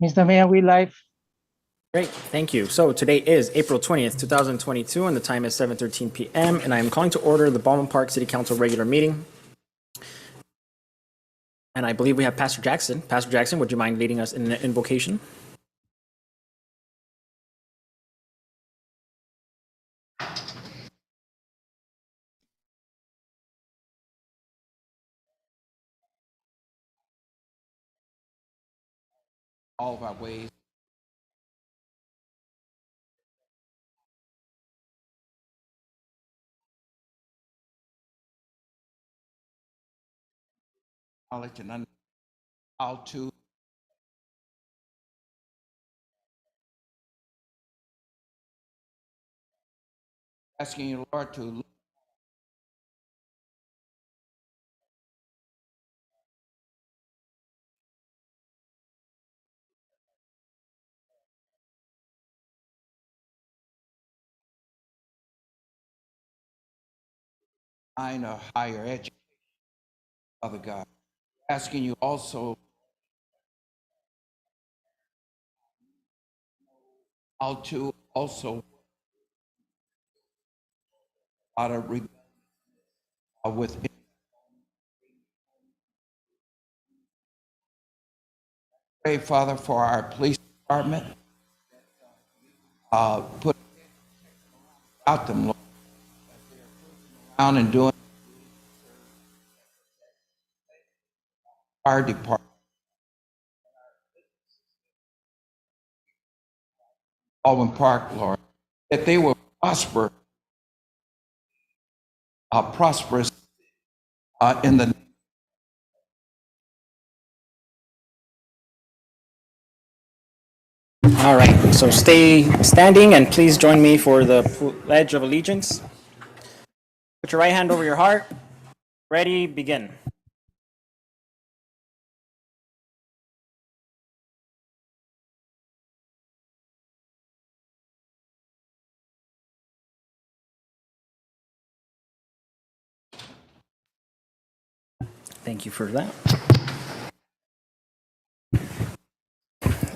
Mr. Mayor, we live. Great, thank you. So today is April 20th, 2022, and the time is 7:13 p.m. And I am calling to order the Baldwin Park City Council regular meeting. And I believe we have Pastor Jackson. Pastor Jackson, would you mind leading us in an invocation? All of our ways. Knowledge and understanding how to asking you, Lord, to look find a higher education, Father God. Asking you also how to also how to with pray, Father, for our police department. Put out them, Lord, down and doing our department. Baldwin Park, Lord, that they will prosper, prosperous in the. All right, so stay standing and please join me for the Pledge of Allegiance. Put your right hand over your heart. Ready, begin. Thank you for that.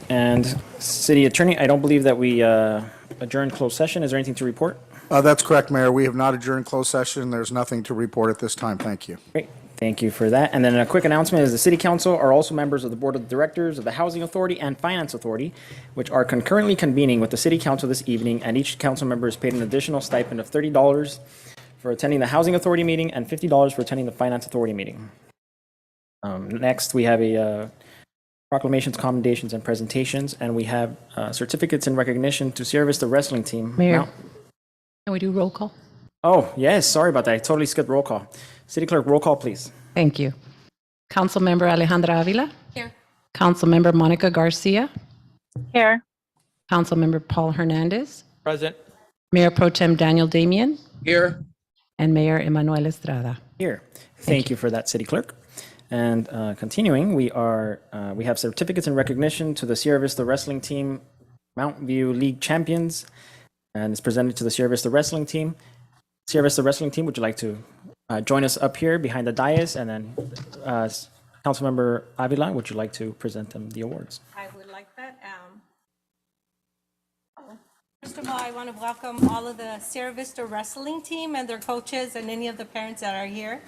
And City Attorney, I don't believe that we adjourned closed session. Is there anything to report? That's correct, Mayor. We have not adjourned closed session. There's nothing to report at this time. Thank you. Great. Thank you for that. And then a quick announcement is the City Council are also members of the Board of Directors of the Housing Authority and Finance Authority, which are concurrently convening with the City Council this evening, and each council member is paid an additional stipend of $30 for attending the Housing Authority meeting and $50 for attending the Finance Authority meeting. Next, we have a proclamations, commendations, and presentations, and we have certificates in recognition to Sierra Vista Wrestling Team. Mayor, can we do roll call? Oh, yes, sorry about that. I totally skipped roll call. City Clerk, roll call, please. Thank you. Councilmember Alejandra Avila? Here. Councilmember Monica Garcia? Here. Councilmember Paul Hernandez? Present. Mayor Pro Tem Daniel Damian? Here. And Mayor Emanuel Estrada. Here. Thank you for that, City Clerk. And continuing, we have certificates in recognition to the Sierra Vista Wrestling Team Mountain View League champions, and it's presented to the Sierra Vista Wrestling Team. Sierra Vista Wrestling Team, would you like to join us up here behind the dais? And then Councilmember Avila, would you like to present them the awards? I would like that. First of all, I want to welcome all of the Sierra Vista Wrestling Team and their coaches and any of the parents that are here.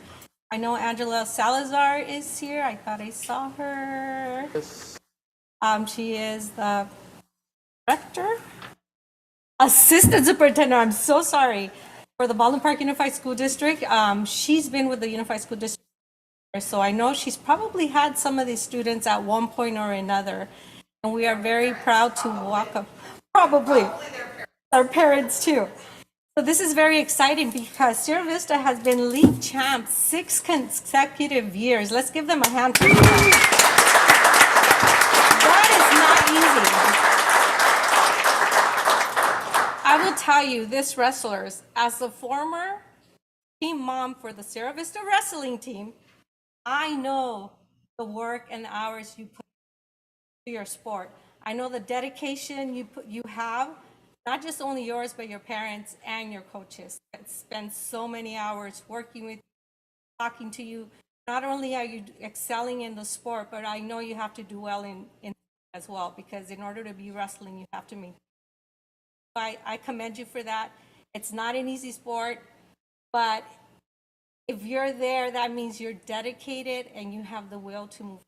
I know Angela Salazar is here. I thought I saw her. She is the director, assistant superintendent. I'm so sorry, for the Baldwin Park Unified School District. She's been with the Unified School District, so I know she's probably had some of these students at one point or another. And we are very proud to welcome, probably our parents too. So this is very exciting because Sierra Vista has been league champs 6 consecutive years. Let's give them a hand for that. That is not easy. I will tell you, this wrestlers, as the former team mom for the Sierra Vista wrestling team, I know the work and hours you put to your sport. I know the dedication you have, not just only yours, but your parents and your coaches that spend so many hours working with, talking to you. Not only are you excelling in the sport, but I know you have to do well in as well, because in order to be wrestling, you have to maintain. I commend you for that. It's not an easy sport, but if you're there, that means you're dedicated and you have the will to move.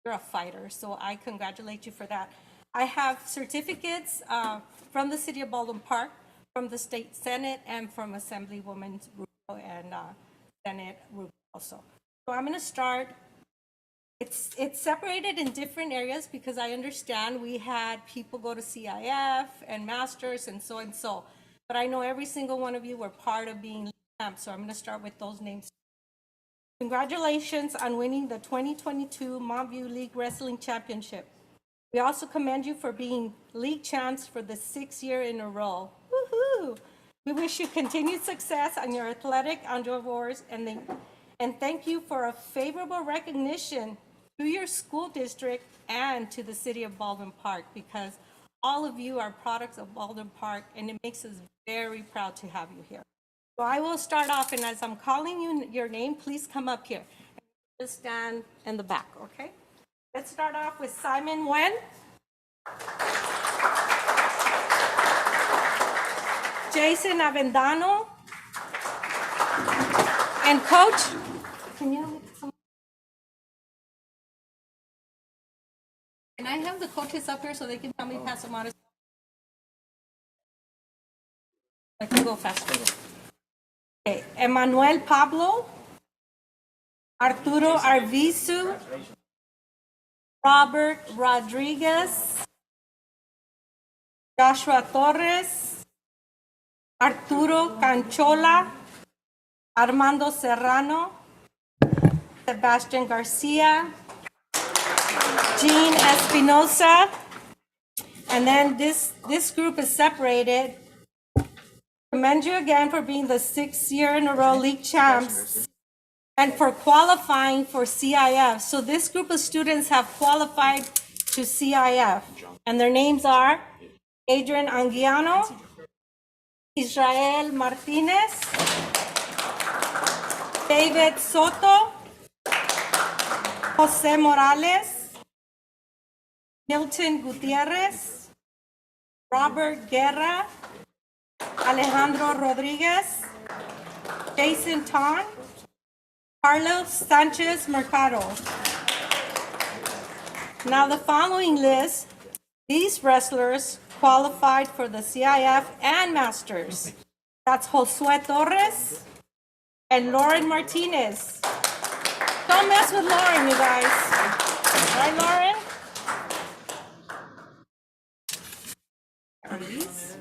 You're a fighter, so I congratulate you for that. I have certificates from the City of Baldwin Park, from the State Senate, and from Assemblywoman Rubio and Senate Rubio also. So I'm going to start. It's separated in different areas because I understand we had people go to CIF and masters and so. But I know every single one of you were part of being champs, so I'm going to start with those names. Congratulations on winning the 2022 Montview League Wrestling Championship. We also commend you for being league champs for the 6th year in a row. Woohoo! We wish you continued success on your athletic endeavors and thank you for a favorable recognition to your school district and to the City of Baldwin Park, because all of you are products of Baldwin Park and it makes us very proud to have you here. So I will start off, and as I'm calling you your name, please come up here. Just stand in the back, okay? Let's start off with Simon Wen. Jason Avendano. And Coach, can you help me? Can I have the coaches up here so they can help me pass them on? I can go faster. Okay, Emmanuel Pablo, Arturo Arvizu, Robert Rodriguez, Joshua Torres, Arturo Canchola, Armando Serrano, Sebastian Garcia, Jean Espinosa, and then this group is separated. Commend you again for being the 6th year in a row league champs and for qualifying for CIF. So this group of students have qualified to CIF, and their names are Adrian Anguiano, Israel Martinez, David Soto, Jose Morales, Milton Gutierrez, Robert Guerra, Alejandro Rodriguez, Jason Ton, Carlos Sanchez Mercado. Now the following list, these wrestlers qualified for the CIF and Masters. That's Josue Torres and Lauren Martinez. Don't mess with Lauren, you guys. All right, Lauren? Are these?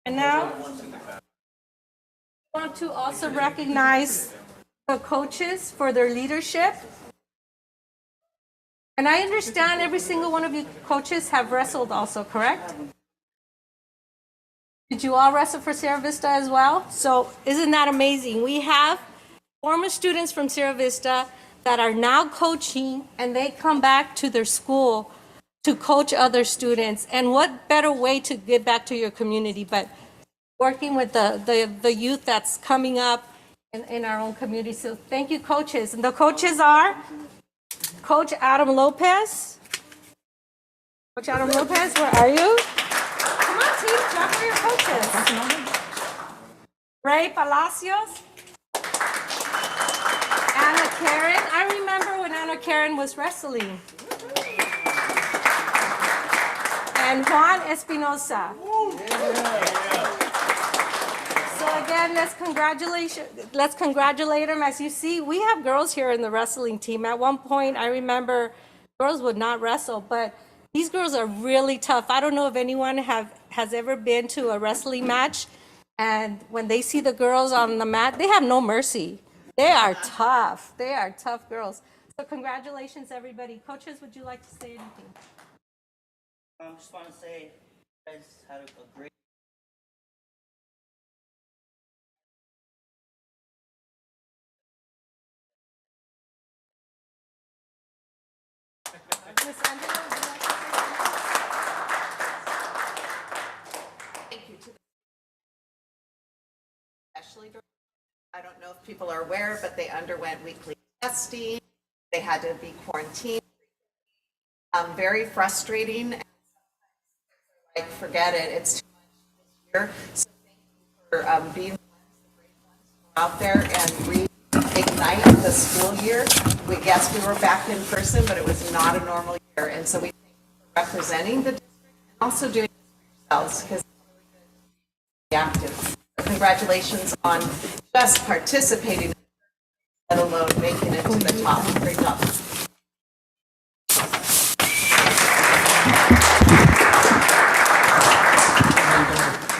And now, I want to also recognize the coaches for their leadership. And I understand every single one of you coaches have wrestled also, correct? Did you all wrestle for Sierra Vista as well? So isn't that amazing? We have former students from Sierra Vista that are now coaching, and they come back to their school to coach other students. And what better way to give back to your community but working with the youth that's coming up in our own community. So thank you, coaches. And the coaches are Coach Adam Lopez. Coach Adam Lopez, where are you? Come on, team, clap for your coaches. Ray Palacios. Anna Karen. I remember when Anna Karen was wrestling. And Juan Espinosa. So again, let's congratulate them. As you see, we have girls here in the wrestling team. At one point, I remember girls would not wrestle, but these girls are really tough. I don't know if anyone has ever been to a wrestling match, and when they see the girls on the mat, they have no mercy. They are tough. They are tough girls. So congratulations, everybody. Coaches, would you like to say anything? I just want to say you guys had a great especially during, I don't know if people are aware, but they underwent weekly testing. They had to be quarantined. Very frustrating. Like, forget it. It's too much this year. So thank you for being out there and reignite the school year. Yes, we were back in person, but it was not a normal year. And so we thank you for representing the district and also doing this for yourselves, because it's really good to be active. So congratulations on just participating, let alone making it to the top. Great job.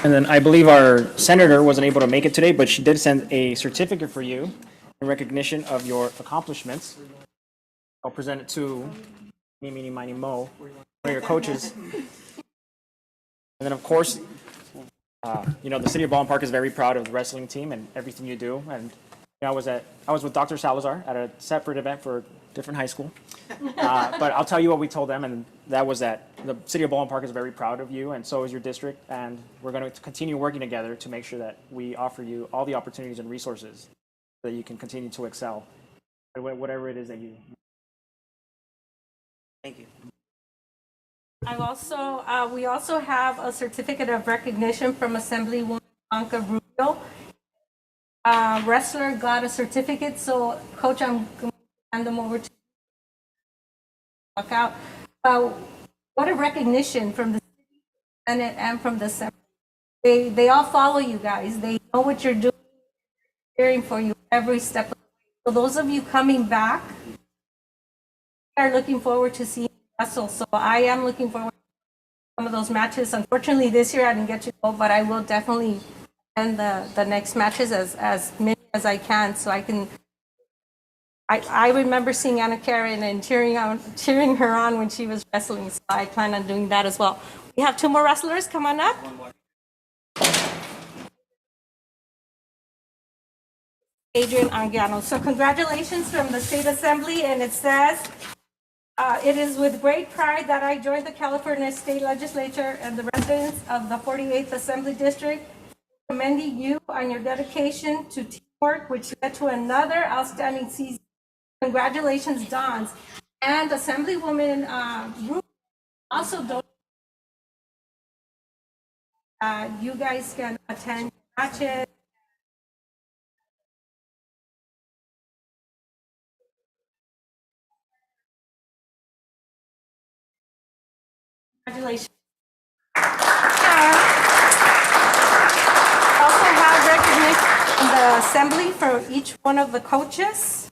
And then I believe our senator wasn't able to make it today, but she did send a certificate for you in recognition of your accomplishments. I'll present it to me, meaning Miney Mo, one of your coaches. And then, of course, the city of Baldwin Park is very proud of the wrestling team and everything you do. And I was with Dr. Salazar at a separate event for a different high school. But I'll tell you what we told them, and that was that the city of Baldwin Park is very proud of you, and so is your district. And we're going to continue working together to make sure that we offer you all the opportunities and resources so that you can continue to excel at whatever it is that you. Thank you. We also have a certificate of recognition from Assemblywoman Blanca Rubio. Wrestler got a certificate, so Coach, I'm going to hand them over to you. Walk out. What a recognition from the city, Senate, and from the Assembly. They all follow you guys. They know what you're doing, cheering for you every step of the way. So those of you coming back are looking forward to seeing you wrestle. So I am looking forward to some of those matches. Unfortunately, this year I didn't get to go, but I will definitely attend the next matches as many as I can, so I can. I remember seeing Anna Karen and cheering her on when she was wrestling, so I plan on doing that as well. We have two more wrestlers. Come on up. Adrian Anguiano. So congratulations from the State Assembly, and it says, it is with great pride that I joined the California State Legislature and the residents of the 48th Assembly District, commending you on your dedication to teamwork, which led to another outstanding season. Congratulations, Dons. And Assemblywoman Ruth also donated. You guys can attend matches. Congratulations. Also have recognition in the assembly for each one of the coaches.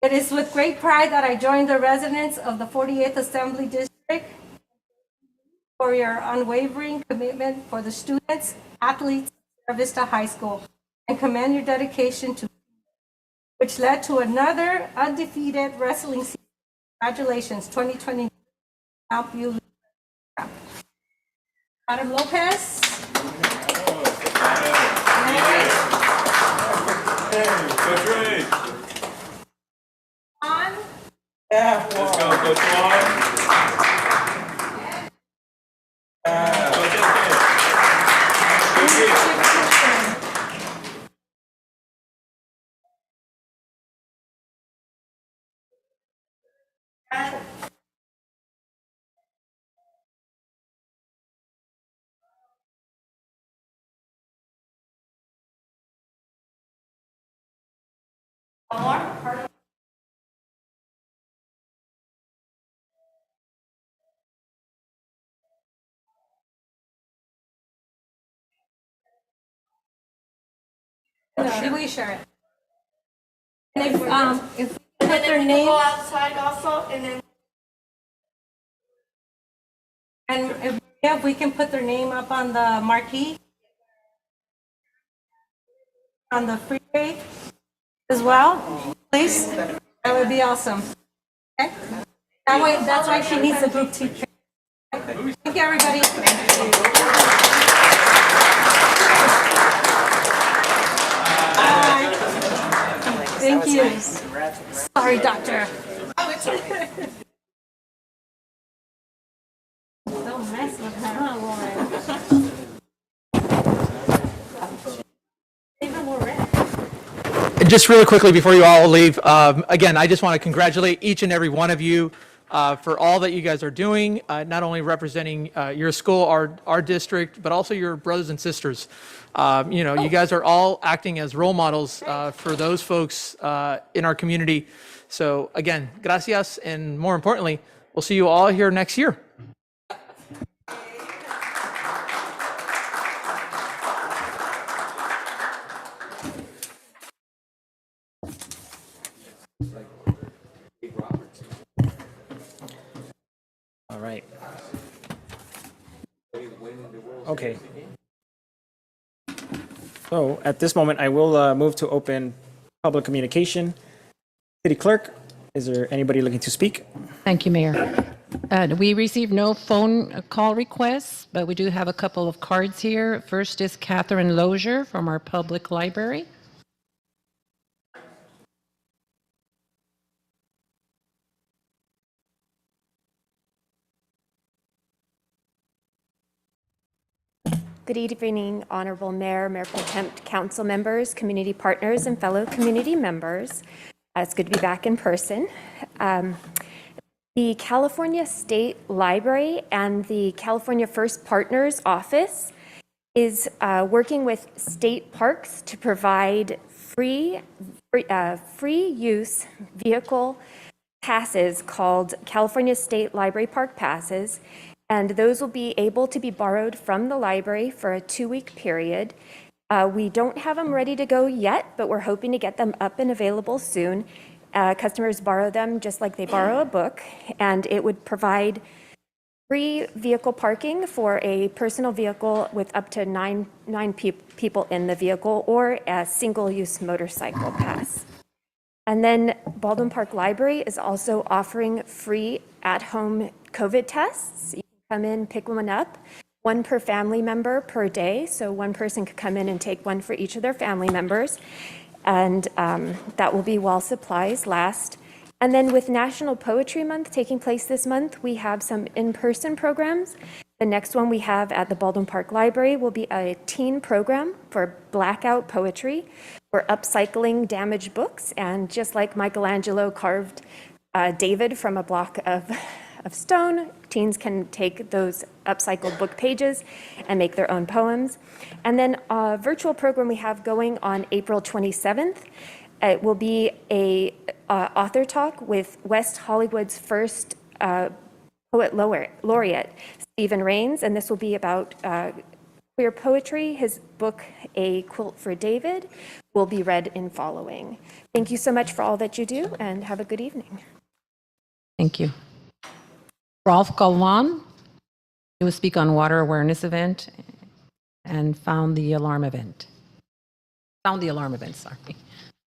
It is with great pride that I joined the residents of the 48th Assembly District for your unwavering commitment for the students, athletes of Sierra Vista High School, and commend your dedication to, which led to another undefeated wrestling season. Congratulations, 2020. Help you. Adam Lopez. Coach Ray. On. Let's go, Coach Juan. Coach Should we share it? And if we put their Go name, outside also, and then and if we can put their name up on the marquee on the freeway as well, please, that would be awesome. Okay? That way, that's why she needs a group teacher. Thank you, everybody. Bye. Thank you. Sorry, doctor. Don't mess with her, huh, Lauren? Just really quickly before you all leave, again, I just want to congratulate each and every one of you for all that you guys are doing, not only representing your school, our district, but also your brothers and sisters. You guys are all acting as role models for those folks in our community. So again, gracias, and more importantly, we'll see you all here next year. All right. Okay. So at this moment, I will move to open public communication. City Clerk, is there anybody looking to speak? Thank you, Mayor. We received no phone call requests, but we do have a couple of cards here. First is Catherine Lozier from our public library. Good evening, Honorable Mayor, Mayor Pro Tem, council members, community partners, and fellow community members. It's good to be back in person. The California State Library and the California First Partners Office is working with state parks to provide free use vehicle passes called California State Library Park Passes. And those will be able to be borrowed from the library for a 2-week period. We don't have them ready to go yet, but we're hoping to get them up and available soon. Customers borrow them just like they borrow a book, and it would provide free vehicle parking for a personal vehicle with up to nine people in the vehicle, or a single-use motorcycle pass. And then Baldwin Park Library is also offering free at-home COVID tests. Come in, pick one up, one per family member per day. So one person could come in and take one for each of their family members. And that will be while supplies last. And then with National Poetry Month taking place this month, we have some in-person programs. The next one we have at the Baldwin Park Library will be a teen program for blackout poetry. We're upcycling damaged books, and just like Michelangelo carved David from a block of stone, teens can take those upcycled book pages and make their own poems. And then a virtual program we have going on April 27th. It will be a author talk with West Hollywood's first poet laureate, Stephen Rains, and this will be about queer poetry. His book, A Quilt for David, will be read in following. Thank you so much for all that you do, and have a good evening. Thank you. Rolf Galvan, he will speak on water awareness event and found the alarm event, sorry.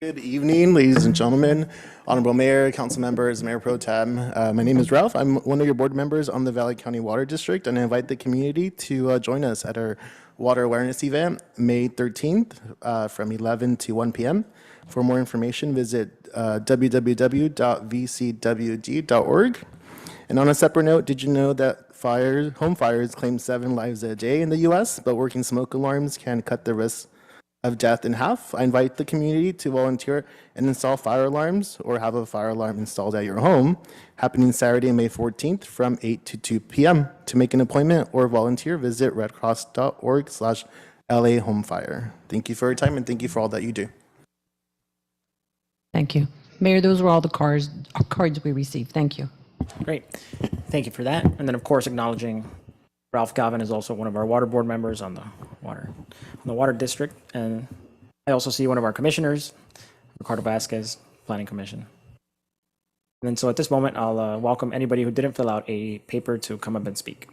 Good evening, ladies and gentlemen, Honorable Mayor, council members, Mayor Pro Tem. My name is Ralph. I'm one of your board members on the Valley County Water District, and I invite the community to join us at our water awareness event, May 13th, from 11 to 1 p.m. For more information, visit www.vcwd.org. And on a separate note, did you know that home fires claim 7 lives a day in the U.S., but working smoke alarms can cut the risk of death in half? I invite the community to volunteer and install fire alarms or have a fire alarm installed at your home, happening Saturday, May 14th from 8 to 2 p.m. To make an appointment or volunteer, visit redcross.org/LA homefire. Thank you for your time, and thank you for all that you do. Thank you. Mayor, those were all the cards we received. Thank you. Great. Thank you for that. And then, of course, acknowledging Ralph Galvan is also one of our water board members on the water district. And I also see one of our commissioners, Ricardo Vasquez, Planning Commission. And then so at this moment, I'll welcome anybody who didn't fill out a paper to come up and speak.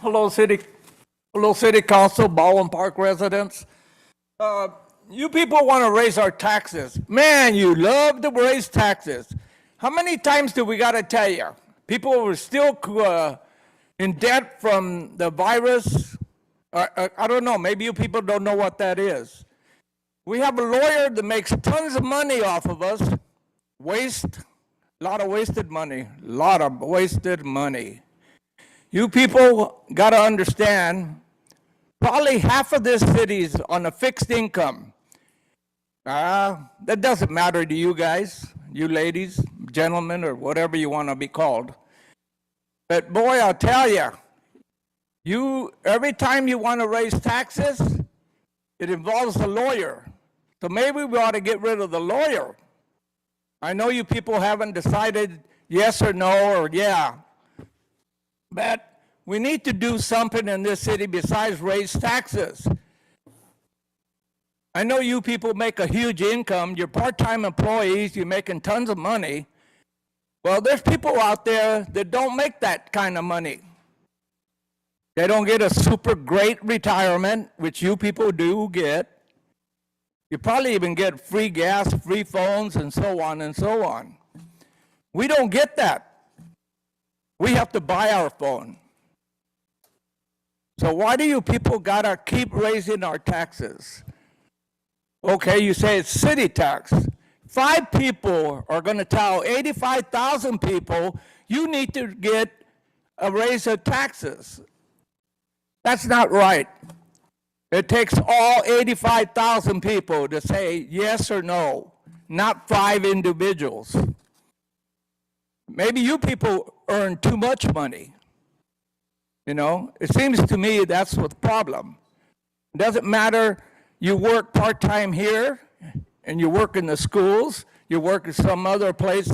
Hello, City Council, Baldwin Park residents. You people want to raise our taxes. Man, you love to raise taxes. How many times do we got to tell you? People are still in debt from the virus. I don't know. Maybe you people don't know what that is. We have a lawyer that makes tons of money off of us. A lot of wasted money. You people got to understand, probably half of this city is on a fixed income. That doesn't matter to you guys, you ladies, gentlemen, or whatever you want to be called. But boy, I'll tell you, every time you want to raise taxes, it involves a lawyer. So maybe we ought to get rid of the lawyer. I know you people haven't decided yes or no or yeah, but we need to do something in this city besides raise taxes. I know you people make a huge income. You're part-time employees. You're making tons of money. Well, there's people out there that don't make that kind of money. They don't get a super great retirement, which you people do get. You probably even get free gas, free phones, and so on and so on. We don't get that. We have to buy our phone. So why do you people gotta keep raising our taxes? Okay, you say it's city tax. 5 people are gonna tell 85,000 people, you need to get a raise of taxes. That's not right. It takes all 85,000 people to say yes or no, not 5 individuals. Maybe you people earn too much money. You know, it seems to me that's the problem. It doesn't matter, you work part-time here, and you work in the schools, you work in some other place.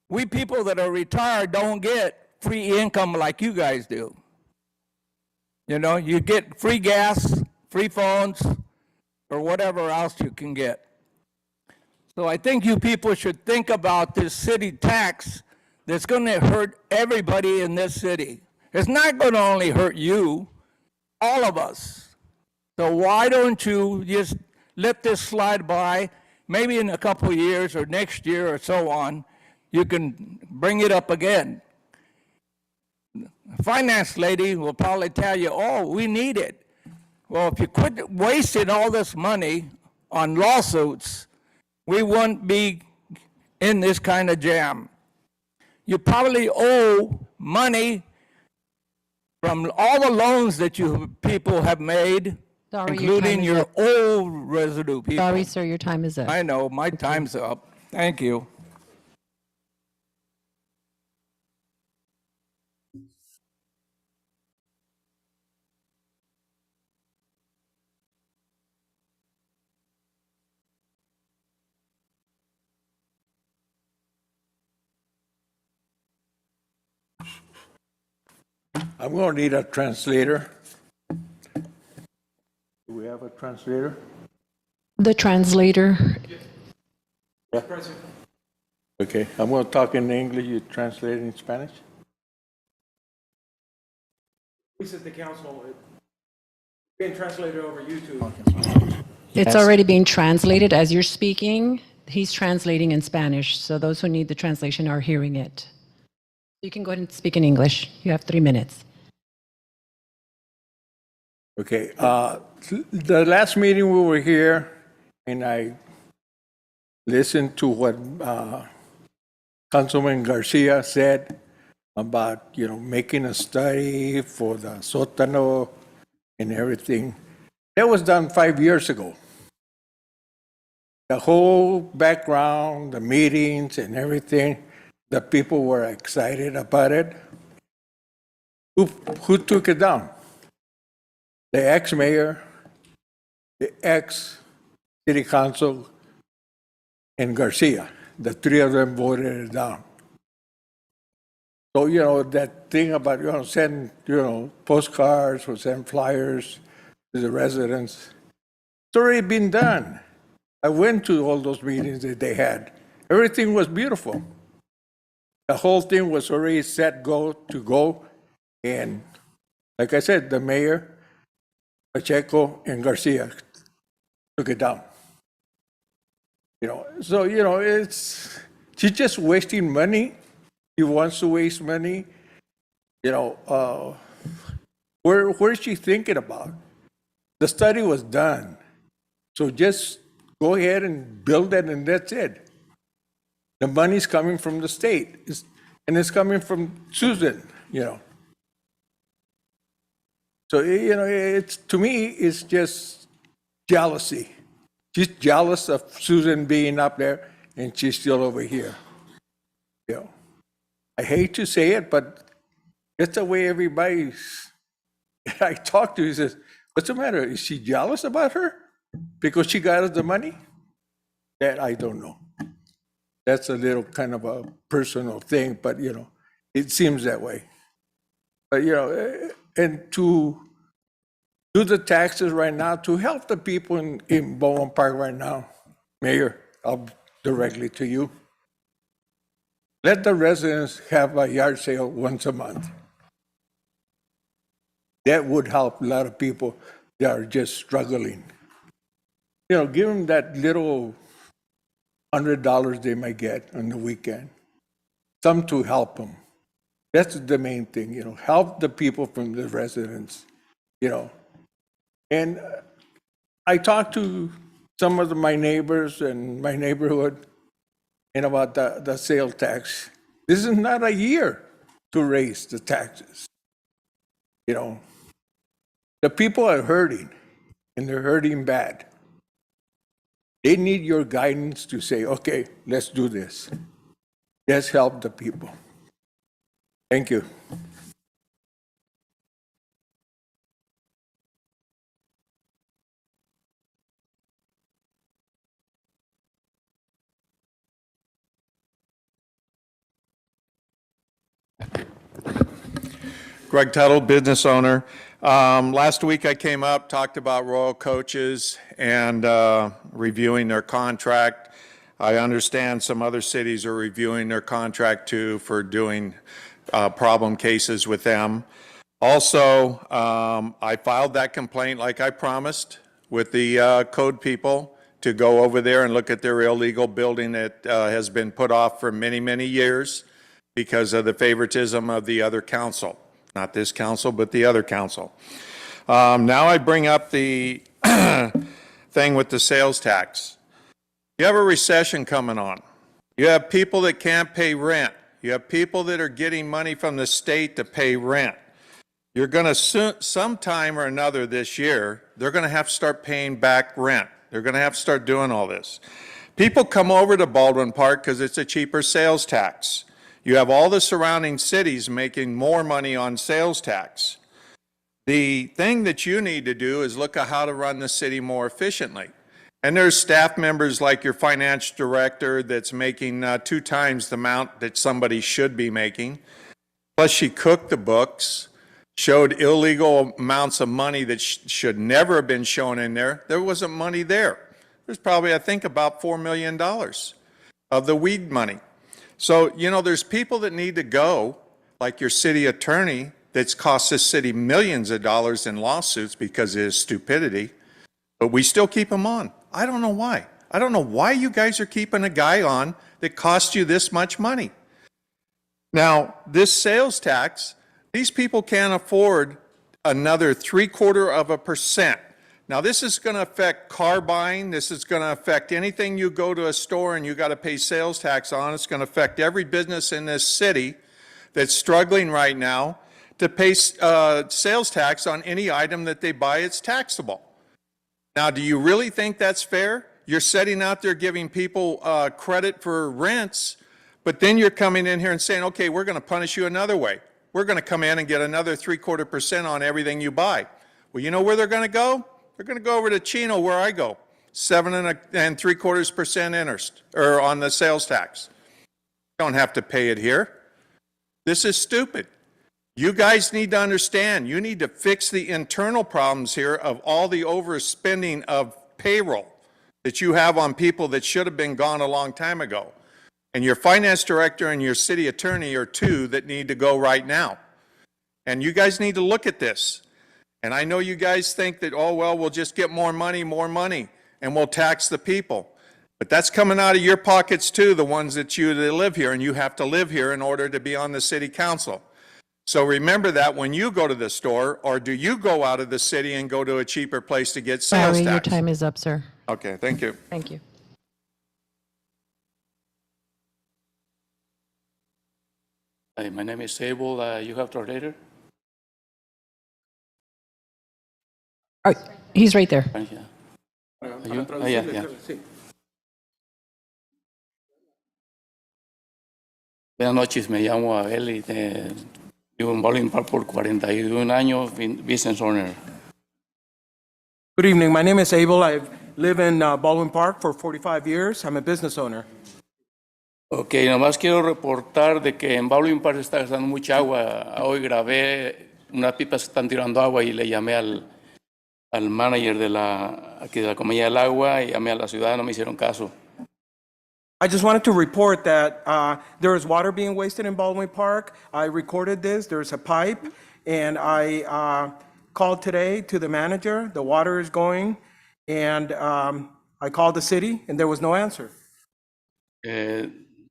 We people that are retired don't get free income like you guys do. You know, you get free gas, free phones, or whatever else you can get. So I think you people should think about this city tax that's going to hurt everybody in this city. It's not going to only hurt you, all of us. So why don't you just let this slide by? Maybe in a couple of years or next year or so on, you can bring it up again. The finance lady will probably tell you, oh, we need it. Well, if you quit wasting all this money on lawsuits, we wouldn't be in this kind of jam. You probably owe money from all the loans that you people have made, Sorry, including your your time is old residue people. Sorry, sir, your time is up. I know, my time's up. Thank you. I'm going to need a translator. Do we have a translator? The translator. Yeah. Okay, I'm going to talk in English, you translate in Spanish? We said the council, being translated over YouTube. It's already being translated as you're speaking. He's translating in Spanish, so those who need the translation are hearing it. You can go ahead and speak in English. You have 3 minutes. Okay, the last meeting we were here, and I listened to what Councilman Garcia said about, you know, making a study for the sótano and everything. That was done 5 years ago. The whole background, the meetings and everything, the people were excited about it. Who took it down? The ex-mayor, the ex-city council, and Garcia. The 3 of them voted it down. So, you know, that thing about, you know, send, you know, postcards or send flyers to the residents, it's already been done. I went to all those meetings that they had. Everything was beautiful. The whole thing was already set to go. And like I said, the mayor, Pacheco, and Garcia took it down. You know, so, you know, she's just wasting money. He wants to waste money. You know, where is she thinking about? The study was done. So just go ahead and build it, and that's it. The money's coming from the state, and it's coming from Susan, you know. So, you know, it's, to me, it's just jealousy. She's jealous of Susan being up there and she's still over here. You know, I hate to say it, but it's the way everybody's, I talk to, he says, what's the matter? Is she jealous about her? Because she got us the money? That I don't know. That's a little kind of a personal thing, but you know, it seems that way. But you know, and to do the taxes right now, to help the people in Bowen Park right now, Mayor, I'll directly to you. Let the residents have a yard sale once a month. That would help a lot of people that are just struggling. You know, give them that little $100 they might get on the weekend. Some to help them. That's the main thing, you know, help the people from the residents, you know. And I talked to some of my neighbors in my neighborhood and about the sales tax. This is not a year to raise the taxes. You know, the people are hurting, and they're hurting bad. They need your guidance to say, okay, let's do this. Let's help the people. Thank you. Greg Tuttle, business owner. Last week I came up, talked about Royal Coaches and reviewing their contract. I understand some other cities are reviewing their contract too for doing problem cases with them. Also, I filed that complaint like I promised with the code people to go over there and look at their illegal building that has been put off for many, many years because of the favoritism of the other council. Not this council, but the other council. Now I bring up the thing with the sales tax. You have a recession coming on. You have people that can't pay rent. You have people that are getting money from the state to pay rent. You're going to, sometime or another this year, they're going to have to start paying back rent. They're going to have to start doing all this. People come over to Baldwin Park because it's a cheaper sales tax. You have all the surrounding cities making more money on sales tax. The thing that you need to do is look at how to run the city more efficiently. And there's staff members like your finance director that's making 2 times the amount that somebody should be making. Plus she cooked the books, showed illegal amounts of money that should never have been shown in there. There wasn't money there. There's probably, I think, about $4 million of the weed money. So, you know, there's people that need to go, like your city attorney, that's cost this city millions of dollars in lawsuits because of his stupidity, but we still keep him on. I don't know why. I don't know why you guys are keeping a guy on that cost you this much money. Now, this sales tax, these people can't afford another 0.75%. Now, this is going to affect car buying. This is going to affect anything you go to a store and you got to pay sales tax on. It's going to affect every business in this city that's struggling right now to pay sales tax on any item that they buy. It's taxable. Now, do you really think that's fair? You're sitting out there giving people credit for rents, but then you're coming in here and saying, okay, we're going to punish you another way. We're going to come in and get another 0.75% on everything you buy. Well, you know where they're going to go? They're going to go over to Chino, where I go, 7.75% interest, or on the sales tax. You don't have to pay it here. This is stupid. You guys need to understand. You need to fix the internal problems here of all the overspending of payroll that you have on people that should have been gone a long time ago. And your finance director and your city attorney are 2 that need to go right now. And you guys need to look at this. And I know you guys think that, oh, well, we'll just get more money, and we'll tax the people. But that's coming out of your pockets too, the ones that live here, and you have to live here in order to be on the city council. So remember that when you go to the store, or do you go out of the city and go to a cheaper place to get sales Sorry, tax? your time is up, sir. Okay, thank you. Thank you. Hi, my name is Sable. You have translator? He's right there. Right here. You? Oh, yeah, yeah. Buenas noches, me llamo Abel y vivo en Baldwin Park por 41 años, business owner. Good evening. My name is Abel. I live in Baldwin Park for 45 years. I'm a business owner. Ok, nomás quiero reportar de que en Baldwin Park se está gastando mucha agua. Hoy grabé unas pipas que están tirando agua y le llamé al manager aquí de la compañía del agua y llamé a la ciudad, no me hicieron caso. I just wanted to report that there is water being wasted in Baldwin Park. I recorded this. There's a pipe, and I called today to the manager. The water is going, and I called the city, and there was no answer.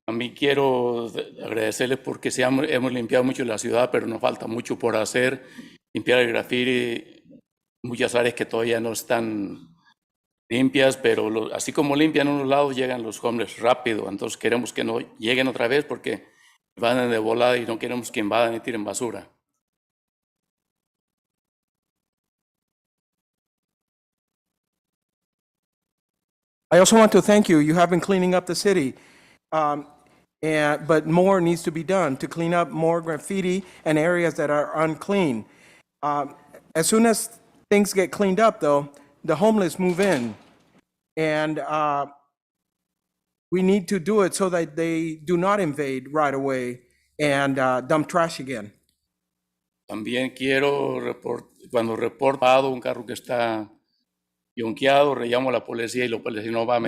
A mí quiero agradecerles porque hemos limpiado mucho la ciudad, pero nos falta mucho por hacer. Limpiar el graffiti, muchas áreas que todavía no están limpias, pero así como limpian unos lados, llegan los homeless rápido. Entonces queremos que no lleguen otra vez porque van de volada y no queremos que invadan y tiren basura. I also want to thank you. You have been cleaning up the city, but more needs to be done to clean up more graffiti and areas that are unclean. As soon as things get cleaned up, though, the homeless move in, and we need to do it so that they do not invade right away and dump trash again. También quiero cuando reportado un carro que está yonqueado, le llamo a la policía y la policía no va,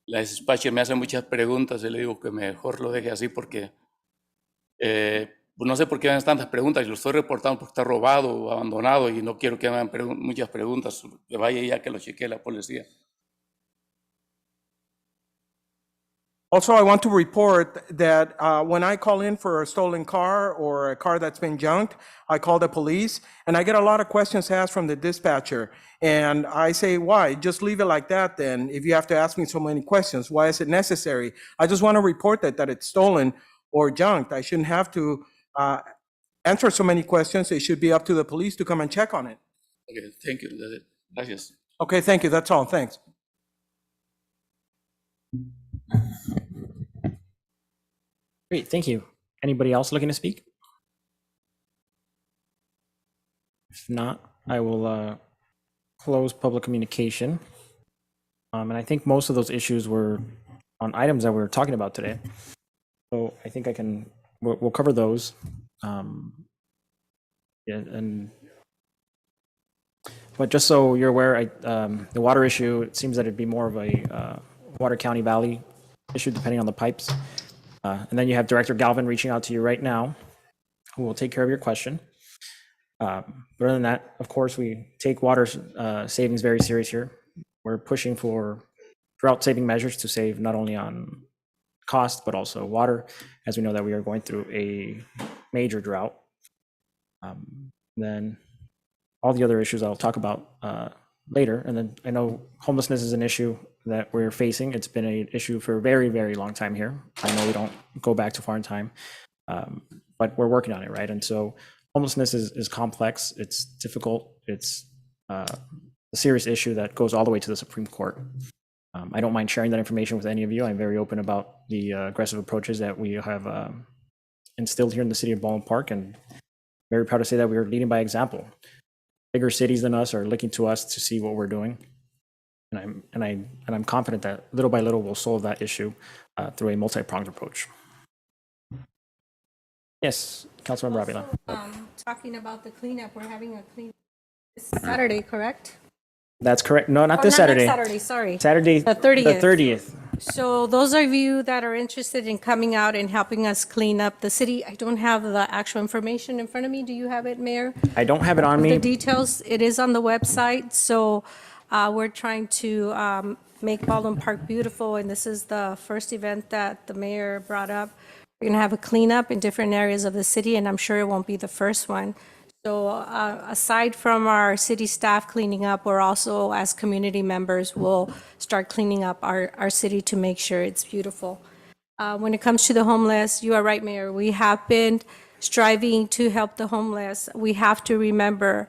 la dispatcher me hace muchas preguntas y le digo que mejor lo deje así porque pues no sé por qué me hacen tantas preguntas y lo estoy reportando porque está robado o abandonado y no quiero que me hagan muchas preguntas, que vaya ya que lo chequee la policía. Also, I want to report that when I call in for a stolen car or a car that's been junked, I call the police and I get a lot of questions asked from the dispatcher. And I say, why? Just leave it like that then. If you have to ask me so many questions, why is it necessary? I just want to report that it's stolen or junked. I shouldn't have to answer so many questions. It should be up to the police to come and check on it. Okay, thank you. That's it. Gracias. Okay, thank you. That's all. Thanks. Great, thank you. Anybody else looking to speak? If not, I will close public communication. And I think most of those issues were on items that we were talking about today. So I think we'll cover those. But just so you're aware, the water issue, it seems that it'd be more of a Water County Valley issue depending on the pipes. And then you have Director Galvin reaching out to you right now, who will take care of your question. But other than that, of course, we take water savings very serious here. We're pushing for drought-saving measures to save not only on cost, but also water, as we know that we are going through a major drought. Then all the other issues I'll talk about later. And then I know homelessness is an issue that we're facing. It's been an issue for a very, very long time here. I know we don't go back too far in time, but we're working on it, right? And so homelessness is complex. It's difficult. It's a serious issue that goes all the way to the Supreme Court. I don't mind sharing that information with any of you. I'm very open about the aggressive approaches that we have instilled here in the city of Baldwin Park, and very proud to say that we are leading by example. Bigger cities than us are looking to us to see what we're doing. And I'm confident that little by little we'll solve that issue through a multi-pronged approach. Yes, Councilmember Avila. Talking about the cleanup, we're having a cleanup this Saturday, correct? That's correct. No, not this Not Saturday. next Saturday, sorry. Saturday, The 30th. The 30th. So those of you that are interested in coming out and helping us clean up the city, I don't have the actual information in front of me. Do you have it, Mayor? I don't have it on The me. details, it is on the website. So we're trying to make Baldwin Park beautiful, and this is the first event that the mayor brought up. We're going to have a cleanup in different areas of the city, and I'm sure it won't be the first one. So aside from our city staff cleaning up, we're also, as community members, will start cleaning up our city to make sure it's beautiful. When it comes to the homeless, you are right, Mayor. We have been striving to help the homeless. We have to remember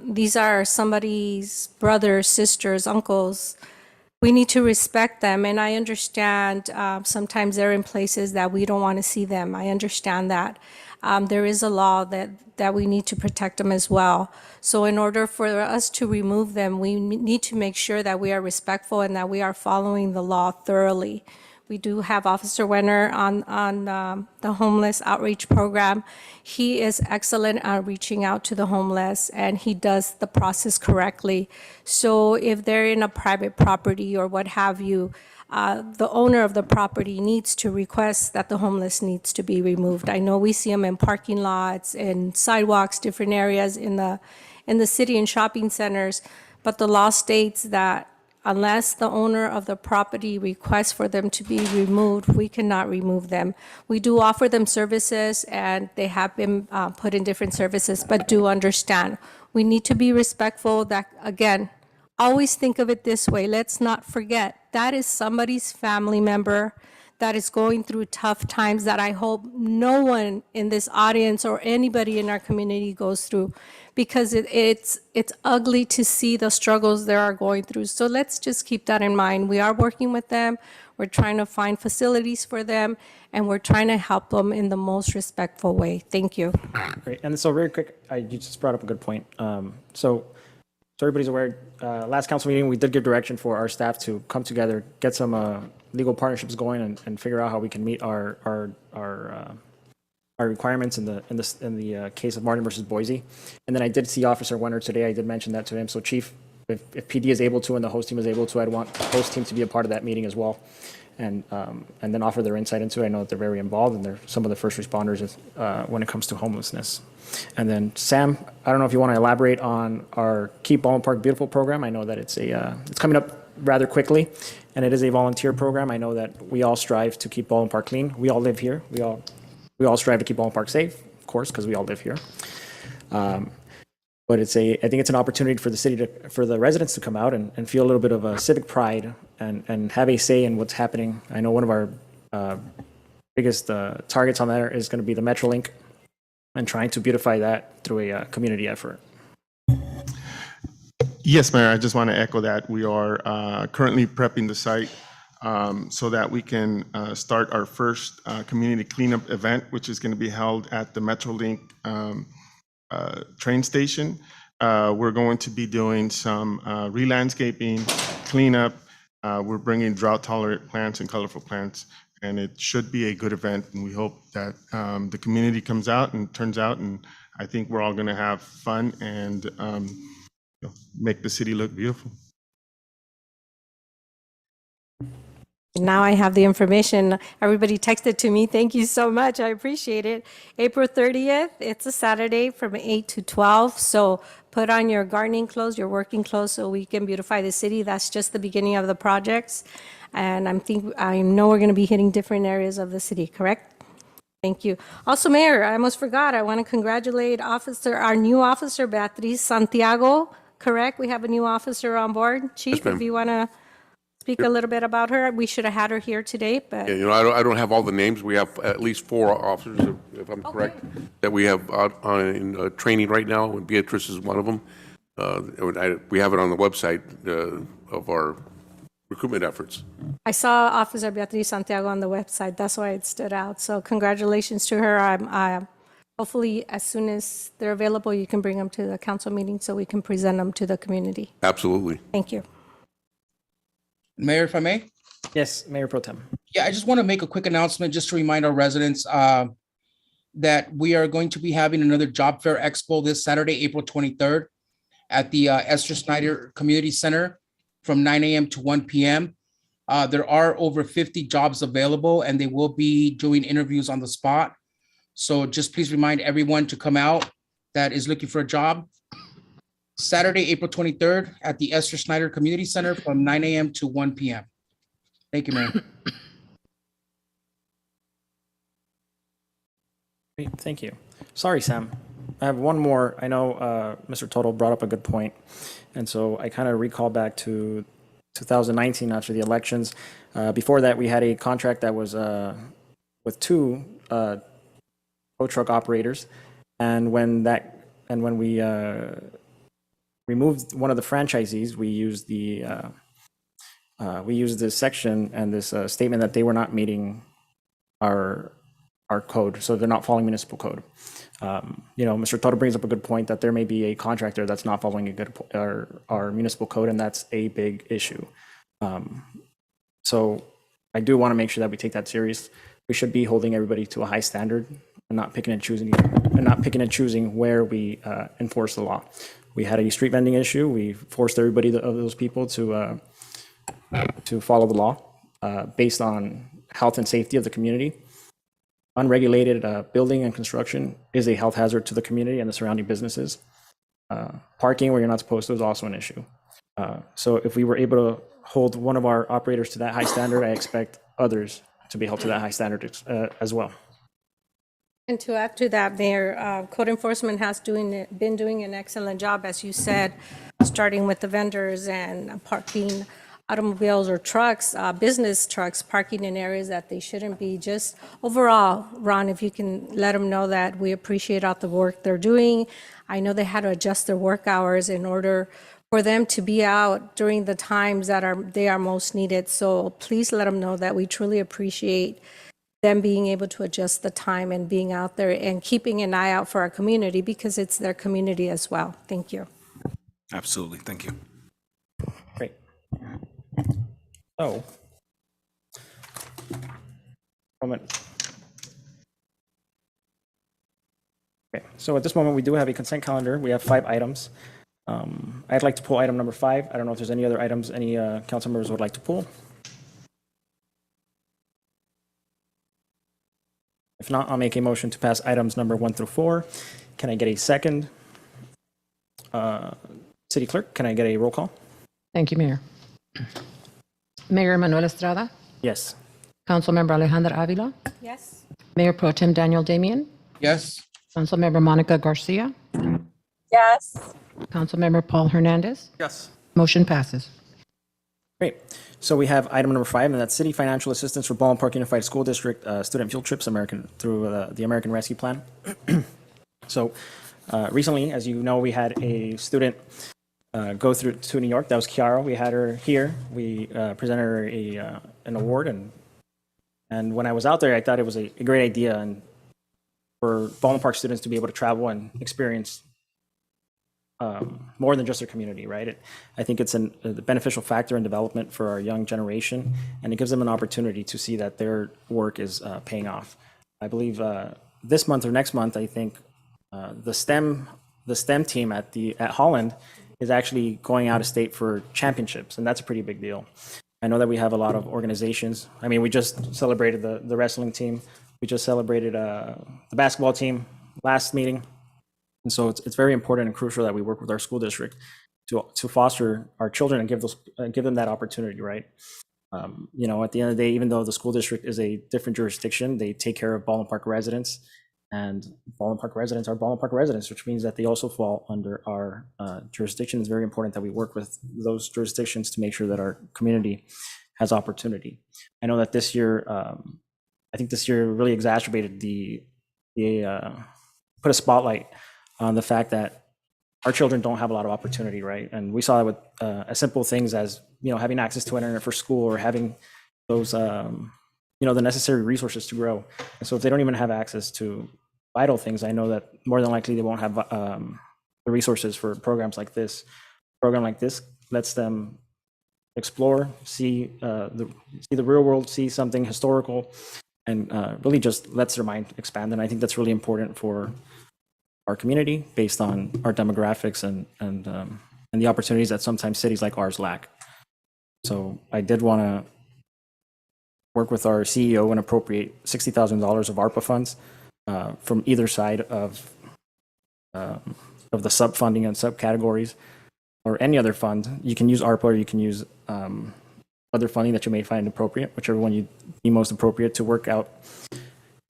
these are somebody's brothers, sisters, uncles. We need to respect them, and I understand sometimes they're in places that we don't want to see them. I understand that. There is a law that we need to protect them as well. So in order for us to remove them, we need to make sure that we are respectful and that we are following the law thoroughly. We do have Officer Wenner on the homeless outreach program. He is excellent at reaching out to the homeless, and he does the process correctly. So if they're in a private property or what have you, the owner of the property needs to request that the homeless needs to be removed. I know we see them in parking lots, in sidewalks, different areas in the city and shopping centers, but the law states that unless the owner of the property requests for them to be removed, we cannot remove them. We do offer them services, and they have been put in different services, but do understand. We need to be respectful that, again, always think of it this way. Let's not forget, that is somebody's family member that is going through tough times that I hope no one in this audience or anybody in our community goes through, because it's ugly to see the struggles they are going through. So let's just keep that in mind. We are working with them. We're trying to find facilities for them, and we're trying to help them in the most respectful way. Thank you. Great. And so very quick, you just brought up a good point. So everybody's aware, last council meeting, we did give direction for our staff to come together, get some legal partnerships going, and figure out how we can meet our requirements in the case of Martin versus Boise. And then I did see Officer Wenner today. I did mention that to him. So Chief, if PD is able to and the host team is able to, I'd want the host team to be a part of that meeting as well, and then offer their insight into it. I know that they're very involved, and they're some of the first responders when it comes to homelessness. And then Sam, I don't know if you want to elaborate on our Keep Baldwin Park Beautiful program. I know that it's coming up rather quickly, and it is a volunteer program. I know that we all strive to keep Baldwin Park clean. We all live here. We all strive to keep Baldwin Park safe, of course, because we all live here. But I think it's an opportunity for the city for the residents to come out and feel a little bit of a civic pride and have a say in what's happening. I know one of our biggest targets on that is going to be the Metrolink, and trying to beautify that through a community effort. Yes, Mayor, I just want to echo that. We are currently prepping the site so that we can start our first community cleanup event, which is going to be held at the Metrolink train station. We're going to be doing some re-landscaping, cleanup. We're bringing drought-tolerant plants and colorful plants, and it should be a good event. And we hope that the community comes out and turns out, and I think we're all going to have fun and make the city look beautiful. Now I have the information. Everybody texted to me. Thank you so much. I appreciate it. April 30th, it's a Saturday from 8 to 12. So put on your gardening clothes, your working clothes, so we can beautify the city. That's just the beginning of the projects. And I know we're going to be hitting different areas of the city, correct? Thank you. Also, Mayor, I almost forgot. I want to congratulate our new officer, Beatriz Santiago, correct? We have a new officer on board. Chief, if you want to speak a little bit about her. We should have had her here today, but Yeah, I don't have all the names. We have at least 4 officers, if I'm correct, that we have out in training right now, and Beatrice is one of them. We have it on the website of our recruitment efforts. I saw Officer Beatriz Santiago on the website. That's why it stood out. So congratulations to her. Hopefully, as soon as they're available, you can bring them to the council meeting so we can present them to the community. Absolutely. Thank you. Mayor, if I may? Yes, Mayor Pro Tem. Yeah, I just want to make a quick announcement just to remind our residents that we are going to be having another Job Fair Expo this Saturday, April 23rd at the Esther Snyder Community Center from 9 a.m. to 1 p.m. There are over 50 jobs available, and they will be doing interviews on the spot. So just please remind everyone to come out that is looking for a job. Saturday, April 23rd at the Esther Snyder Community Center from 9 a.m. to 1 p.m. Thank you, Mayor. Great, thank you. Sorry, Sam. I have one more. I know Mr. Toto brought up a good point, and so I kind of recall back to 2019 after the elections. Before that, we had a contract that was with two tow truck operators, and when we removed one of the franchisees, we used this section and this statement that they were not meeting our code, so they're not following municipal code. Mr. Toto brings up a good point that there may be a contractor that's not following our municipal code, and that's a big issue. So I do want to make sure that we take that serious. We should be holding everybody to a high standard and not picking and choosing where we enforce the law. We had a street vending issue. We forced everybody of those people to follow the law based on health and safety of the community. Unregulated building and construction is a health hazard to the community and the surrounding businesses. Parking where you're not supposed to is also an issue. So if we were able to hold one of our operators to that high standard, I expect others to be held to that high standard as well. And to add to that, Mayor, code enforcement has been doing an excellent job, as you said, starting with the vendors and parking automobiles or trucks, business trucks parking in areas that they shouldn't be. Just overall, Ron, if you can let them know that we appreciate all the work they're doing. I know they had to adjust their work hours in order for them to be out during the times that they are most needed. So please let them know that we truly appreciate them being able to adjust the time and being out there and keeping an eye out for our community, because it's their community as well. Thank you. Absolutely. Thank you. Great. So, moment. Okay, so at this moment, we do have a consent calendar. We have 5 items. I'd like to pull item number 5. I don't know if there's any other items any council members would like to pull. If not, I'll make a motion to pass items number 1 through 4. Can I get a second? City Clerk, can I get a roll call? Thank you, Mayor. Mayor Manuel Estrada, Yes. Councilmember Alejandra Avila, Yes? Mayor Pro Tem Daniel Damian, Yes. Councilmember Monica Garcia, Yes. Councilmember Paul Hernandez. Yes. Motion passes. Great. So we have item number 5, and that's city financial assistance for Ballin Park Unified School District student field trips through the American Rescue Plan. So recently, as you know, we had a student go through to New York. That was Kiara. We had her here. We presented her an award, and when I was out there, I thought it was a great idea and for Ballin Park students to be able to travel and experience more than just their community, right? I think it's a beneficial factor in development for our young generation, and it gives them an opportunity to see that their work is paying off. I believe this month or next month, I think the STEM team at Holland is actually going out of state for championships, and that's a pretty big deal. I know that we have a lot of organizations. I mean, we just celebrated the wrestling team. We just celebrated the basketball team last meeting. And so it's very important and crucial that we work with our school district to foster our children and give them that opportunity, right? At the end of the day, even though the school district is a different jurisdiction, they take care of Ballin Park residents, and Ballin Park residents are Ballin Park residents, which means that they also fall under our jurisdiction. It's very important that we work with those jurisdictions to make sure that our community has opportunity. I know that this year, I think this year really exacerbated put a spotlight on the fact that our children don't have a lot of opportunity, right? And we saw that with as simple things as, having access to internet for school or having those, the necessary resources to grow. And so if they don't even have access to vital things, I know that more than likely they won't have the resources for programs like this. A program like this lets them explore, see the real world, see something historical, and really just lets their mind expand. And I think that's really important for our community based on our demographics and the opportunities that sometimes cities like ours lack. So I did want to work with our CEO and appropriate $60,000 of ARPA funds from either side of the sub-funding and subcategories or any other fund. You can use ARPA or you can use other funding that you may find appropriate, whichever one you deem most appropriate to work out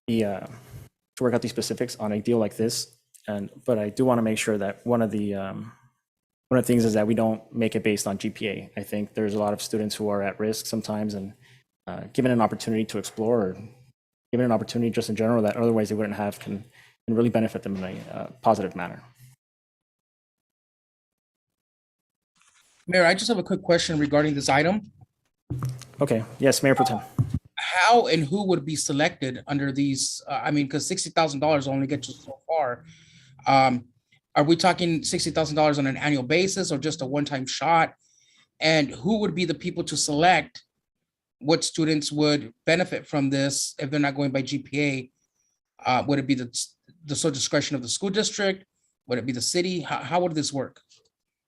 the specifics on a deal like this. But I do want to make sure that one of the one of the things is that we don't make it based on GPA. I think there's a lot of students who are at risk sometimes, and given an opportunity to explore, or given an opportunity just in general that otherwise they wouldn't have, can really benefit them in a positive manner. Mayor, I just have a quick question regarding this item. Okay, yes, Mayor Pro Tem. How and who would be selected under these? I mean, because $60,000 only gets you so far. Are we talking $60,000 on an annual basis or just a one-time shot? And who would be the people to select what students would benefit from this if they're not going by GPA? Would it be the sole discretion of the school district? Would it be the city? How would this work?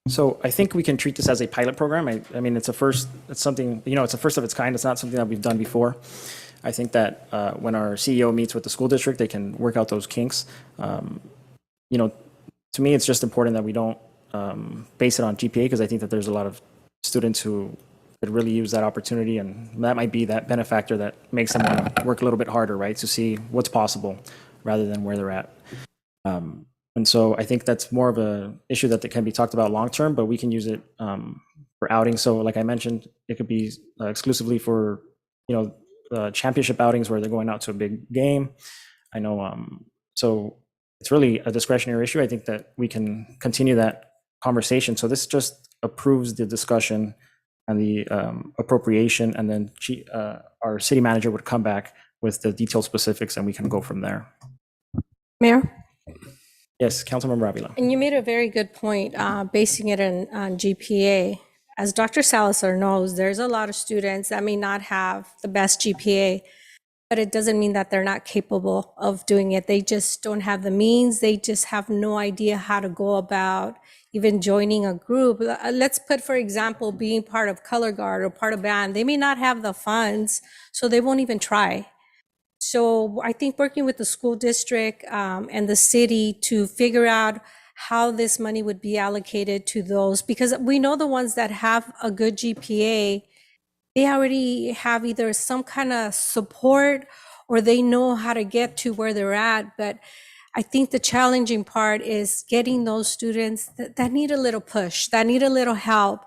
So I think we can treat this as a pilot program. I mean, it's a first, it's something, it's a first of its kind. It's not something that we've done before. I think that when our CEO meets with the school district, they can work out those kinks. To me, it's just important that we don't base it on GPA, because I think that there's a lot of students who could really use that opportunity, and that might be that benefactor that makes them want to work a little bit harder, right, to see what's possible rather than where they're at. And so I think that's more of an issue that can be talked about long term, but we can use it for outings. So like I mentioned, it could be exclusively for championship outings where they're going out to a big game. I know, so it's really a discretionary issue. I think that we can continue that conversation. So this just approves the discussion and the appropriation, and then our city manager would come back with the detailed specifics, and we can go from there. Mayor? Yes, Councilmember Avila. And you made a very good point, basing it on GPA. As Dr. Salazar knows, there's a lot of students that may not have the best GPA, but it doesn't mean that they're not capable of doing it. They just don't have the means. They just have no idea how to go about even joining a group. Let's put, for example, being part of color guard or part of band. They may not have the funds, so they won't even try. So I think working with the school district and the city to figure out how this money would be allocated to those, because we know the ones that have a good GPA, they already have either some kind of support or they know how to get to where they're at. But I think the challenging part is getting those students that need a little push, that need a little help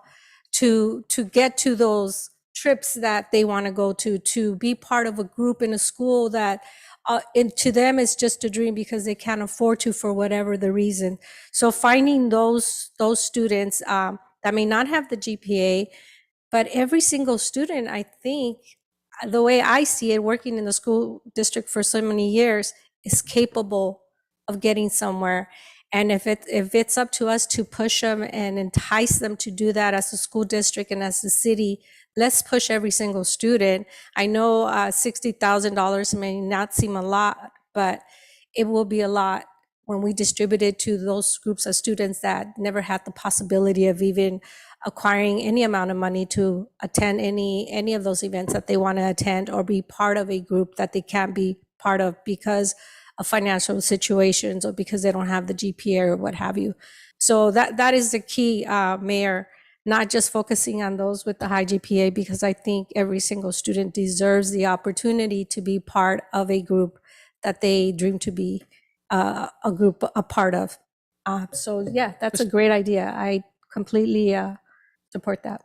to get to those trips that they want to go to be part of a group in a school that to them is just a dream because they can't afford to for whatever the reason. So finding those students that may not have the GPA, but every single student, I think, the way I see it, working in the school district for so many years, is capable of getting somewhere. And if it's up to us to push them and entice them to do that as a school district and as a city, let's push every single student. I know $60,000 may not seem a lot, but it will be a lot when we distribute it to those groups of students that never had the possibility of even acquiring any amount of money to attend any of those events that they want to attend, or be part of a group that they can't be part of because of financial situations or because they don't have the GPA or what have you. So that is the key, Mayor, not just focusing on those with the high GPA, because I think every single student deserves the opportunity to be part of a group that they dream to be a part of. So yeah, that's a great idea. I completely support that.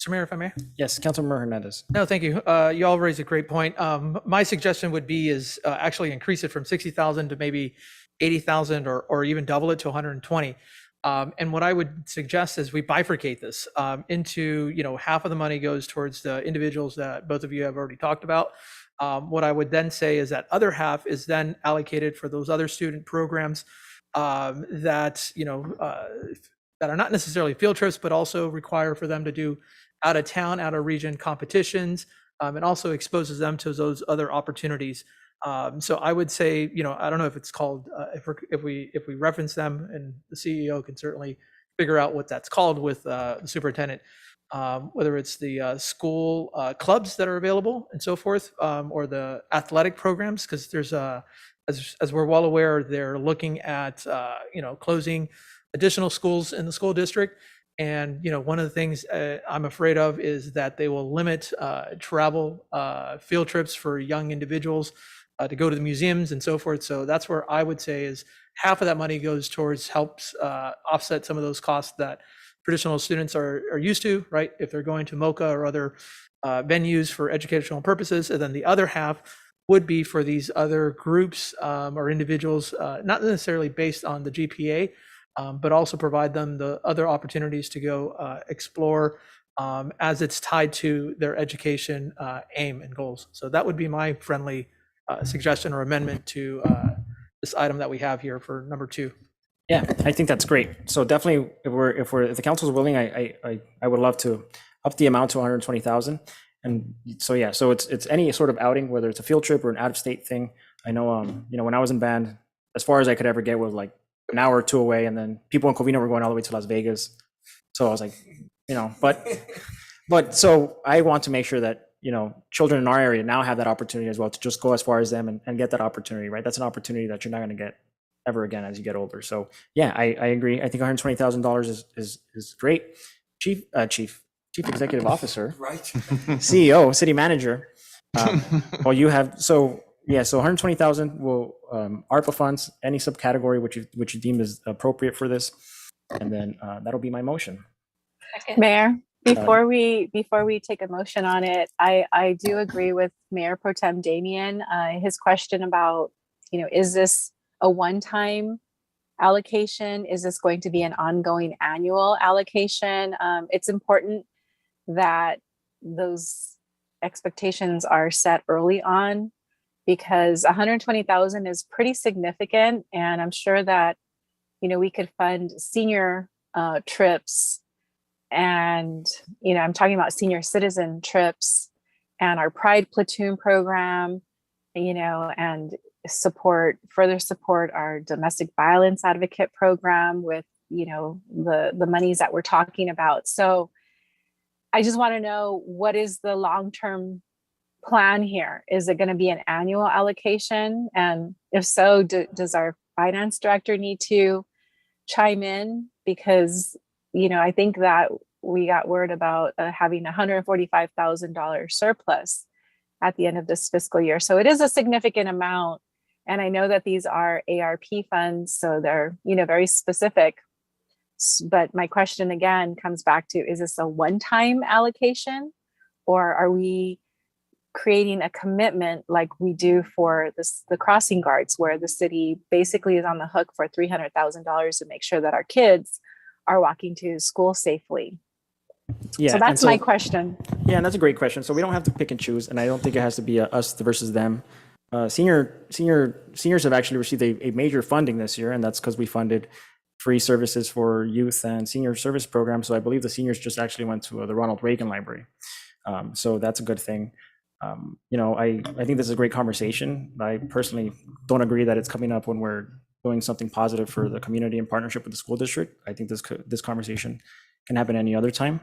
Mr. Mayor, if I may? Yes, Councilmember Hernandez. No, thank you. You all raised a great point. My suggestion would be actually increase it from 60,000 to maybe 80,000, or even double it to 120. And what I would suggest is we bifurcate this into, half of the money goes towards the individuals that both of you have already talked about. What I would then say is that other half is then allocated for those other student programs that are not necessarily field trips, but also require for them to do out of town, out of region competitions, and also exposes them to those other opportunities. So I would say, I don't know if it's called, if we reference them, and the CEO can certainly figure out what that's called with the superintendent, whether it's the school clubs that are available and so forth, or the athletic programs, because there's as we're well aware, they're looking at closing additional schools in the school district. And one of the things I'm afraid of is that they will limit travel field trips for young individuals to go to the museums and so forth. So that's where I would say is half of that money goes towards helps offset some of those costs that traditional students are used to, right? If they're going to MOCA or other venues for educational purposes, and then the other half would be for these other groups or individuals, not necessarily based on the GPA, but also provide them the other opportunities to go explore as it's tied to their education aim and goals. So that would be my friendly suggestion or amendment to this item that we have here for number 2. Yeah, I think that's great. So definitely, if the council is willing, I would love to up the amount to 120,000. And so yeah, so it's any sort of outing, whether it's a field trip or an out of state thing. I know, when I was in band, as far as I could ever get was like an hour or two away, and then people in Covina were going all the way to Las Vegas. So I was like, but so I want to make sure that children in our area now have that opportunity as well to just go as far as them and get that opportunity, right? That's an opportunity that you're not going to get ever again as you get older. So yeah, I agree. I think $120,000 is great. Chief Executive Officer, Right. CEO, City Manager. Well, you have so 120,000 will ARPA funds, any subcategory which you deem is appropriate for this, and then that'll be my motion. Mayor, before we take a motion on it, I do agree with Mayor Pro Tem Damian. His question about, is this a one-time allocation? Is this going to be an ongoing annual allocation? It's important that those expectations are set early on, because 120,000 is pretty significant, and I'm sure that we could fund senior trips, and I'm talking about senior citizen trips and our Pride Platoon program, and further support our domestic violence advocate program with the monies that we're talking about. So I just want to know, what is the long-term plan here? Is it going to be an annual allocation? And if so, does our finance director need to chime in? Because, I think that we got word about having $145,000 surplus at the end of this fiscal year. So it is a significant amount. And I know that these are ARP funds, so they're, very specific. But my question again comes back to, is this a one-time allocation, or are we creating a commitment like we do for the crossing guards, where the city basically is on the hook for $300,000 to make sure that our kids are walking to school safely? Yeah, so that's my question. Yeah, and that's a great question. So we don't have to pick and choose, and I don't think it has to be us versus them. Seniors have actually received a major funding this year, and that's because we funded free services for youth and senior service programs. So I believe the seniors just actually went to the Ronald Reagan Library. So that's a good thing. I think this is a great conversation. I personally don't agree that it's coming up when we're doing something positive for the community in partnership with the school district. I think this conversation can happen any other time.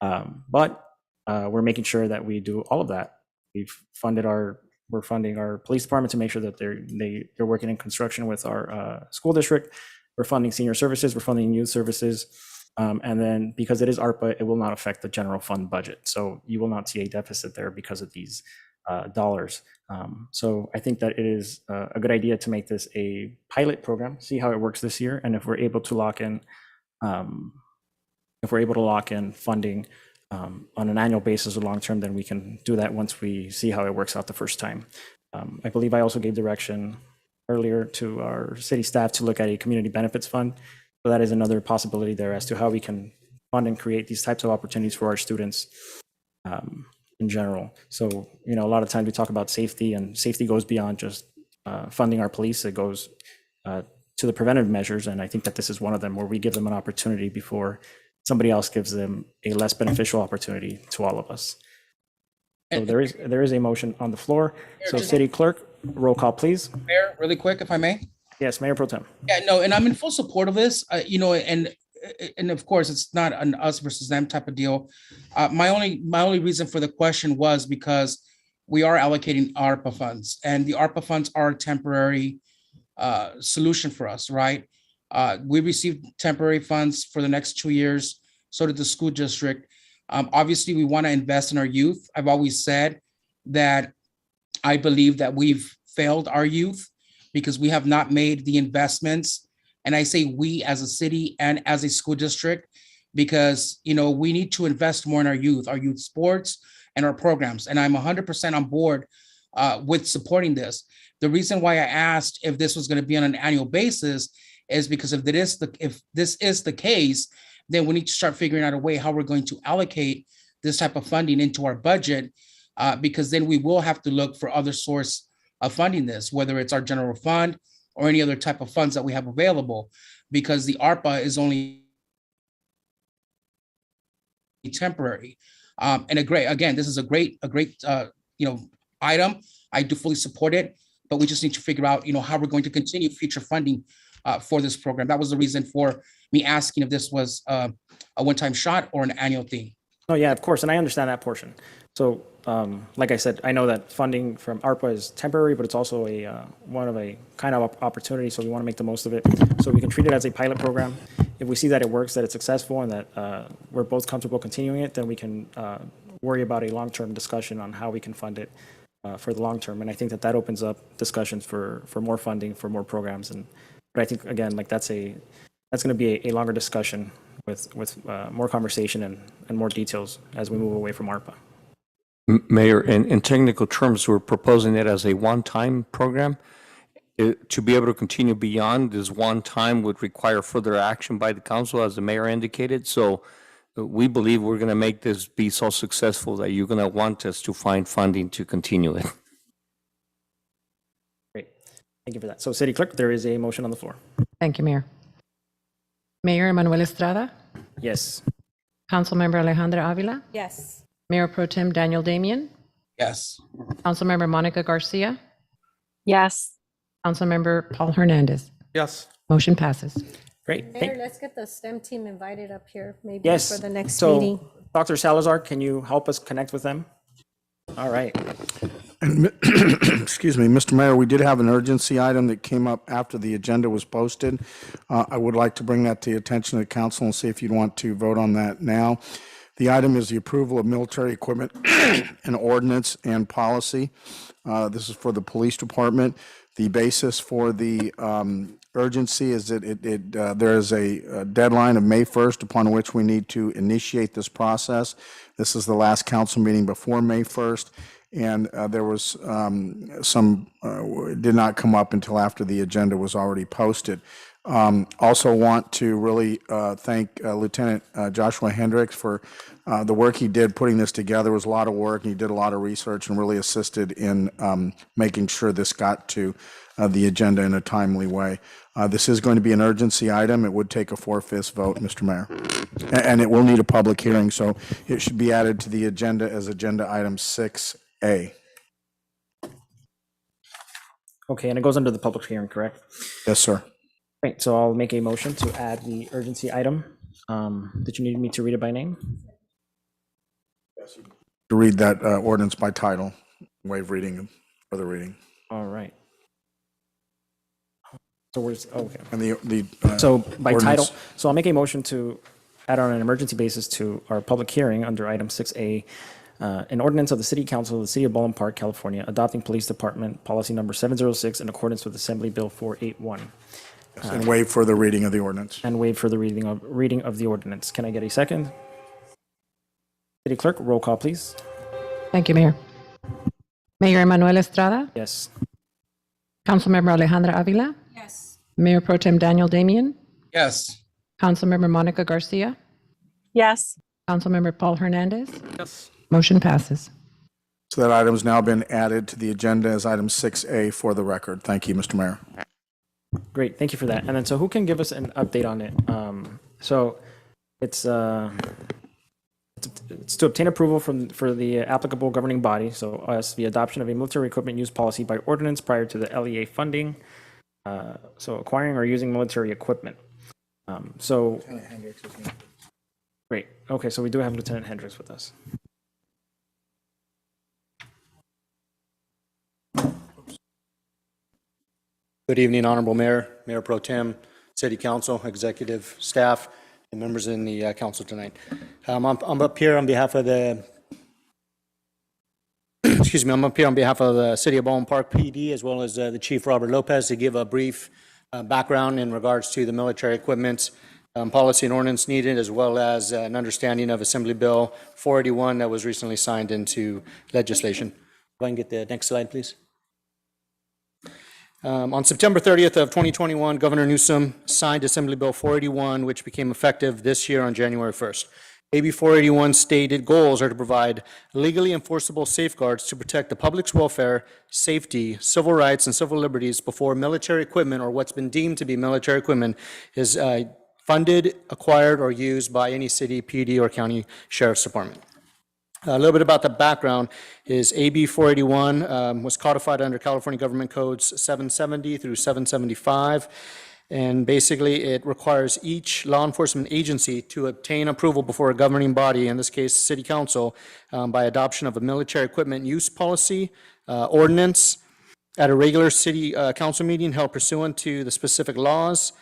But we're making sure that we do all of that. We're funding our police department to make sure that they're working in construction with our school district. We're funding senior services, we're funding youth services. And then because it is ARPA, it will not affect the general fund budget. So you will not see a deficit there because of these dollars. So I think that it is a good idea to make this a pilot program, see how it works this year. And if we're able to lock in, funding on an annual basis or long term, then we can do that once we see how it works out the first time. I believe I also gave direction earlier to our city staff to look at a community benefits fund. So that is another possibility there as to how we can fund and create these types of opportunities for our students in general. So, a lot of times we talk about safety, and safety goes beyond just funding our police. It goes to the preventive measures. And I think that this is one of them, where we give them an opportunity before somebody else gives them a less beneficial opportunity to all of us. So there is a motion on the floor. So City Clerk, roll call, please. Mayor, really quick, if I may. Yes, Mayor Pro Tem. Yeah, no, and I'm in full support of this, and of course, it's not an us versus them type of deal. My only reason for the question was because we are allocating ARPA funds, and the ARPA funds are a temporary solution for us, right? We received temporary funds for the next 2 years. So did the school district. Obviously, we want to invest in our youth. I've always said that I believe that we've failed our youth because we have not made the investments. And I say we as a city and as a school district, because, we need to invest more in our youth sports and our programs. And I'm 100% on board with supporting this. The reason why I asked if this was going to be on an annual basis is because if this is the case, then we need to start figuring out a way how we're going to allocate this type of funding into our budget, because then we will have to look for other source of funding this, whether it's our general fund or any other type of funds that we have available, because the ARPA is only temporary. And this is a great item. I do fully support it, but we just need to figure out, how we're going to continue future funding for this program. That was the reason for me asking if this was a one-time shot or an annual thing. Oh, yeah, of course, and I understand that portion. So, like I said, I know that funding from ARPA is temporary, but it's also one of a kind of opportunity, so we want to make the most of it. So we can treat it as a pilot program. If we see that it works, that it's successful, and that we're both comfortable continuing it, then we can worry about a long-term discussion on how we can fund it for the long term. And I think that opens up discussions for more funding, for more programs. But I think, again, like that's going to be a longer discussion with more conversation and more details as we move away from ARPA. Mayor, in technical terms, we're proposing it as a one-time program. To be able to continue beyond this one time would require further action by the council, as the mayor indicated. So we believe we're going to make this be so successful that you're going to want us to find funding to continue it. Great. Thank you for that. So, City Clerk, there is a motion on the floor. Thank you, Mayor. Mayor Manuel Estrada, Yes. Councilmember Alejandra Avila, Yes. Mayor Pro Tem Daniel Damian, Yes. Councilmember Monica Garcia, Yes. Councilmember Paul Hernandez. Yes. Motion passes. Great. Mayor, let's get the STEM team invited up here, maybe Yes. for the next So, meeting. Dr. Salazar, can you help us connect with them? All right. And, excuse me, Mr. Mayor, we did have an urgency item that came up after the agenda was posted. I would like to bring that to the attention of the council and see if you'd want to vote on that now. The item is the approval of military equipment and ordinance and policy. This is for the police department. The basis for the urgency is that there is a deadline of May 1st upon which we need to initiate this process. This is the last council meeting before May 1st, and there was did not come up until after the agenda was already posted. Also want to really thank Lieutenant Joshua Hendricks for the work he did putting this together. It was a lot of work, and he did a lot of research and really assisted in making sure this got to the agenda in a timely way. This is going to be an urgency item. It would take a 4/5 vote, Mr. Mayor. And it will need a public hearing, so it should be added to the agenda as agenda item 6A. Okay, and it goes under the public hearing, correct? Yes, sir. Great, so I'll make a motion to add the urgency item. Did you need me to read it by name? To read that ordinance by title, waive reading, further reading. All right. So where's, okay. And the So by ordinance- title, so I'll make a motion to add on an emergency basis to our public hearing under item 6A, an ordinance of the City Council of the City of Baldwin Park, California, adopting Police Department Policy Number 706 in accordance with Assembly Bill 481. And waive further reading of the ordinance. And waive for the reading of the ordinance. Can I get a second? City Clerk, roll call, please. Thank you, Mayor. Mayor Manuel Estrada, Yes. Councilmember Alejandra Avila, Yes. Mayor Pro Tem Daniel Damian, Yes. Councilmember Monica Garcia, Yes. Councilmember Paul Hernandez. Yes. Motion passes. So that item's now been added to the agenda as item 6A for the record. Thank you, Mr. Mayor. Great, thank you for that. And then, so who can give us an update on it? So it's to obtain approval for the applicable governing body, so us, the adoption of a military equipment use policy by ordinance prior to the LEA funding. So acquiring or using military equipment. So great. Okay, so we do have Lieutenant Hendricks with us. Good evening, Honorable Mayor, Mayor Pro Tem, City Council, Executive Staff, and members in the council tonight. I'm up here on behalf of the, excuse me, I'm up here on behalf of the City of Baldwin Park PD, as well as the Chief Robert Lopez, to give a brief background in regards to the military equipment policy and ordinance needed, as well as an understanding of Assembly Bill 481 that was recently signed into legislation. If I can get the next slide, please. On September 30th of 2021, Governor Newsom signed Assembly Bill 481, which became effective this year on January 1st. AB 481 stated goals are to provide legally enforceable safeguards to protect the public's welfare, safety, civil rights, and civil liberties before military equipment, or what's been deemed to be military equipment, is funded, acquired, or used by any city, PD, or county sheriff's department. A little bit about the background is AB 481 was codified under California Government Codes 770 through 775. And basically, it requires each law enforcement agency to obtain approval before a governing body, in this case, City Council, by adoption of a military equipment use policy, ordinance, at a regular City Council meeting held pursuant to the specific laws.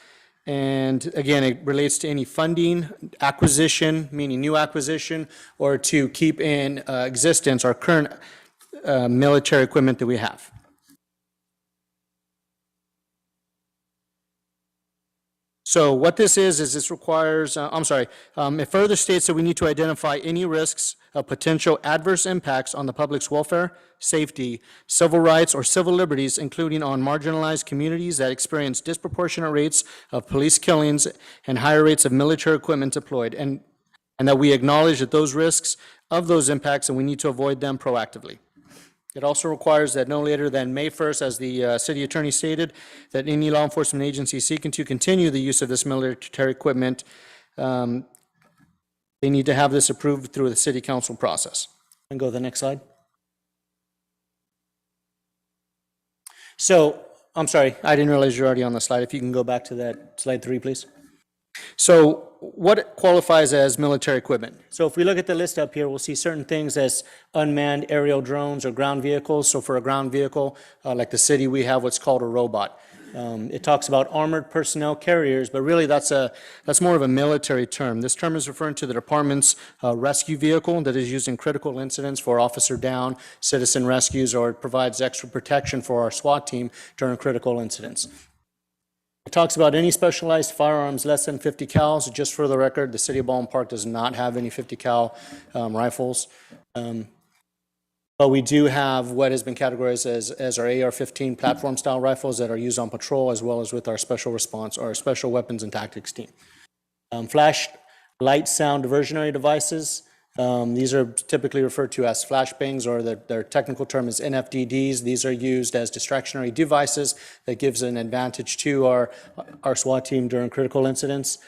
And again, it relates to any funding, acquisition, meaning new acquisition, or to keep in existence our current military equipment that we have. So what this is this requires, it further states that we need to identify any risks of potential adverse impacts on the public's welfare, safety, civil rights, or civil liberties, including on marginalized communities that experience disproportionate rates of police killings and higher rates of military equipment deployed, and that we acknowledge that those risks of those impacts and we need to avoid them proactively. It also requires that no later than May 1st, as the city attorney stated, that any law enforcement agency seeking to continue the use of this military equipment, they need to have this approved through the city council process. And go to the next slide. So, I'm sorry, I didn't realize you're already on the slide. If you can go back to that slide 3, please. So what qualifies as military equipment? So if we look at the list up here, we'll see certain things as unmanned aerial drones or ground vehicles. So for a ground vehicle, like the city, we have what's called a robot. It talks about armored personnel carriers, but really that's more of a military term. This term is referring to the department's rescue vehicle that is used in critical incidents for officer down, citizen rescues, or it provides extra protection for our SWAT team during critical incidents. It talks about any specialized firearms less than 50 cal. So just for the record, the city of Baldwin Park does not have any 50 cal rifles. But we do have what has been categorized as our AR-15 platform style rifles that are used on patrol, as well as with our special response, or special weapons and tactics team. Flash light sound diversionary devices. These are typically referred to as flashbangs, or their technical term is NFDDs. These are used as distractionary devices that gives an advantage to our SWAT team during critical incidents.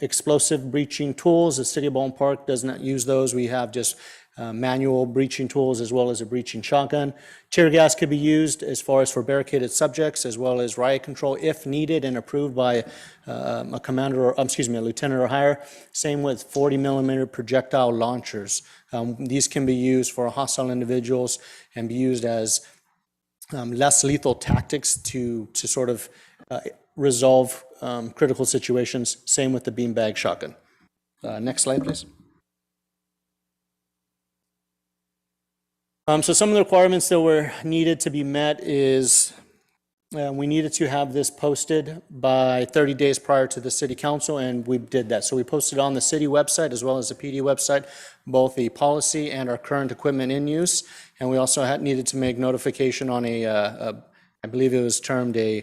Explosive breaching tools, the city of Baldwin Park does not use those. We have just manual breaching tools, as well as a breaching shotgun. Tear gas could be used as far as for barricaded subjects, as well as riot control if needed and approved by a commander, or a lieutenant or higher. Same with 40 millimeter projectile launchers. These can be used for hostile individuals and be used as less lethal tactics to sort of resolve critical situations. Same with the beanbag shotgun. Next slide, please. So some of the requirements that were needed to be met is we needed to have this posted by 30 days prior to the city council, and we did that. So we posted on the city website as well as the PD website, both the policy and our current equipment in use. And we also needed to make notification on I believe it was termed a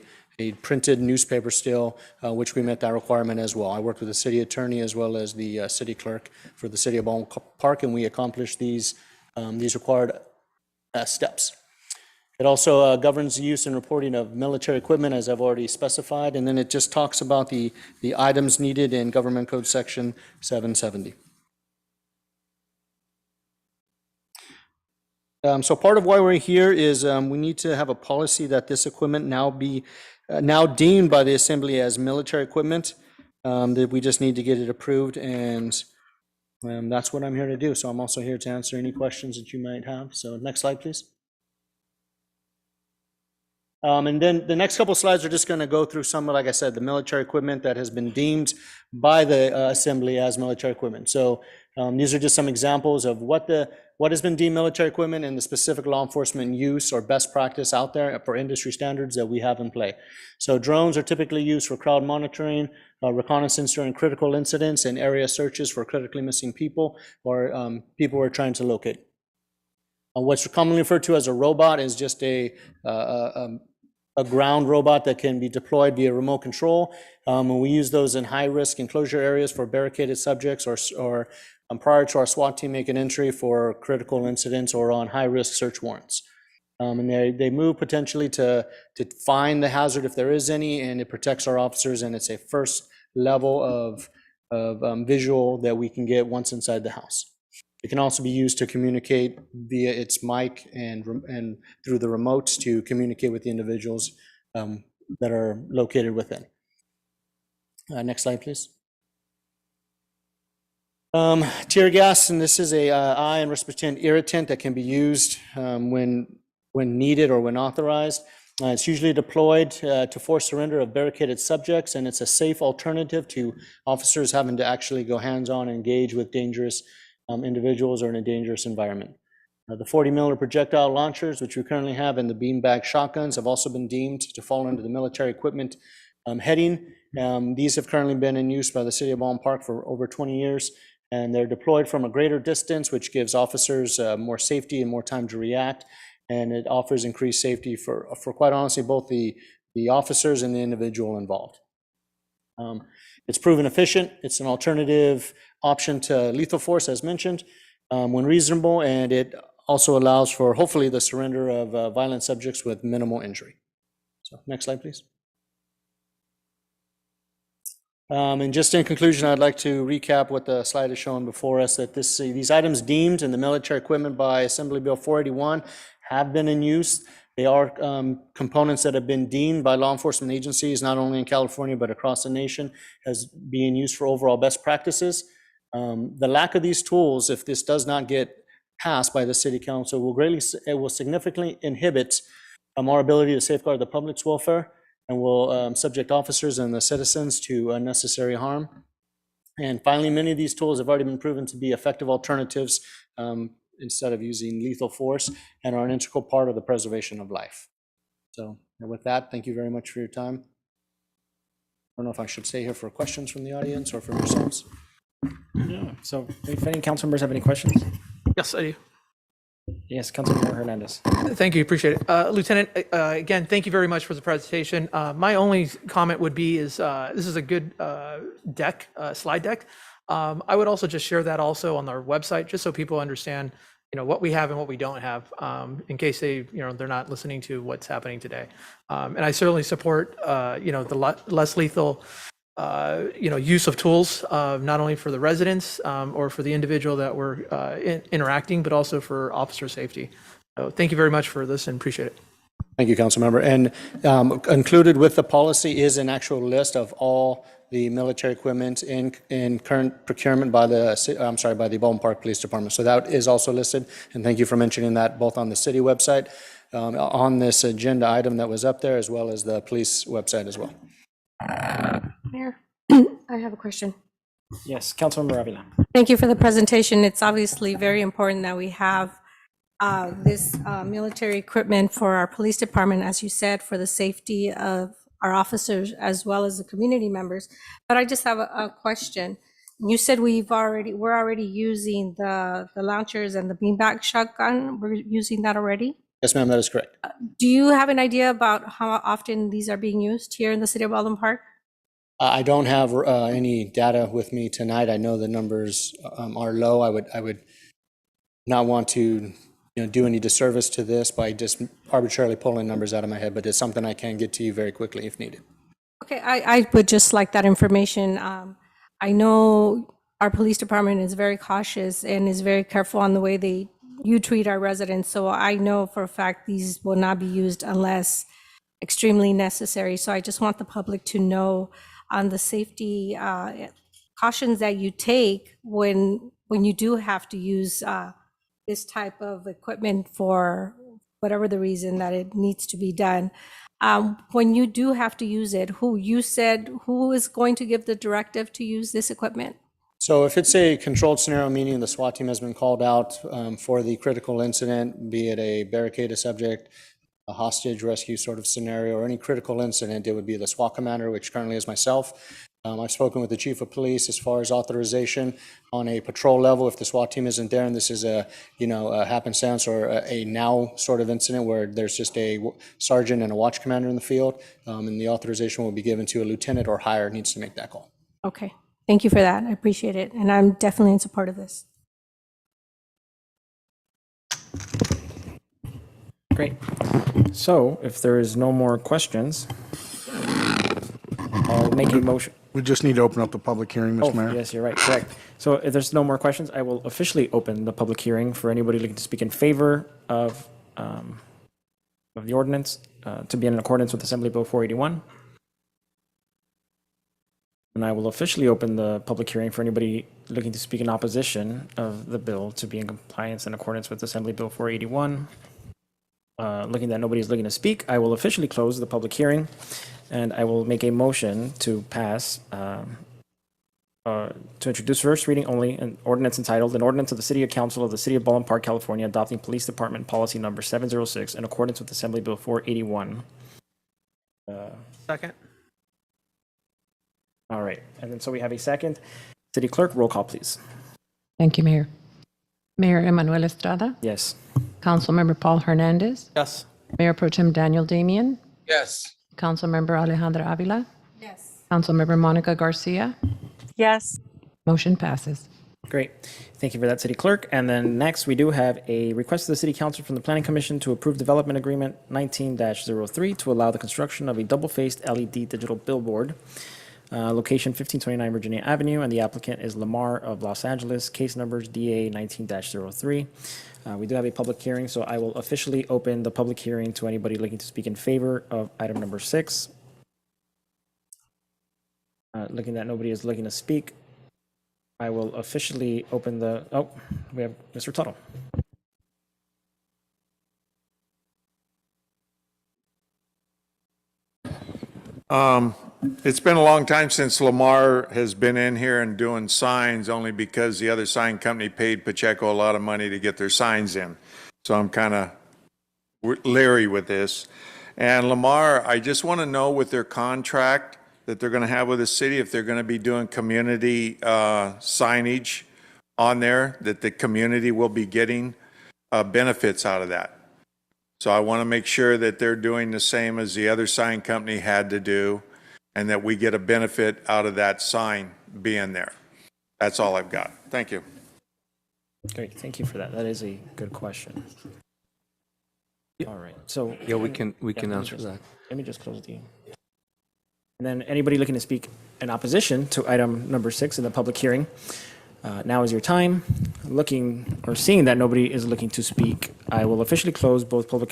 printed newspaper still, which we met that requirement as well. I worked with the city attorney as well as the city clerk for the city of Baldwin Park, and we accomplished these required steps. It also governs the use and reporting of military equipment, as I've already specified, and then it just talks about the items needed in Government Code Section 770. So part of why we're here is we need to have a policy that this equipment now be now deemed by the Assembly as military equipment, that we just need to get it approved, and that's what I'm here to do. So I'm also here to answer any questions that you might have. So next slide, please. And then the next couple of slides are just going to go through some, like I said, the military equipment that has been deemed by the Assembly as military equipment. So these are just some examples of what the what has been deemed military equipment and the specific law enforcement use or best practice out there for industry standards that we have in play. So drones are typically used for crowd monitoring, reconnaissance during critical incidents, and area searches for critically missing people or people we're trying to locate. What's commonly referred to as a robot is just a ground robot that can be deployed via remote control. And we use those in high-risk enclosure areas for barricaded subjects or prior to our SWAT team making entry for critical incidents or on high-risk search warrants. And they move potentially to find the hazard if there is any, and it protects our officers, and it's a first level of visual that we can get once inside the house. It can also be used to communicate via its mic and through the remotes to communicate with the individuals that are located within. Next slide, please. Tear gas, and this is a eye and respiratory irritant that can be used when needed or when authorized. It's usually deployed to force surrender of barricaded subjects, and it's a safe alternative to officers having to actually go hands-on and engage with dangerous individuals or in a dangerous environment. The 40mm projectile launchers, which we currently have, and the beanbag shotguns have also been deemed to fall under the military equipment heading. These have currently been in use by the City of Baldwin Park for over 20 years, and they're deployed from a greater distance, which gives officers more safety and more time to react, and it offers increased safety for quite honestly, both the officers and the individual involved. It's proven efficient. It's an alternative option to lethal force, as mentioned, when reasonable, and it also allows for, hopefully, the surrender of violent subjects with minimal injury. So next slide, please. And just in conclusion, I'd like to recap what the slide has shown before us, that these items deemed in the military equipment by Assembly Bill 481 have been in use. They are components that have been deemed by law enforcement agencies, not only in California, but across the nation, as being used for overall best practices. The lack of these tools, if this does not get passed by the City Council, will significantly inhibit our ability to safeguard the public's welfare and will subject officers and the citizens to unnecessary harm. And finally, many of these tools have already been proven to be effective alternatives instead of using lethal force, and are an integral part of the preservation of life. So with that, thank you very much for your time. I don't know if I should stay here for questions from the audience or from yourselves. Yeah. So if any council members have any questions? Yes, I do. Yes, Councilmember Hernandez. Thank you, appreciate it. Lieutenant, again, thank you very much for the presentation. My only comment would be is this is a good slide deck. I would also just share that also on our website, just so people understand, what we have and what we don't have, in case they're not listening to what's happening today. And I certainly support, the less lethal, use of tools, not only for the residents or for the individual that we're interacting, but also for officer safety. So thank you very much for this and appreciate it. Thank you, Councilmember. And included with the policy is an actual list of all the military equipment in current procurement by the Baldwin Park Police Department. So that is also listed, and thank you for mentioning that both on the city website, on this agenda item that was up there, as well as the police website as well. Mayor, I have a question. Yes, Councilmember Avila. Thank you for the presentation. It's obviously very important that we have this military equipment for our police department, as you said, for the safety of our officers as well as the community members. But I just have a question. You said we're already using the launchers and the beanbag shotgun. We're using that already? Yes, ma'am, that is correct. Do you have an idea about how often these are being used here in the city of Baldwin Park? I don't have any data with me tonight. I know the numbers are low. I would not want to do any disservice to this by just arbitrarily pulling numbers out of my head, but it's something I can get to you very quickly if needed. Okay, I would just like that information. I know our police department is very cautious and is very careful on the way you treat our residents. So I know for a fact these will not be used unless extremely necessary. So I just want the public to know on the safety cautions that you take when you do have to use this type of equipment for whatever the reason that it needs to be done. When you do have to use it, who is going to give the directive to use this equipment? So if it's a controlled scenario, meaning the SWAT team has been called out for the critical incident, be it a barricaded subject, a hostage rescue sort of scenario, or any critical incident, it would be the SWAT commander, which currently is myself. I've spoken with the chief of police as far as authorization on a patrol level. If the SWAT team isn't there and this is a happenstance or a now sort of incident where there's just a sergeant and a watch commander in the field, and the authorization will be given to a lieutenant or higher needs to make that call. Okay, thank you for that. I appreciate it. And I'm definitely in support of this. Great. So if there is no more questions, I'll make a motion. We just need to open up the public hearing, Mr. Mayor. Yes, you're right, correct. So if there's no more questions, I will officially open the public hearing for anybody looking to speak in favor of the ordinance to be in accordance with Assembly Bill 481. And I will officially open the public hearing for anybody looking to speak in opposition of the bill to be in compliance in accordance with Assembly Bill 481. Looking that nobody's looking to speak, I will officially close the public hearing, and I will make a motion to pass, to introduce first reading only, an ordinance entitled, an ordinance of the City Council of the City of Baldwin Park, California, adopting Police Department Policy Number 706 in accordance with Assembly Bill 481. Second. All right, and then so we have a second. City Clerk, roll call, please. Thank you, Mayor. Mayor Emanuel Estrada, Yes. Councilmember Paul Hernandez, Yes. Mayor Pro Tem Daniel Damian, Yes. Councilmember Alejandra Avila, Yes. Councilmember Monica Garcia. Yes. Motion passes. Great. Thank you for that, City Clerk. And then next, we do have a request of the City Council from the Planning Commission to approve Development Agreement 19-03 to allow the construction of a double-faced LED digital billboard, location 1529 Virginia Avenue, and the applicant is Lamar of Los Angeles, case numbers DA 19-03. We do have a public hearing, so I will officially open the public hearing to anybody looking to speak in favor of item number 6. Looking that nobody is looking to speak, I will officially open the, we have Mr. Tuttle. It's been a long time since Lamar has been in here and doing signs, only because the other sign company paid Pacheco a lot of money to get their signs in. So I'm kind of leery with this. And Lamar, I just want to know with their contract that they're going to have with the city, if they're going to be doing community signage on there, that the community will be getting benefits out of that. So I want to make sure that they're doing the same as the other sign company had to do, and that we get a benefit out of that sign being there. That's all I've got. Thank you. Great, thank you for that. That is a good question. All right, so. Yeah, we can let me answer just- that. Let me just close the. And then anybody looking to speak in opposition to item number 6 in the public hearing, now is your time. Looking or seeing that nobody is looking to speak, I will officially close both public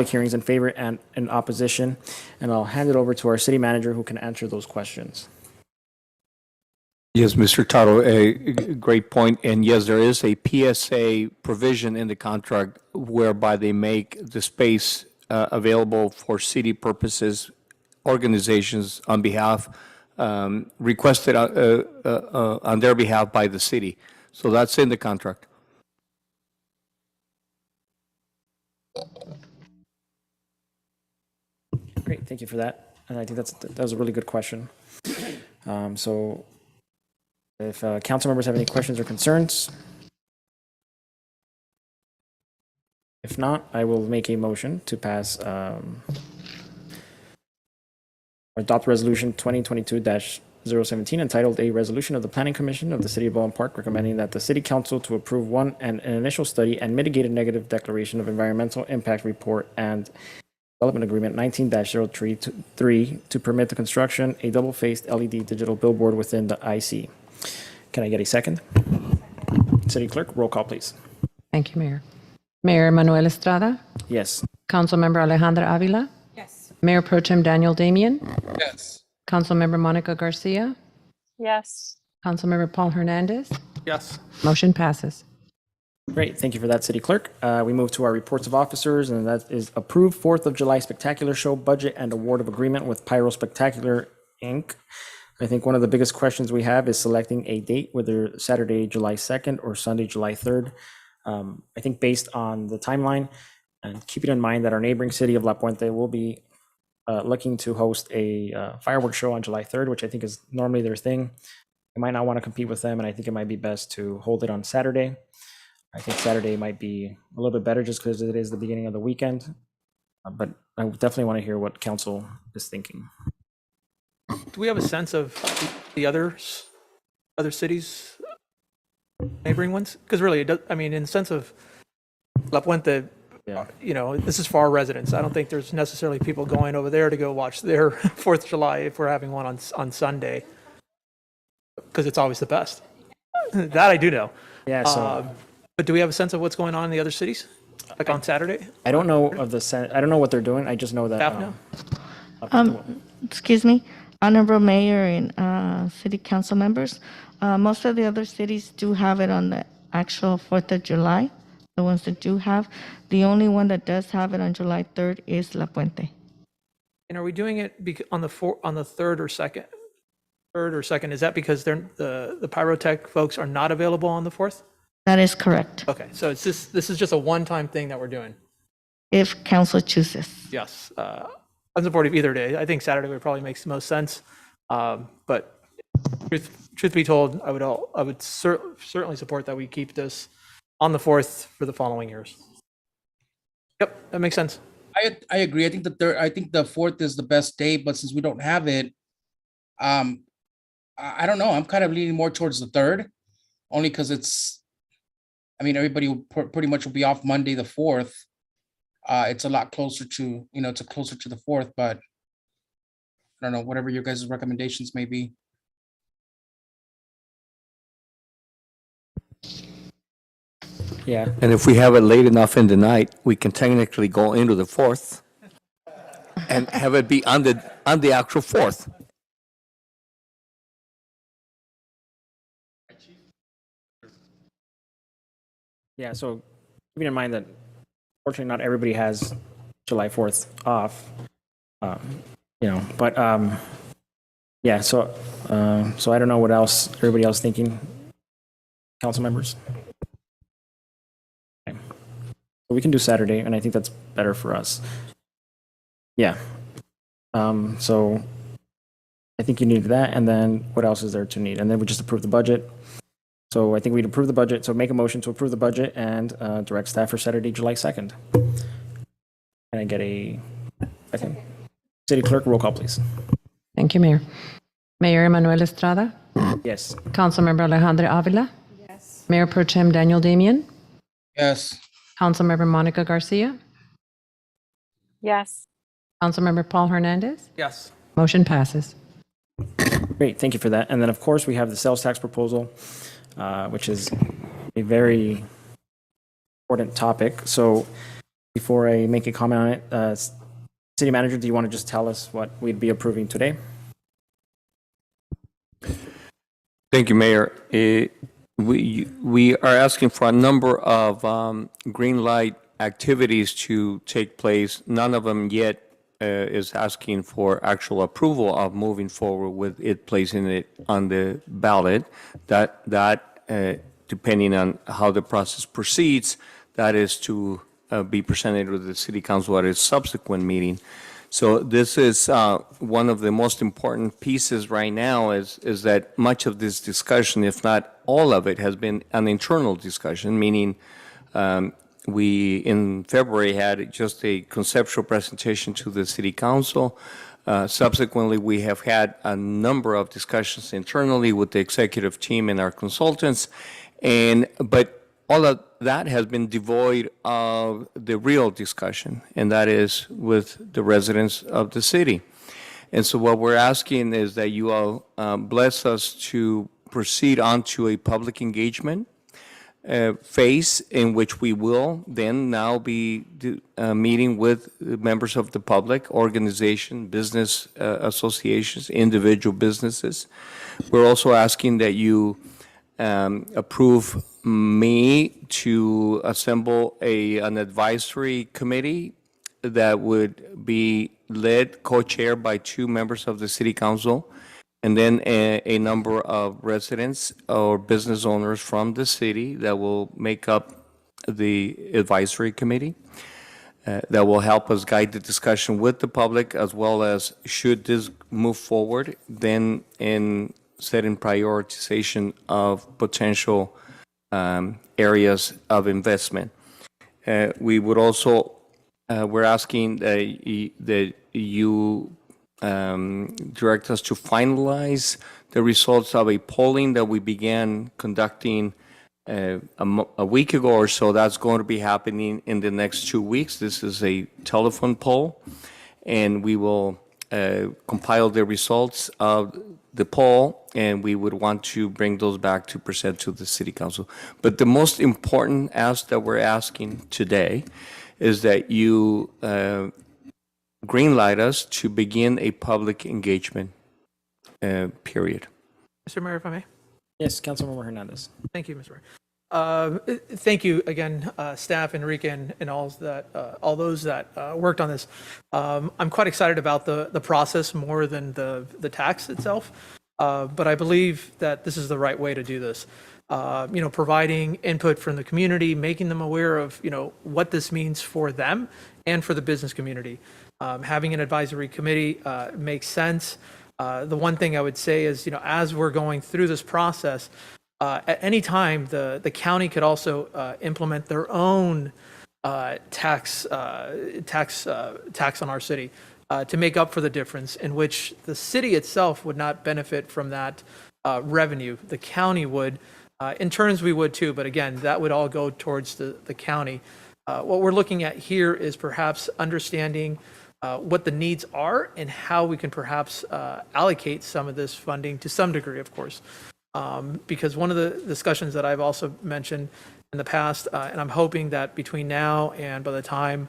hearings in favor and in opposition, and I'll hand it over to our city manager who can answer those questions. Yes, Mr. Taro, a great point. And yes, there is a PSA provision in the contract whereby they make the space available for city purposes, organizations on behalf, requested on their behalf by the city. So that's in the contract. Great, thank you for that. And I think that was a really good question. So if council members have any questions or concerns, if not, I will make a motion to pass adopt resolution 2022-017 entitled a resolution of the Planning Commission of the City of Baldwin Park recommending that the City Council to approve an initial study and mitigated negative declaration of environmental impact report and Development Agreement 19-03 to permit the construction a double-faced LED digital billboard within the IC. Can I get a second? City Clerk, roll call, please. Thank you, Mayor. Mayor Emanuel Estrada, Yes. Councilmember Alejandra Avila, Yes. Mayor Pro Tem Daniel Damian, Yes. Councilmember Monica Garcia, Yes. Councilmember Paul Hernandez. Yes. Motion passes. Great, thank you for that, City Clerk. We move to our reports of officers, and that is approved 4th of July Spectacular Show budget and award of agreement with Pyro Spectacular, Inc. I think one of the biggest questions we have is selecting a date, whether Saturday, July 2nd or Sunday, July 3rd. I think based on the timeline, and keeping in mind that our neighboring city of La Puente will be looking to host a fireworks show on July 3rd, which I think is normally their thing. I might not want to compete with them, and I think it might be best to hold it on Saturday. I think Saturday might be a little bit better just because it is the beginning of the weekend. But I definitely want to hear what council is thinking. Do we have a sense of the other cities, neighboring ones? Because really, it does, I mean, in the sense of La Puente, you know, this is for our residents. I don't think there's necessarily people going over there to go watch their 4th of July if we're having one on Sunday, because it's always the best. That I do know. Yeah. So, but do we have a sense of what's going on in the other cities, like on Saturday? I don't know of I don't know what they're doing. I just know that. Staff know? Excuse me, Honorable Mayor and City Council members. Most of the other cities do have it on the actual 4th of July, the ones that do have. The only one that does have it on July 3rd is La Puente. And are we doing it on the 3rd or 2nd? 3rd or 2nd? Is that because the pyrotech folks are not available on the 4th? That is correct, Okay, so this is just a one-time thing that we're doing. if council chooses. Yes, I'm supportive either day. I think Saturday would probably make the most sense. But truth be told, I would certainly support that we keep this on the 4th for the following years. Yep, that makes sense. I agree. I think the 4th is the best day, but since we don't have it, I don't know. I'm kind of leaning more towards the 3rd, only because everybody will pretty much will be off Monday the 4th. It's a lot closer to, it's closer to the 4th, but I don't know, whatever your guys' recommendations may be. Yeah. And if we have it late enough in the night, we can technically go into the 4th and have it be on the actual 4th. Yeah. So keeping in mind that fortunately not everybody has July 4th off, but yeah. So I don't know what else everybody else thinking, council members. Okay. So we can do Saturday, and I think that's better for us. Yeah. So I think you need that, and then what else is there to need? And then we just approve the budget. So I think we'd approve the budget. So make a motion to approve the budget and direct staff for Saturday, July 2nd. Can I get a second? City Clerk, roll call, please. Thank you, Mayor. Mayor Emanuel Estrada, Yes. Councilmember Alejandra Avila, Yes. Mayor Pro Tem Daniel Damian, Yes. Councilmember Monica Garcia, Yes. Councilmember Paul Hernandez. Yes. Motion passes. Great, thank you for that. And then, of course, we have the sales tax proposal, which is a very important topic. So before I make a comment on it, City Manager, do you want to just tell us what we'd be approving today? Thank you, Mayor. We are asking for a number of green light activities to take place. None of them yet is asking for actual approval of moving forward with it, placing it on the ballot. That depending on how the process proceeds, that is to be presented to the City Council at its subsequent meeting. So this is one of the most important pieces right now is that much of this discussion, if not all of it, has been an internal discussion, meaning we, in February, had just a conceptual presentation to the City Council. Subsequently, we have had a number of discussions internally with the executive team and our consultants, but all of that has been devoid of the real discussion, and that is with the residents of the city. And so what we're asking is that you all bless us to proceed on to a public engagement phase in which we will then now be meeting with members of the public, organization, business associations, individual businesses. We're also asking that you approve me to assemble an advisory committee that would be led, co-chaired by 2 members of the City Council, and then a number of residents or business owners from the city that will make up the advisory committee that will help us guide the discussion with the public, as well as should this move forward, then in setting prioritization of potential areas of investment. We would also, we're asking that you direct us to finalize the results of a polling that we began conducting a week ago or so. That's going to be happening in the next 2 weeks. This is a telephone poll, and we will compile the results of the poll, and we would want to bring those back to present to the City Council. But the most important ask that we're asking today is that you greenlight us to begin a public engagement period. Mr. Mayor, if I may. Yes, Councilmember Hernandez. Thank you, Mr. Mayor. Thank you again, staff, Enrique, and all those that worked on this. I'm quite excited about the process more than the tax itself, but I believe that this is the right way to do this. Providing input from the community, making them aware of what this means for them and for the business community. Having an advisory committee makes sense. The one thing I would say is, as we're going through this process, at any time, the county could also implement their own tax on our city to make up for the difference, in which the city itself would not benefit from that revenue. The county would. In turns, we would too, but again, that would all go towards the county. What we're looking at here is perhaps understanding what the needs are and how we can perhaps allocate some of this funding to some degree, of course. Because one of the discussions that I've also mentioned in the past, and I'm hoping that between now and by the time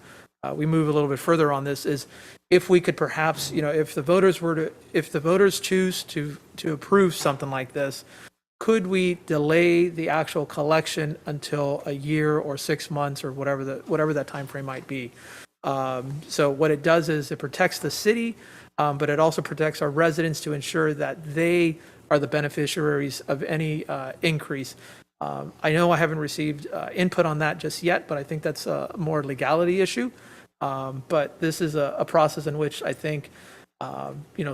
we move a little bit further on this, is if we could perhaps, if the voters choose to approve something like this, could we delay the actual collection until a year or 6 months or whatever that time frame might be? So what it does is it protects the city, but it also protects our residents to ensure that they are the beneficiaries of any increase. I know I haven't received input on that just yet, but I think that's a more legality issue. But this is a process in which I think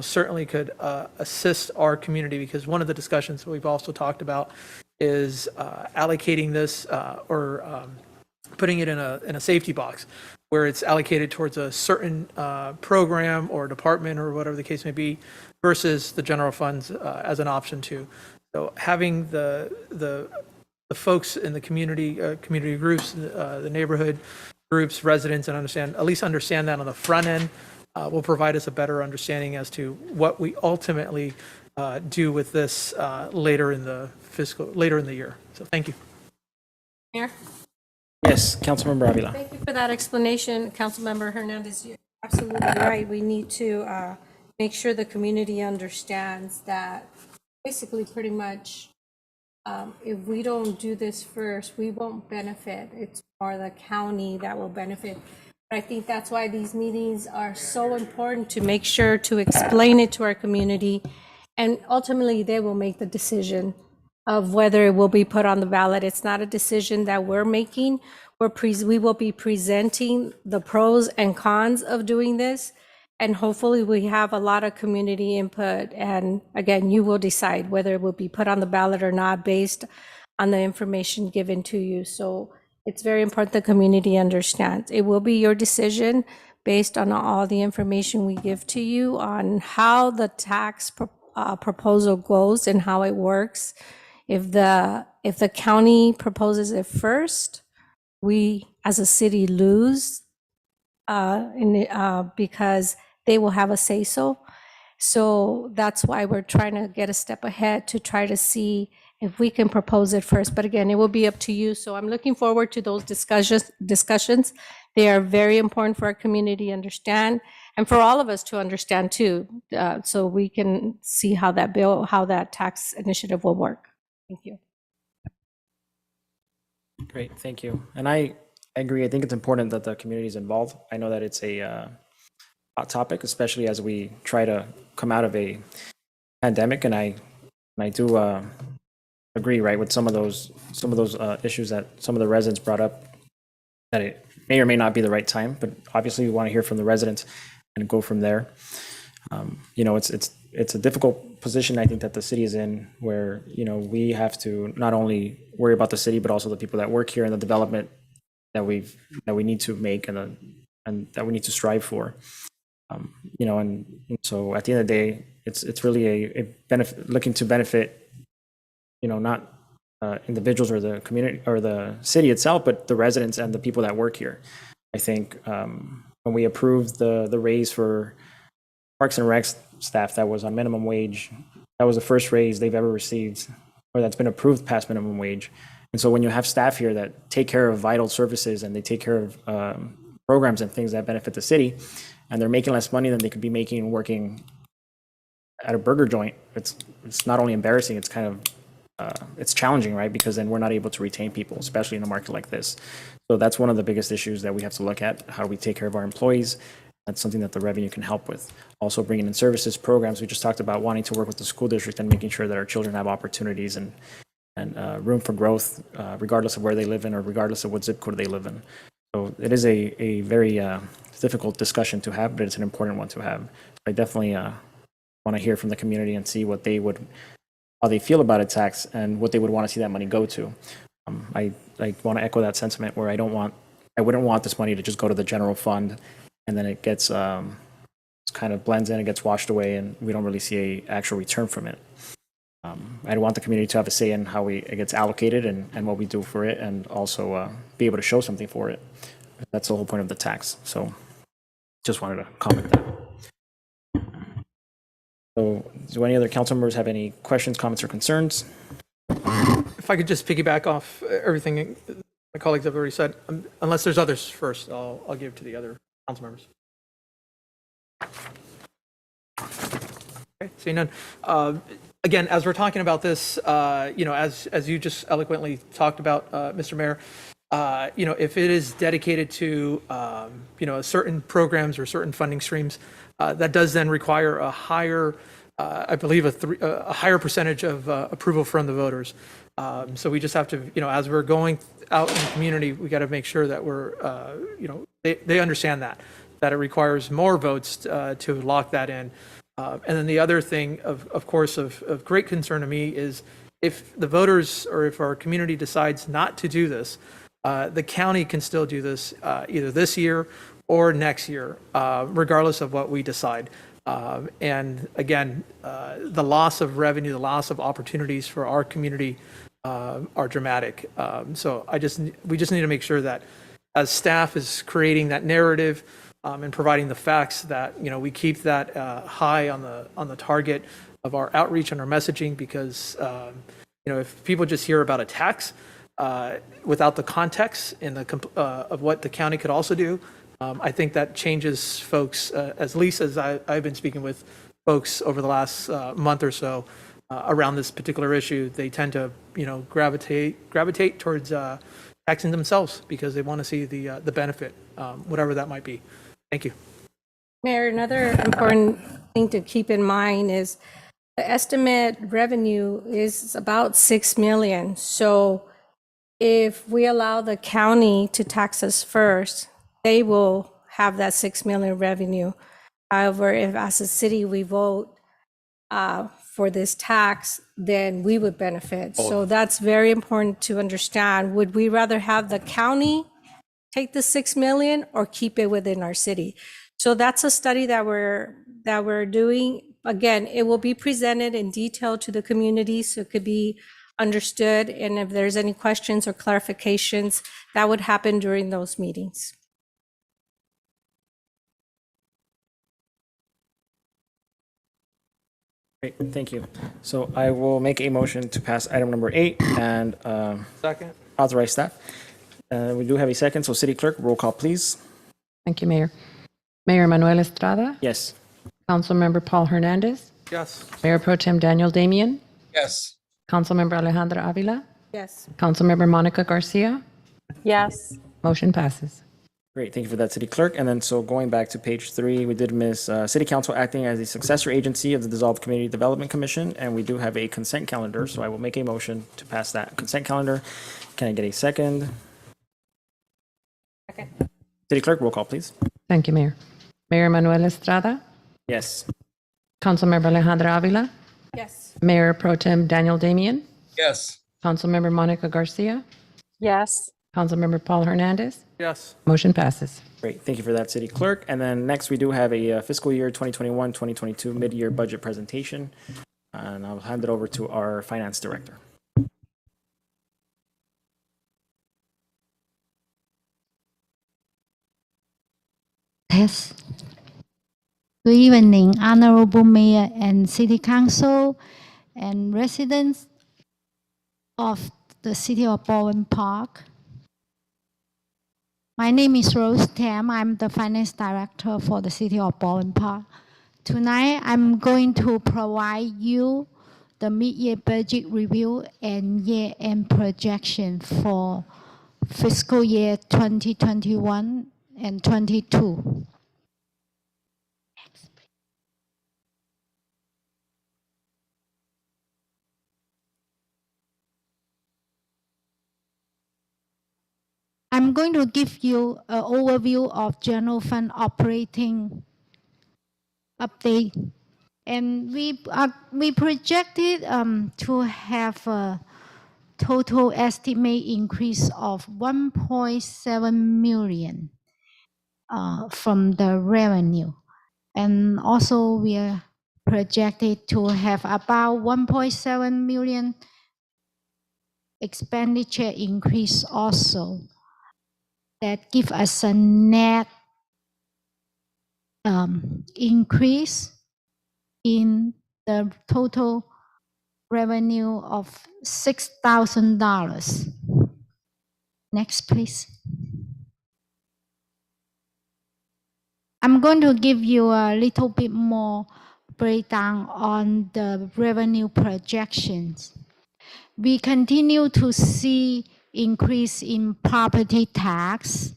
certainly could assist our community, because one of the discussions we've also talked about is allocating this or putting it in a safety box where it's allocated towards a certain program or department or whatever the case may be, versus the general funds as an option too. So having the folks in the community groups, the neighborhood groups, residents, and at least understand that on the front end will provide us a better understanding as to what we ultimately do with this later in the year. So thank you. Mayor? Yes, Councilmember Avila. Thank you for that explanation, Councilmember Hernandez. You're absolutely right. We need to make sure the community understands that basically pretty much if we don't do this first, we won't benefit. It's more the county that will benefit. But I think that's why these meetings are so important, to make sure to explain it to our community, and ultimately they will make the decision of whether it will be put on the ballot. It's not a decision that we're making. We will be presenting the pros and cons of doing this, and hopefully we have a lot of community input. And again, you will decide whether it will be put on the ballot or not based on the information given to you. So it's very important the community understands. It will be your decision based on all the information we give to you on how the tax proposal goes and how it works. If the county proposes it first, we as a city lose because they will have a say-so. So that's why we're trying to get a step ahead to try to see if we can propose it first. But again, it will be up to you. So I'm looking forward to those discussions. They are very important for our community to understand, and for all of us to understand too, so we can see how that tax initiative will work. Thank you. Great, thank you. And I agree. I think it's important that the community is involved. I know that it's a hot topic, especially as we try to come out of a pandemic, and I do agree, right, with some of those issues that some of the residents brought up, that it may or may not be the right time, but obviously we want to hear from the residents and go from there. You know, it's a difficult position, I think, that the city is in, where, you know, we have to not only worry about the city, but also the people that work here and the development that we need to make and that we need to strive for. You know, and so at the end of the day, it's really a benefit, looking to benefit, you know, not individuals or the community or the city itself, but the residents and the people that work here. I think when we approved the raise for Parks and Rec staff that was on minimum wage, that was the first raise they've ever received, or that's been approved past minimum wage. And so when you have staff here that take care of vital services and they take care of programs and things that benefit the city, and they're making less money than they could be making working at a burger joint, it's not only embarrassing, it's kind of it's challenging, right? Because then we're not able to retain people, especially in a market like this. So that's one of the biggest issues that we have to look at. How do we take care of our employees? That's something that the revenue can help with. Also bringing in services, programs. We just talked about wanting to work with the school district and making sure that our children have opportunities and room for growth, regardless of where they live in or regardless of what zip code they live in. So it is a very difficult discussion to have, but it's an important one to have. I definitely want to hear from the community and see what how they feel about a tax and what they would want to see that money go to. I want to echo that sentiment where I wouldn't want this money to just go to the general fund and then it gets kind of blends in, it gets washed away, and we don't really see a actual return from it. I want the community to have a say in how it gets allocated and what we do for it, and also be able to show something for it. That's the whole point of the tax. So just wanted to comment that. So do any other council members have any questions, comments, or concerns? If I could just piggyback off everything my colleagues have already said, unless there's others first, I'll give to the other council members. Okay, seeing none. Again, as we're talking about this, you know, as you just eloquently talked about, Mr. Mayor, you know, if it is dedicated to, you know, certain programs or certain funding streams, that does then require a higher, I believe, a higher percentage of approval from the voters. So we just have to, you know, as we're going out in the community, we got to make sure that we're, you know, they understand that it requires more votes to lock that in. And then the other thing, of course, of great concern to me is if the voters or if our community decides not to do this, the county can still do this either this year or next year, regardless of what we decide. And again, the loss of revenue, the loss of opportunities for our community are dramatic. So we just need to make sure that as staff is creating that narrative and providing the facts, that, you know, we keep that high on the target of our outreach and our messaging, because you know, if people just hear about a tax without the context and of what the county could also do, I think that changes folks, at least as I've been speaking with folks over the last month or so around this particular issue. They tend to, you know, gravitate towards taxing themselves because they want to see the benefit, whatever that might be. Thank you. Mayor, another important thing to keep in mind is the estimate revenue is about 6 million. So if we allow the county to tax us first, they will have that 6 million revenue. However, if as a city we vote for this tax, then we would benefit. So that's very important to understand. Would we rather have the county take the 6 million or keep it within our city? So that's a study that we're doing. Again, it will be presented in detail to the community so it could be understood. And if there's any questions or clarifications, that would happen during those meetings. Great, thank you. So I will make a motion to pass item number 8 and Second. authorize staff. We do have a second, so City Clerk, roll call, please. Thank you, Mayor. Mayor Manuel Estrada, Yes. Councilmember Paul Hernandez, Yes. Mayor Pro Tem Daniel Damian, Yes. Councilmember Alejandra Avila, Yes. Councilmember Monica Garcia. Yes. Motion passes. Great, thank you for that, City Clerk. And then, so going back to page 3, we did miss City Council acting as a successor agency of the dissolved Community Development Commission, and we do have a consent calendar, so I will make a motion to pass that consent calendar. Can I get a second? Second. City Clerk, roll call, please. Thank you, Mayor. Mayor Manuel Estrada, Yes. Councilmember Alejandra Avila, Yes. Mayor Pro Tem Daniel Damian, Yes. Councilmember Monica Garcia, Yes. Councilmember Paul Hernandez. Yes. Motion passes. Great, thank you for that, City Clerk. And then next, we do have a fiscal year 2021-2022 mid-year budget presentation, and I'll hand it over to our Finance Director. Yes. Good evening, Honorable Mayor and City Council and residents of the City of Baldwin Park. My name is Rose Tam. I'm the Finance Director for the City of Baldwin Park. Tonight, I'm going to provide you the mid-year budget review and year-end projection for fiscal year 2021 and 22. I'm going to give you an overview of general fund operating update. And we projected to have a total estimate increase of 1.7 million from the revenue. And also we are projected to have about 1.7 million expenditure increase also. That give us a net increase in the total revenue of $6,000. Next, please. I'm going to give you a little bit more breakdown on the revenue projections. We continue to see increase in property tax,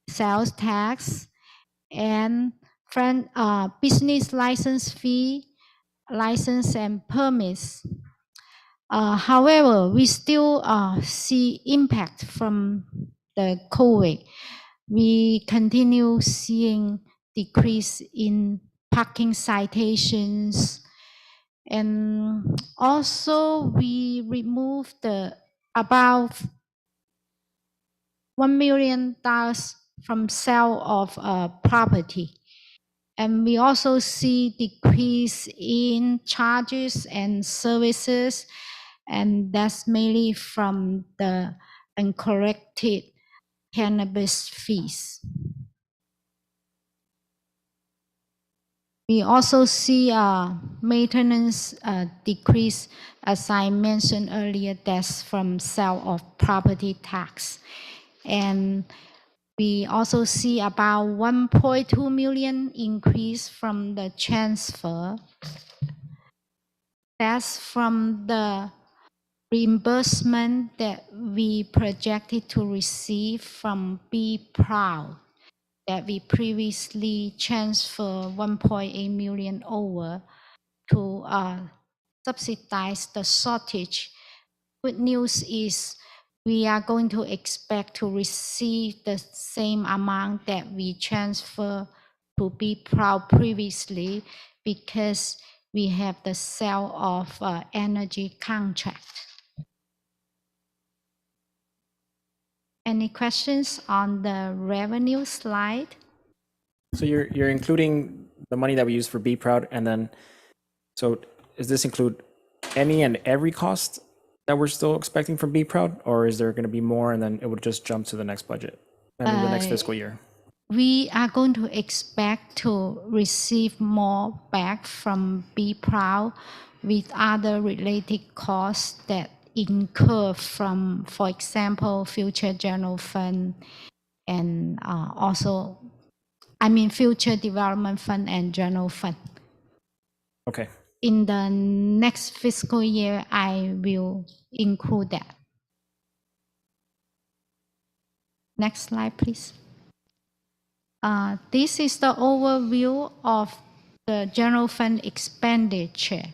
sales tax, and business license fee, license and permits. However, we still see impact from the COVID. We continue seeing decrease in parking citations, and also we removed the about $1 million from sale of property. And we also see decrease in charges and services, and that's mainly from the uncollected cannabis fees. We also see maintenance decrease, as I mentioned earlier, that's from sale of property tax. And we also see about 1.2 million increase from the transfer. That's from the reimbursement that we projected to receive from Be Proud, that we previously transferred 1.8 million over to subsidize the shortage. Good news is we are going to expect to receive the same amount that we transferred to Be Proud previously, because we have the sale of energy contract. Any questions on the revenue slide? So you're including the money that we use for Be Proud, and then, so does this include any and every cost that we're still expecting from Be Proud, or is there going to be more and then it would just jump to the next budget, the next fiscal year? We are going to expect to receive more back from Be Proud with other related costs that incur from, for example, future general fund and future development fund and general fund. Okay. In the next fiscal year, I will include that. Next slide, please. This is the overview of the general fund expenditure.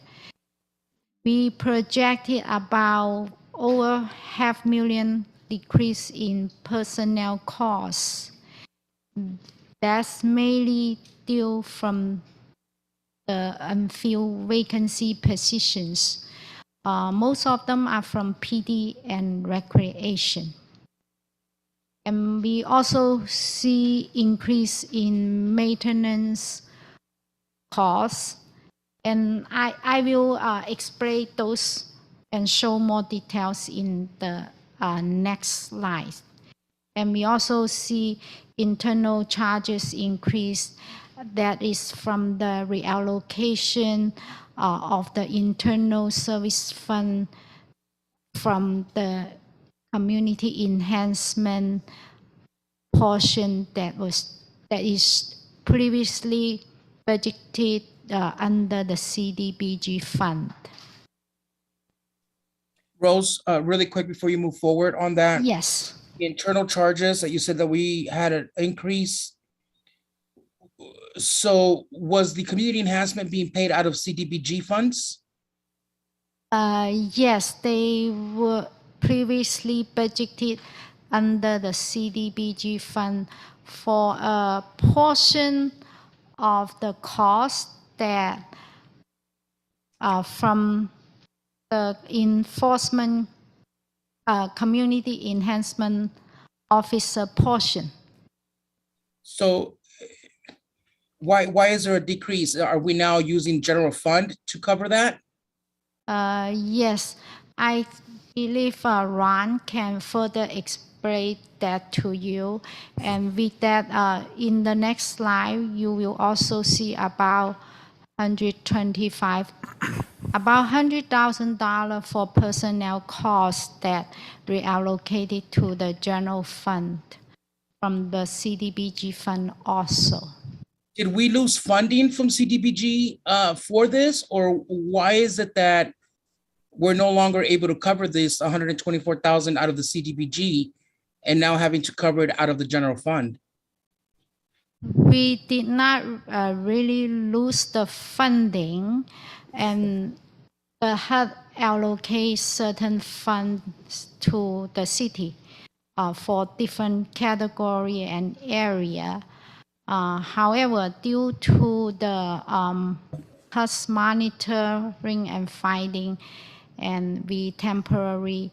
We projected about over $500,000 decrease in personnel costs. That's mainly due from the unfilled vacancy positions. Most of them are from PD and recreation. And we also see increase in maintenance costs. And I will explain those and show more details in the next slide. And we also see internal charges increase. That is from the reallocation of the internal service fund from the community enhancement portion that is previously budgeted under the CDBG fund. Rose, really quick before you move forward on that. Yes. Internal charges that you said that we had an increase. So was the community enhancement being paid out of CDBG funds? Yes, they were previously budgeted under the CDBG fund for a portion of the cost that from the enforcement community enhancement officer portion. So why is there a decrease? Are we now using general fund to cover that? Yes, I believe Ron can further explain that to you. And with that, in the next slide, you will also see about $100,000 for personnel costs that reallocated to the general fund from the CDBG fund also. Did we lose funding from CDBG for this, or why is it that we're no longer able to cover this 124,000 out of the CDBG and now having to cover it out of the general fund? We did not really lose the funding, and the HUD allocates certain funds to the city for different category and area. However, due to the HUD's monitoring and finding, and we temporarily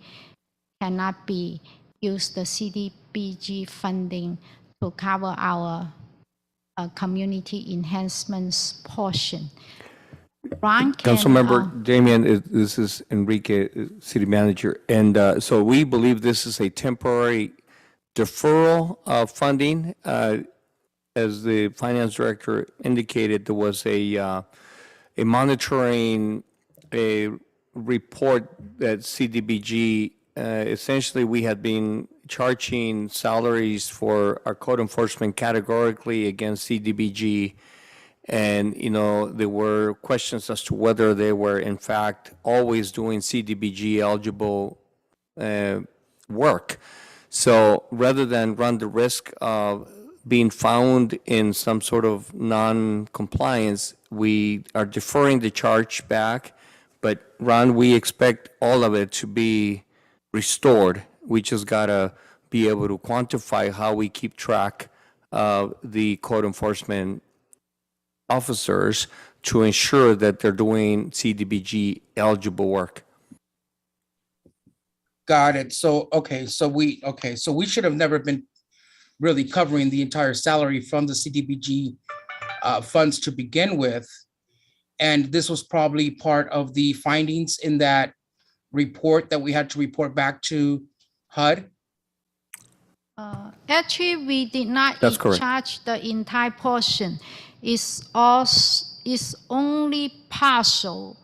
cannot be use the CDBG funding to cover our community enhancements portion. Ron can, Councilmember Damian, this is Enrique, City Manager. And so we believe this is a temporary deferral of funding. As the Finance Director indicated, there was a monitoring report that CDBG, essentially we had been charging salaries for our code enforcement categorically against CDBG. And, you know, there were questions as to whether they were in fact always doing CDBG eligible work. So rather than run the risk of being found in some sort of non-compliance, we are deferring the charge back. But Ron, we expect all of it to be restored. We just gotta be able to quantify how we keep track of the code enforcement officers to ensure that they're doing CDBG eligible work. Got it. So, so we should have never been really covering the entire salary from the CDBG funds to begin with. And this was probably part of the findings in that report that we had to report back to HUD. Actually, we did not That's correct. charge the entire portion. It's only partial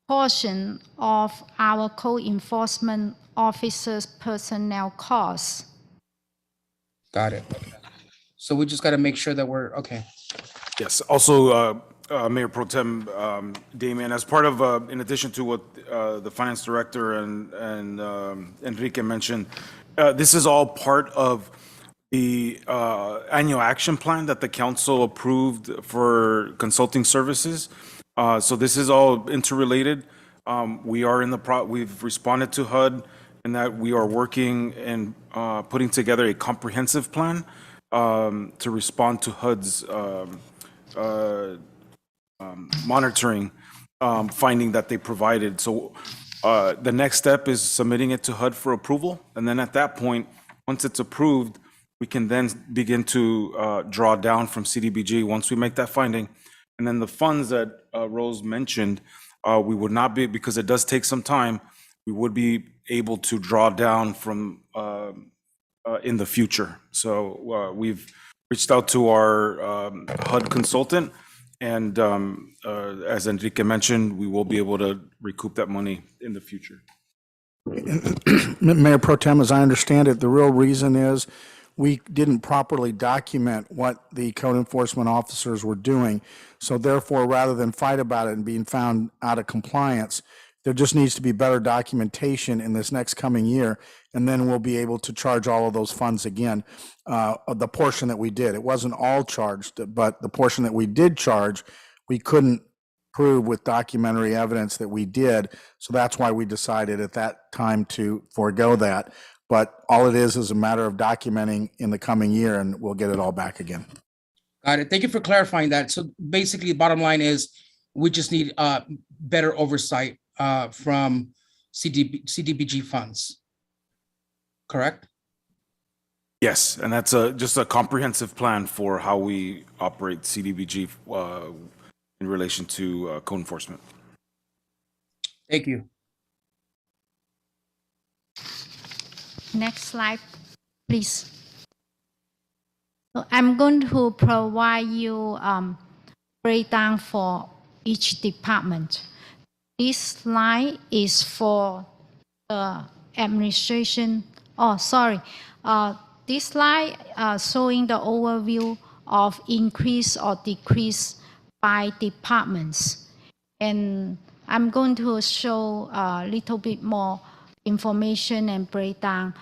portion of our code enforcement officers' personnel costs. Got it. So we just got to make sure that we're okay. Yes. Also, Mayor Pro Tem Damian, as part of, in addition to what the Finance Director and Enrique mentioned, this is all part of the annual action plan that the council approved for consulting services. So this is all interrelated. We are in the we've responded to HUD in that we are working and putting together a comprehensive plan to respond to HUD's monitoring finding that they provided. So the next step is submitting it to HUD for approval. And then at that point, once it's approved, we can then begin to draw down from CDBG once we make that finding. And then the funds that Rose mentioned, we would not be, because it does take some time, we would be able to draw down from in the future. So we've reached out to our HUD consultant, and as Enrique mentioned, we will be able to recoup that money in the future. Mayor Pro Tem, as I understand it, the real reason is we didn't properly document what the code enforcement officers were doing. So therefore, rather than fight about it and being found out of compliance, there just needs to be better documentation in this next coming year, and then we'll be able to charge all of those funds again. The portion that we did, it wasn't all charged, but the portion that we did charge, we couldn't prove with documentary evidence that we did. So that's why we decided at that time to forego that. But all it is a matter of documenting in the coming year, and we'll get it all back again. Got it. Thank you for clarifying that. So basically, the bottom line is we just need better oversight from CDBG funds. Correct? Yes, and that's just a comprehensive plan for how we operate CDBG in relation to code enforcement. Thank you. Next slide, please. So I'm going to provide you breakdown for each department. This slide is for the administration. Oh, sorry. This slide showing the overview of increase or decrease by departments. And I'm going to show a little bit more information and breakdown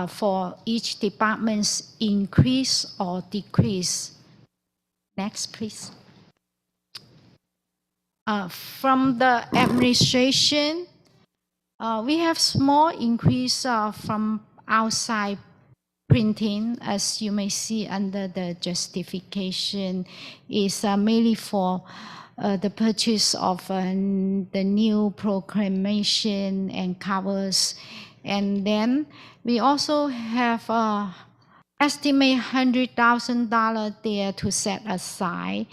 for each department's increase or decrease. Next, please. From the administration, we have small increase from outside printing, as you may see under the justification, is mainly for the purchase of the new proclamation and covers. And then we also have estimate $100,000 there to set aside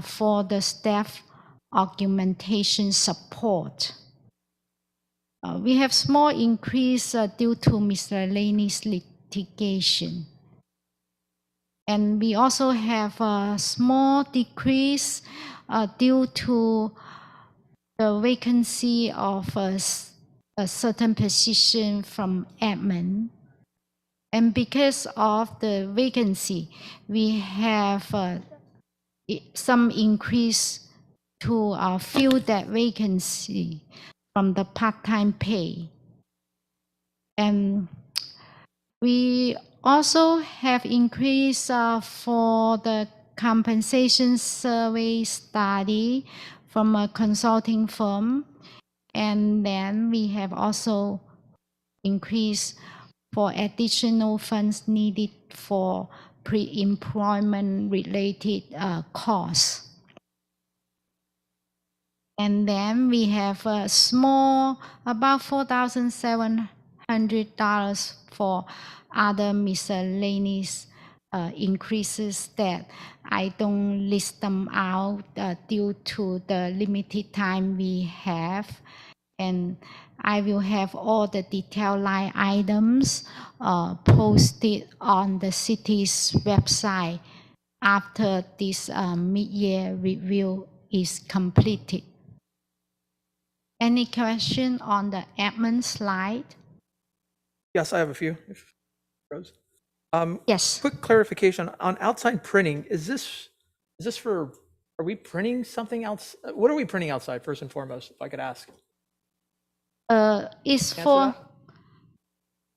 for the staff augmentation support. We have small increase due to miscellaneous litigation. And we also have a small decrease due to the vacancy of a certain position from admin. And because of the vacancy, we have some increase to fill that vacancy from the part-time pay. And we also have increase for the compensation survey study from a consulting firm. And then we have also increased for additional funds needed for pre-employment related costs. And then we have a small, about $4,700 for other miscellaneous increases that I don't list them out due to the limited time we have. And I will have all the detailed line items posted on the city's website after this mid-year review is completed. Any question on the admin slide? Yes, I have a few. Rose? Yes. Quick clarification on outside printing. Is this for, are we printing something else? What are we printing outside first and foremost, if I could ask? It's for,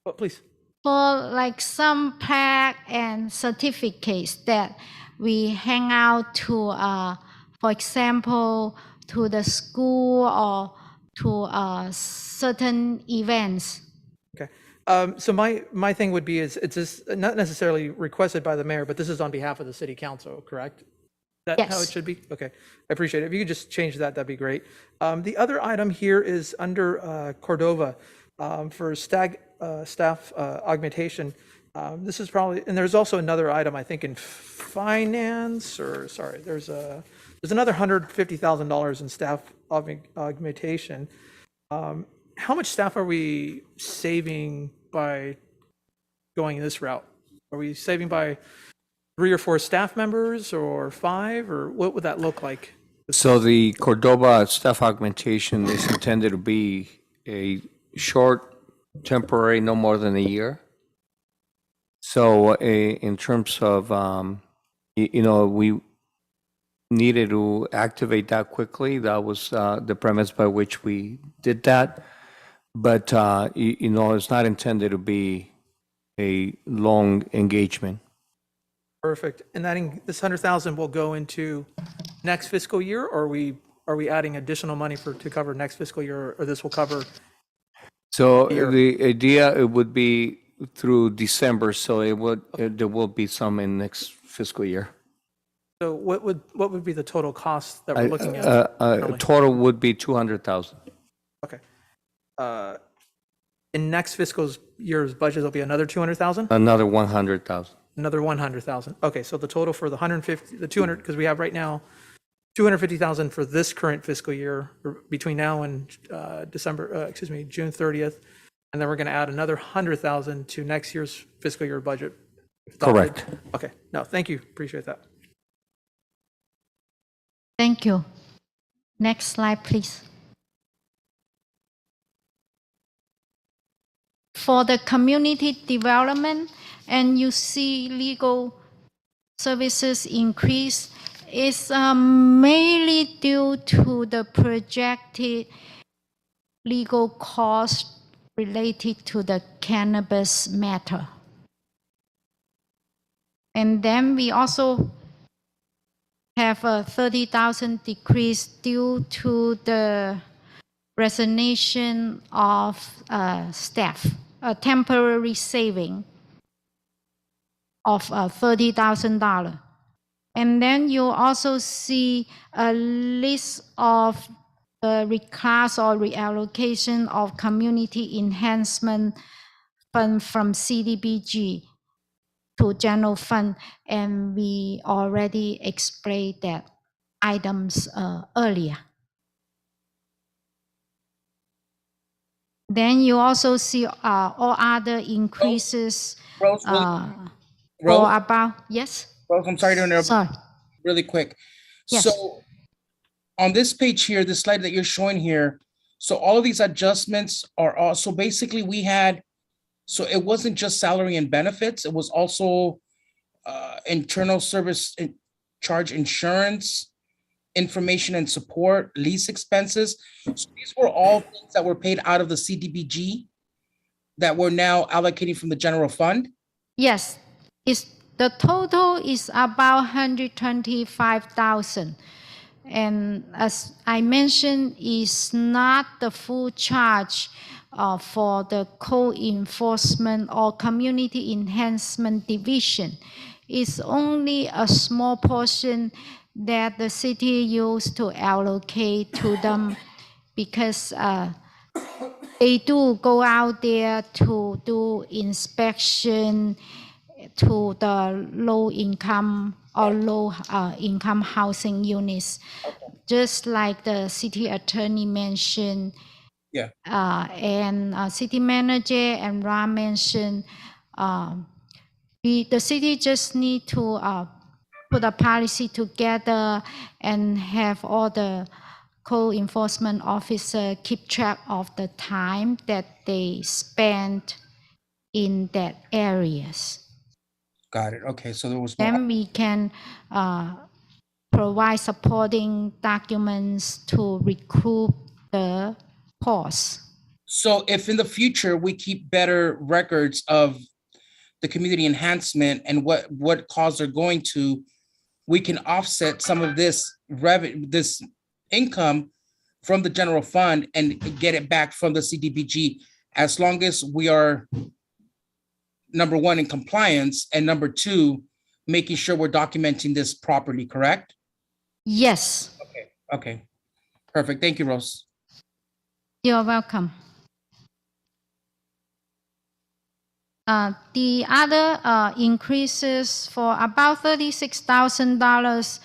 Oh, please. for like some plaque and certificates that we hang out to, for example, to the school or to certain events. Okay. So my thing would be is it's just not necessarily requested by the mayor, but this is on behalf of the city council, correct? Is that how it Yes. should be? Okay, I appreciate it. If you could just change that, that'd be great. The other item here is under Cordova for staff augmentation. This is probably, and there's also another item, I think, in finance, or sorry, there's another $150,000 in staff augmentation. How much staff are we saving by going this route? Are we saving by 3 or 4 staff members or 5, or what would that look like? So the Cordova staff augmentation is intended to be a short, temporary, no more than a year. So in terms of, we needed to activate that quickly. That was the premise by which we did that. But, it's not intended to be a long engagement. Perfect. And this 100,000 will go into next fiscal year, or are we adding additional money to cover next fiscal year, or this will cover? So Year. the idea, it would be through December, so there will be some in next fiscal year. So what would be the total cost that we're looking at? currently? Total would be 200,000. Okay. In next fiscal year's budget, there'll be another 200,000? Another 100,000. Another 100,000. Okay, so the total for the 150, the 200, because we have right now 250,000 for this current fiscal year between now and June 30th, and then we're going to add another 100,000 to next year's fiscal year budget. Correct. Okay. No, thank you. Appreciate that. Thank you. Next slide, please. For the community development, and you see legal services increase, is mainly due to the projected legal costs related to the cannabis matter. And then we also have a 30,000 decrease due to the resignation of staff, a temporary saving of $30,000. And then you also see a list of the reclass or reallocation of community enhancement fund from CDBG to general fund, and we already explained that items earlier. Then you also see all other increases. Rose, for about, yes? Rose, I'm sorry to interrupt. Sorry. Really quick. Yes. So on this page here, the slide that you're showing here, so all of these adjustments are also basically so it wasn't just salary and benefits, it was also internal service charge insurance, information and support, lease expenses. So these were all things that were paid out of the CDBG that we're now allocating from the general fund? Yes, the total is about 125,000. And as I mentioned, it's not the full charge for the co-enforcement or community enhancement division. It's only a small portion that the city used to allocate to them because they do go out there to do inspection to the low income or low income housing units. Just like the city attorney mentioned, yeah, and city manager and Ram mentioned, the city just need to put a policy together and have all the co-enforcement officer keep track of the time that they spend in that areas. Got it. Okay, so there was more. Then we can provide supporting documents to recoup the costs. So if in the future we keep better records of the community enhancement and what cause they're going to, we can offset some of this this income from the general fund and get it back from the CDBG, as long as we are, number one, in compliance, and number two, making sure we're documenting this properly, correct? Yes, Okay, perfect. Thank you, Rose. you're welcome. The other increases for about $36,000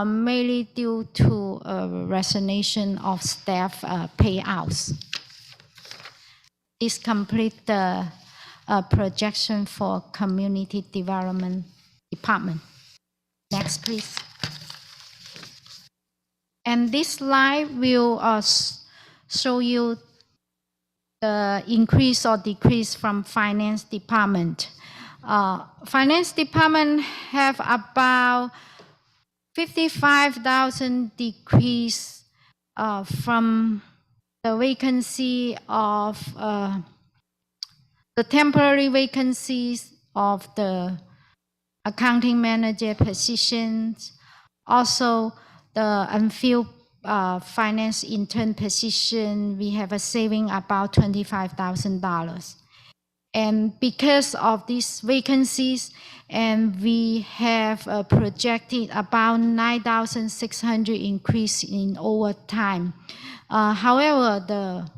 mainly due to resignation of staff payouts. This complete the projection for Community Development Department. Next, please. And this slide will show you the increase or decrease from Finance Department. Finance Department have about 55,000 decrease from the vacancy of the temporary vacancies of the accounting manager positions, also the unfilled finance intern position. We have a saving about $25,000. And because of these vacancies, and we have projected about 9,600 increase in overtime. However, the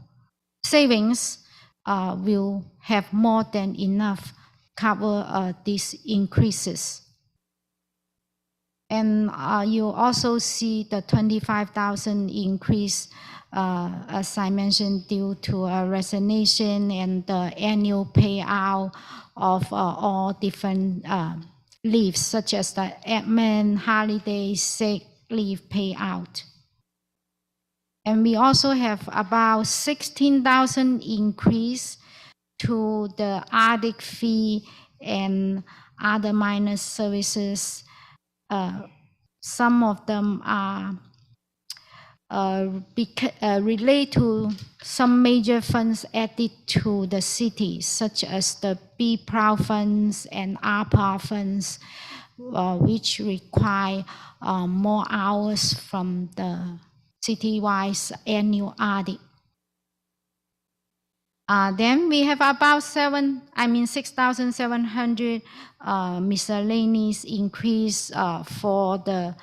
savings will have more than enough cover these increases. And you also see the 25,000 increase, as I mentioned, due to a resignation and the annual payout of all different leaves, such as the admin, holiday, sick leave payout. And we also have about 16,000 increase to the audit fee and other minor services. Some of them are relate to some major funds added to the city, such as the Be Proud funds and ARPA funds, which require more hours from the citywide annual audit. Then we have about 6,700 miscellaneous increase for the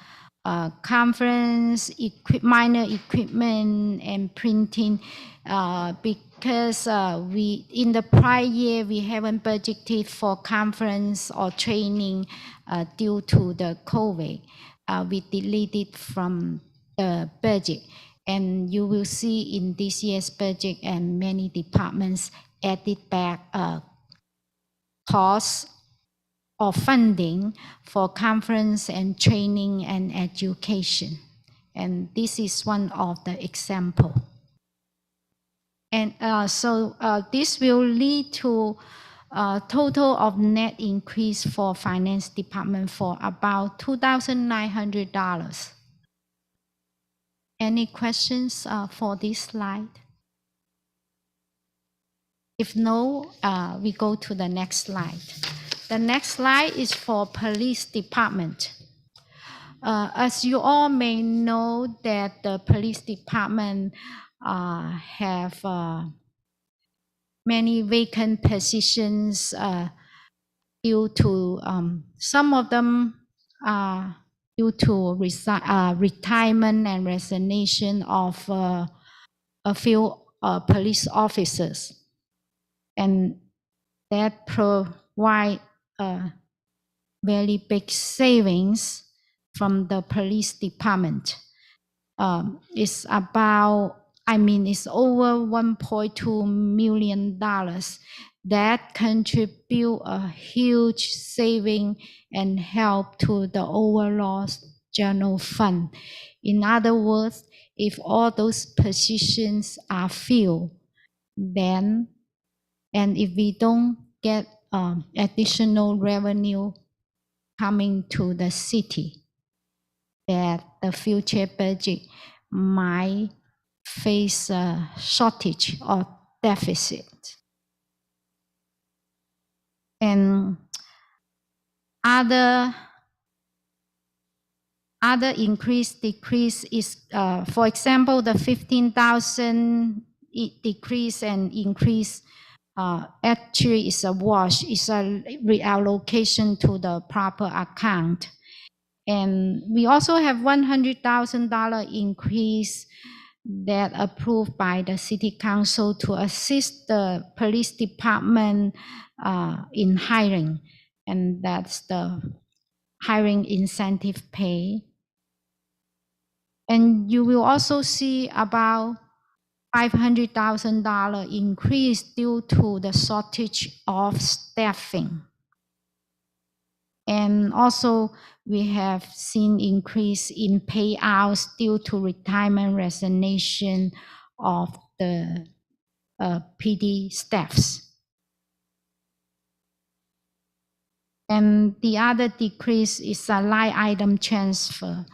conference, minor equipment and printing, because in the prior year we haven't budgeted for conference or training due to the COVID. We deleted from the budget. And you will see in this year's budget and many departments added back costs or funding for conference and training and education. And this is one of the example. And so this will lead to a total of net increase for Finance Department for about $2,900. Any questions for this slide? If no, we go to the next slide. The next slide is for Police Department. As you all may know, that the Police Department have many vacant positions due to some of them due to retirement and resignation of a few police officers. And that provide very big savings from the Police Department. It's about, it's over $1.2 million that contribute a huge saving and help to the overall general fund. In other words, if all those positions are filled, then, and if we don't get additional revenue coming to the city, that the future budget might face a shortage or deficit. And other increase, decrease is, for example, the 15,000 decrease and increase actually is a wash, is a reallocation to the proper account. And we also have $100,000 increase that approved by the City Council to assist the police department in hiring. And that's the hiring incentive pay. And you will also see about $500,000 increase due to the shortage of staffing. And also we have seen increase in payouts due to retirement resignation of the PD staffs. And the other decrease is a line item transfer.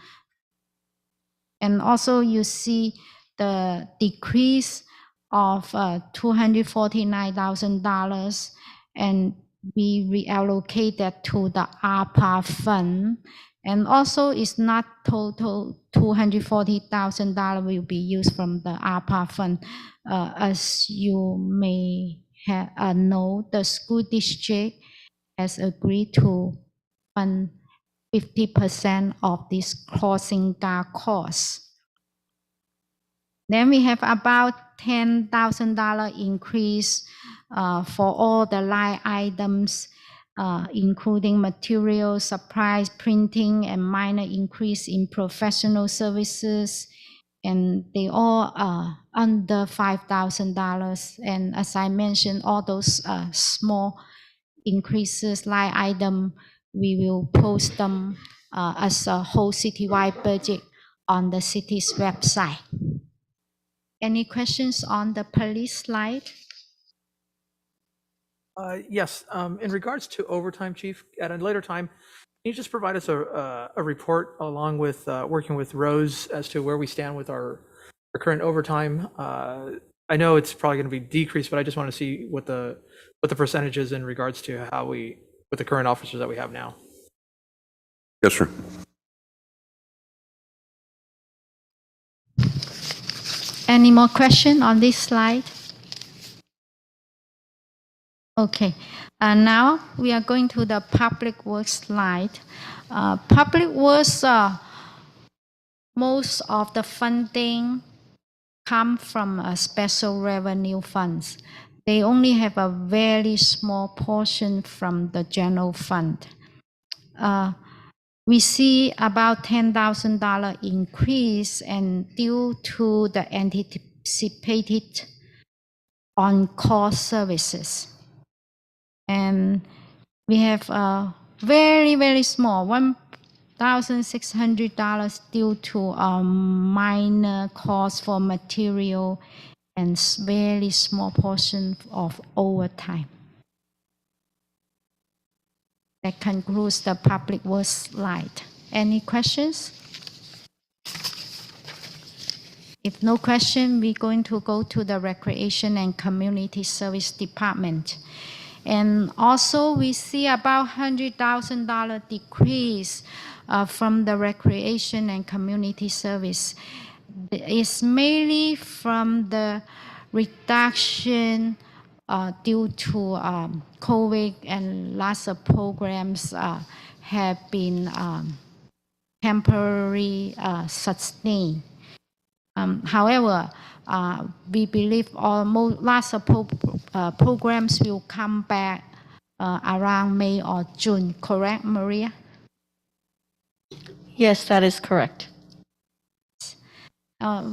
And also you see the decrease of $249,000, and we reallocate that to the ARPA fund. And also it's not total $240,000 will be used from the ARPA fund. As you may know, the school district has agreed to fund 50% of this crossing guard cost. Then we have about $10,000 increase for all the line items, including materials, supplies, printing, and minor increase in professional services. And they all are under $5,000. And as I mentioned, all those small increases, line item, we will post them as a whole citywide budget on the city's website. Any questions on the police slide? Yes, in regards to overtime, Chief, at a later time, can you just provide us a report along with working with Rose as to where we stand with our current overtime? I know it's probably going to be decreased, but I just want to see what the percentage is in regards to how we, with the current officers that we have now. Yes, sir. Any more question on this slide? Okay, now we are going to the public works slide. Public works, most of the funding come from special revenue funds. They only have a very small portion from the general fund. We see about $10,000 increase, and due to the anticipated on-call services. And we have a very, very small, $1,600 due to a minor cost for material and very small portion of overtime. That concludes the public works slide. Any questions? If no question, we're going to go to the Recreation and Community Service Department. And also we see about $100,000 decrease from the Recreation and Community Service. It's mainly from the reduction due to COVID, and lots of programs have been temporarily sustained. However, we believe lots of programs will come back around May or June, correct, Maria? Yes, that is correct.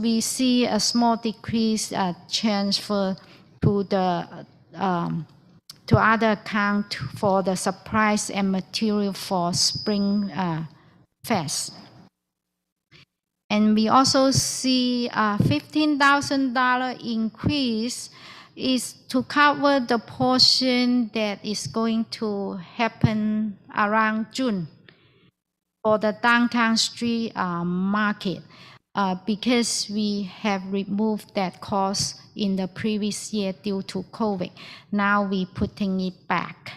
We see a small decrease transfer to the to other account for the supplies and material for Spring Fest. And we also see a $15,000 increase is to cover the portion that is going to happen around June for the downtown street market, because we have removed that cost in the previous year due to COVID. Now we're putting it back.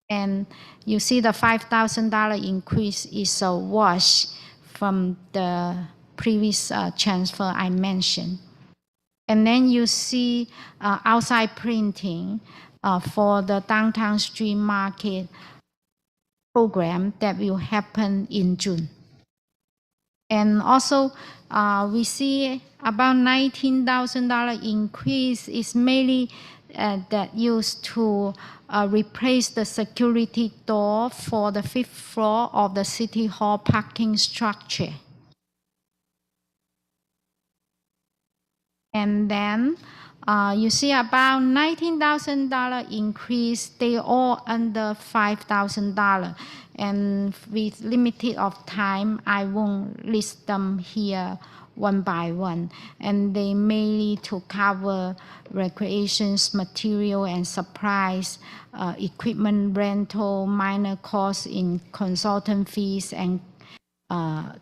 And you see the $5,000 increase is a wash from the previous transfer I mentioned. And then you see outside printing for the downtown street market program that will happen in June. And also we see about $19,000 increase is mainly that used to replace the security door for the 5th floor of the City Hall parking structure. And then you see about $19,000 increase, they all under $5,000. And with limited of time, I won't list them here one by one. And they mainly to cover recreations, material and supplies, equipment rental, minor costs in consultant fees, and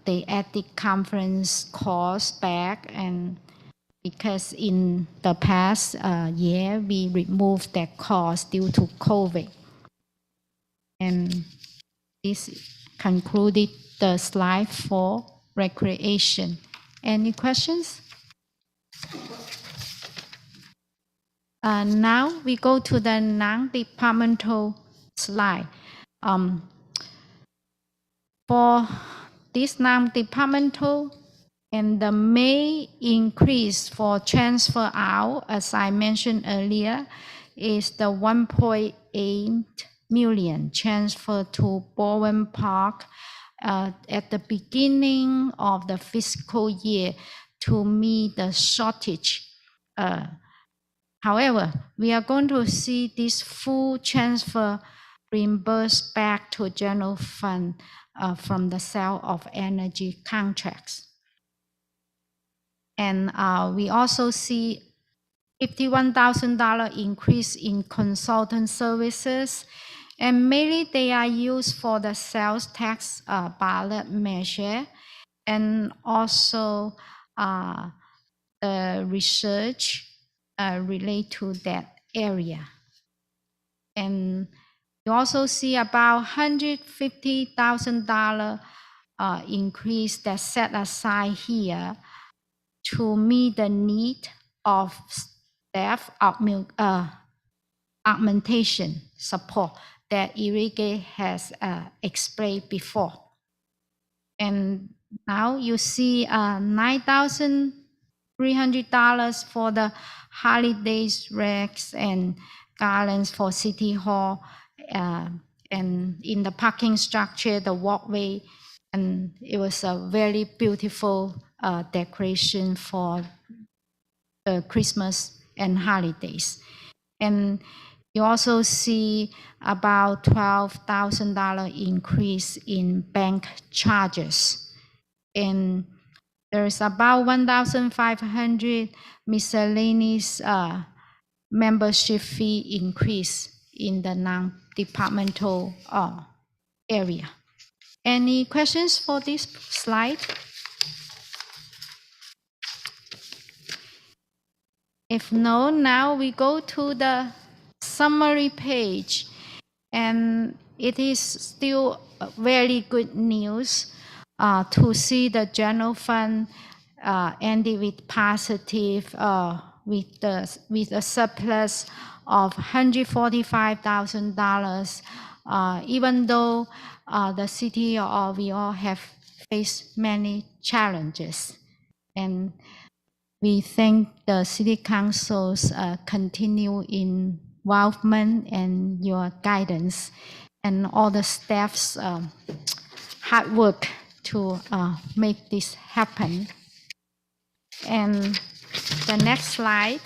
they added conference costs back. And because in the past year, we removed that cost due to COVID. And this concluded the slide for recreation. Any questions? Now we go to the non-departmental slide. For this non-departmental, and the main increase for transfer out, as I mentioned earlier, is the 1.8 million transfer to Bowen Park at the beginning of the fiscal year to meet the shortage. However, we are going to see this full transfer reimbursed back to general fund from the sale of energy contracts. And we also see $51,000 increase in consultant services, and mainly they are used for the sales tax ballot measure, and also research related to that area. And you also see about $150,000 increase that's set aside here to meet the need of staff augmentation support that Irige has explained before. And now you see $9,300 for the holidays wreaths and garlands for City Hall, and in the parking structure, the walkway, and it was a very beautiful decoration for the Christmas and holidays. And you also see about $12,000 increase in bank charges. And there's about 1,500 miscellaneous membership fee increase in the non-departmental area. Any questions for this slide? If no, now we go to the summary page. And it is still very good news to see the general fund ending with positive, with a surplus of $145,000, even though the city we all have faced many challenges. And we thank the City Council's continued involvement and your guidance, and all the staff's hard work to make this happen. And the next slide,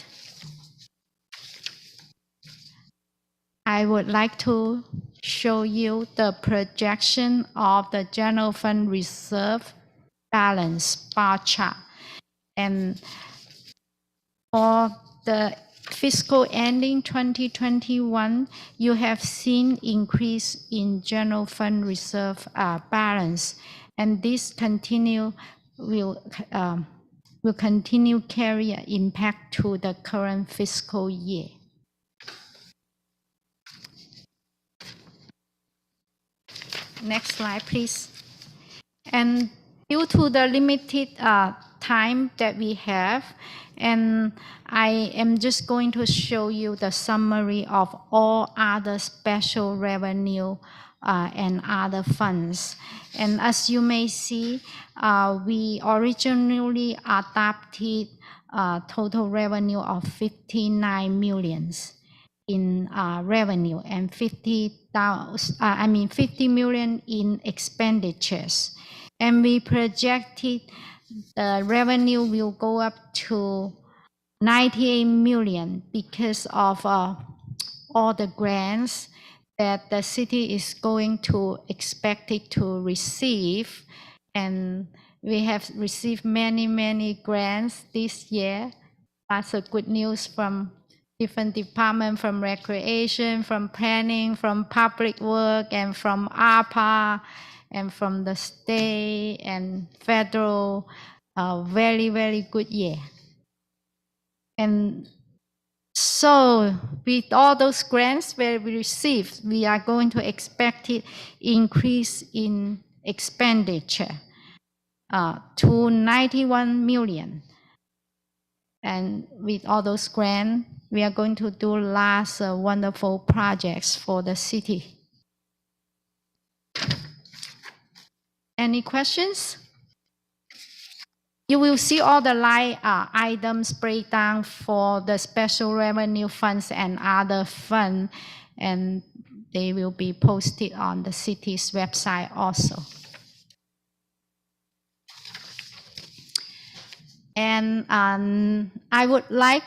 I would like to show you the projection of the general fund reserve balance bar chart. And for the fiscal ending 2021, you have seen increase in general fund reserve balance, and this will continue carry an impact to the current fiscal year. Next slide, please. And due to the limited time that we have, and I am just going to show you the summary of all other special revenue and other funds. And as you may see, we originally adopted total revenue of 59 millions in revenue and 50 million in expenditures. And we projected the revenue will go up to 98 million because of all the grants that the city is going to expect it to receive. And we have received many grants this year. Lots of good news from different departments, from recreation, from planning, from public work, and from ARPA, and from the state and federal. Very good year. And so with all those grants that we received, we are going to expect it increase in expenditure to 91 million. And with all those grants, we are going to do lots of wonderful projects for the city. Any questions? You will see all the line items breakdown for the special revenue funds and other funds, and they will be posted on the city's website also. And I would like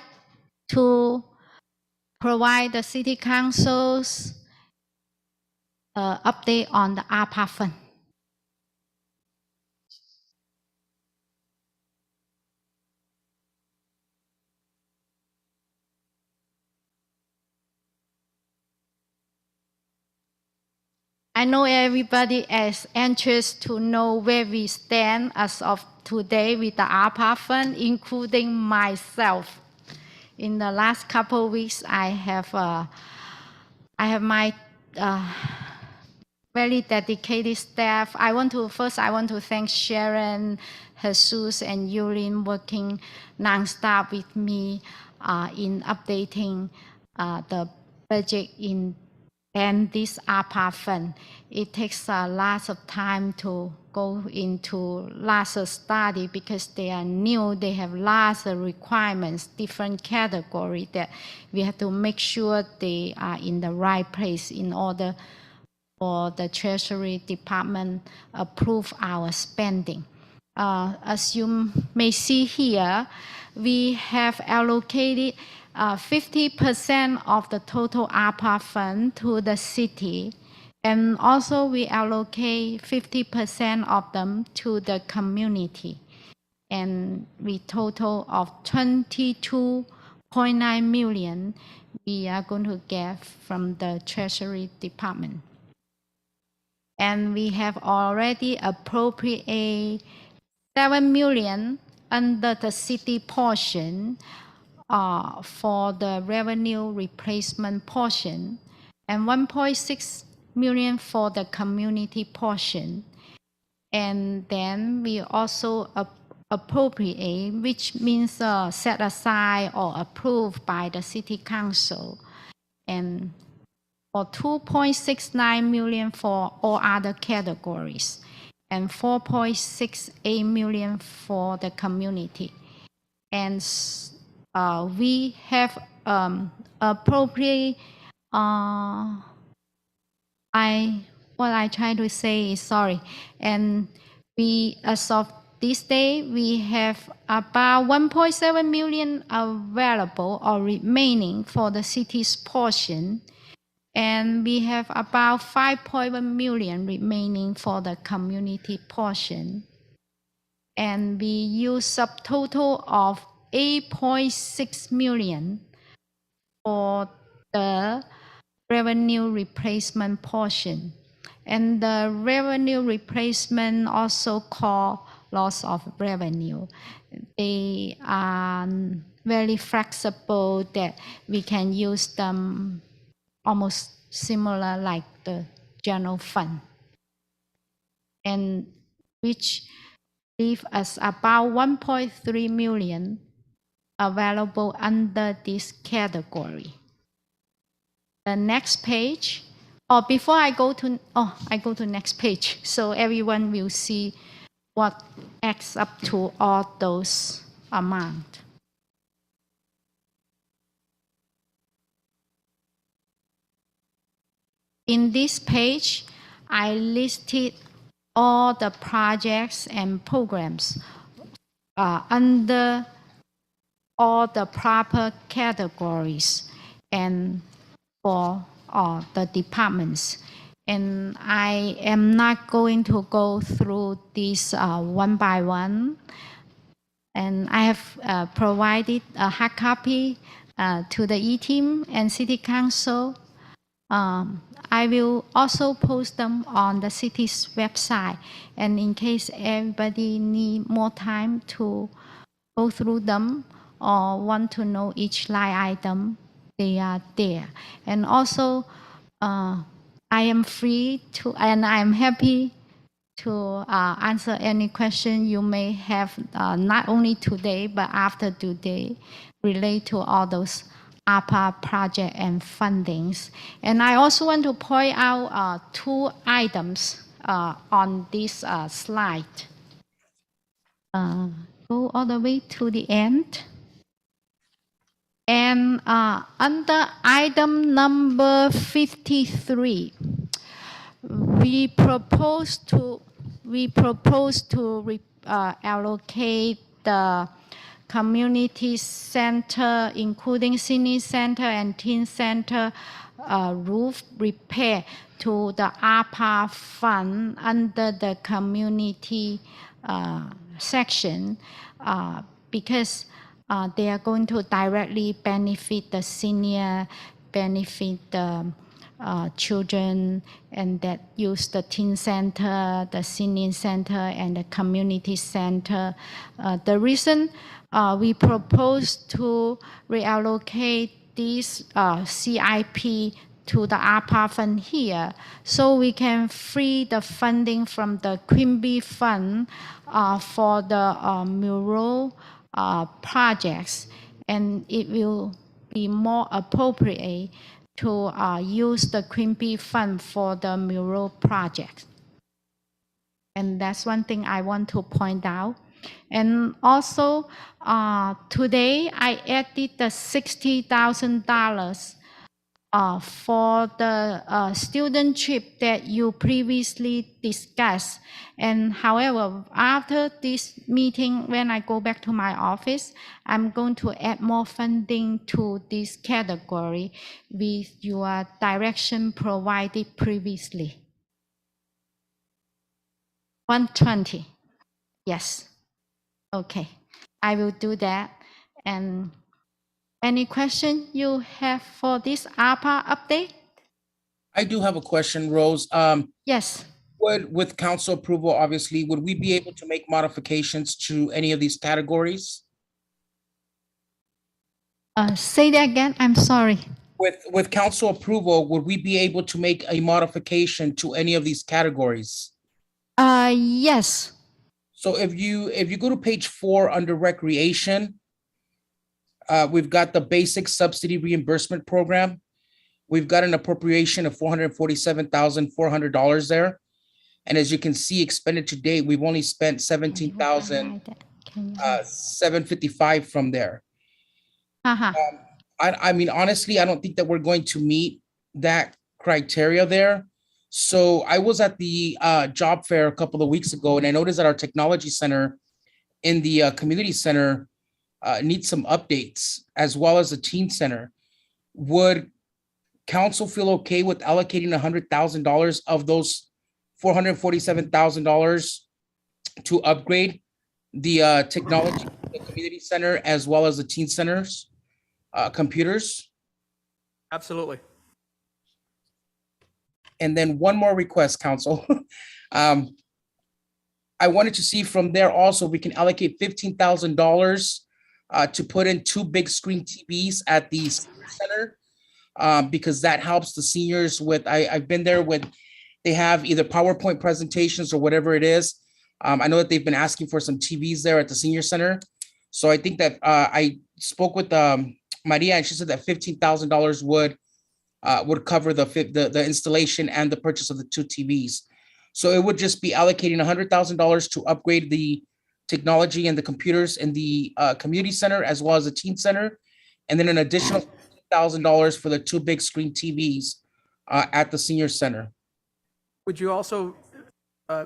to provide the city council's update on the ARPA fund. I know everybody is anxious to know where we stand as of today with the ARPA fund, including myself. In the last couple of weeks, I have my very dedicated staff. I want to thank Sharon, Jesus, and Yulin working nonstop with me in updating the budget and this ARPA fund. It takes lots of time to go into lots of study because they are new. They have lots of requirements, different categories that we have to make sure they are in the right place in order for the Treasury Department approve our spending. As you may see here, we have allocated 50% of the total ARPA fund to the city, and also we allocate 50% of them to the community. And we total of 22.9 million we are going to get from the Treasury Department. And we have already appropriated 7 million under the city portion for the revenue replacement portion, and 1.6 million for the community portion. And then we also appropriate, which means set aside or approved by the city council, and for 2.69 million for all other categories, and 4.68 million for the community. And we have appropriate, what I try to say is sorry. And we, as of this day, we have about 1.7 million available or remaining for the city's portion. And we have about 5.1 million remaining for the community portion. And we use a total of 8.6 million for the revenue replacement portion. And the revenue replacement also called loss of revenue. They are very flexible that we can use them almost similar like the general fund. and which leave us about 1.3 million available under this category. The next page, before I go to, I go to next page, so everyone will see what adds up to all those amount. In this page, I listed all the projects and programs under all the proper categories and for the departments. And I am not going to go through this one by one. And I have provided a hard copy to the E-team and City Council. I will also post them on the city's website. And in case everybody need more time to go through them or want to know each line item, they are there. And also, I am free to, and I am happy to answer any question you may have, not only today, but after today, relate to all those ARPA project and fundings. And I also want to point out two items on this slide. Go all the way to the end. And under item number 53, we propose to allocate the community center, including senior center and teen center, roof repair to the ARPA fund under the community section because they are going to directly benefit the senior, benefit the children, and that use the teen center, the senior center, and the community center. The reason we propose to reallocate this CIP to the ARPA fund here, so we can free the funding from the Quimby fund for the mural projects, and it will be more appropriate to use the Quimby fund for the mural project. And that's one thing I want to point out. And also, today I added the $60,000 for the student trip that you previously discussed. And however, after this meeting, when I go back to my office, I'm going to add more funding to this category with your direction provided previously. 120, yes. Okay, I will do that. And any question you have for this ARPA update? I do have a question, Rose. Yes. With council approval, obviously, would we be able to make modifications to any of these categories? Say that again, I'm sorry. With council approval, would we be able to make a modification to any of these categories? Yes. So if you go to page 4 under recreation, we've got the basic subsidy reimbursement program. We've got an appropriation of $447,400 there. And as you can see, expended to date, we've only spent $17,755 from there. I mean, honestly, I don't think that we're going to meet that criteria there. So I was at the job fair a couple of weeks ago, and I noticed that our technology center in the community center needs some updates, as well as the teen center. Would council feel okay with allocating $100,000 of those $447,000 to upgrade the technology, the community center, as well as the teen centers, computers? Absolutely. And then one more request, council. I wanted to see from there also, we can allocate $15,000 to put in 2 big screen TVs at the senior center, because that helps the seniors with, I've been there with they have either PowerPoint presentations or whatever it is. I know that they've been asking for some TVs there at the senior center. So I think that I spoke with Maria, and she said that $15,000 would cover the installation and the purchase of the 2 TVs. So it would just be allocating $100,000 to upgrade the technology and the computers in the community center as well as the teen center, and then an additional $1,000 for the 2 big screen TVs at the senior center. Would you also,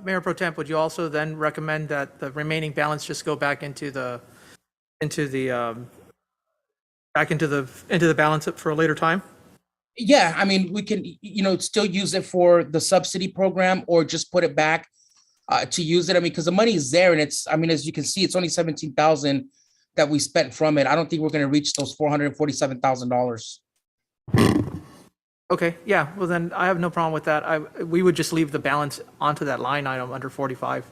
Mayor Pro Temp, would you also then recommend that the remaining balance just go back into the balance for a later time? Yeah, I mean, we can, still use it for the subsidy program or just put it back to use it. I mean, because the money is there, and it's, I mean, as you can see, it's only 17,000 that we spent from it. I don't think we're going to reach those $447,000. Okay, yeah, well then I have no problem with that. We would just leave the balance onto that line item under 45.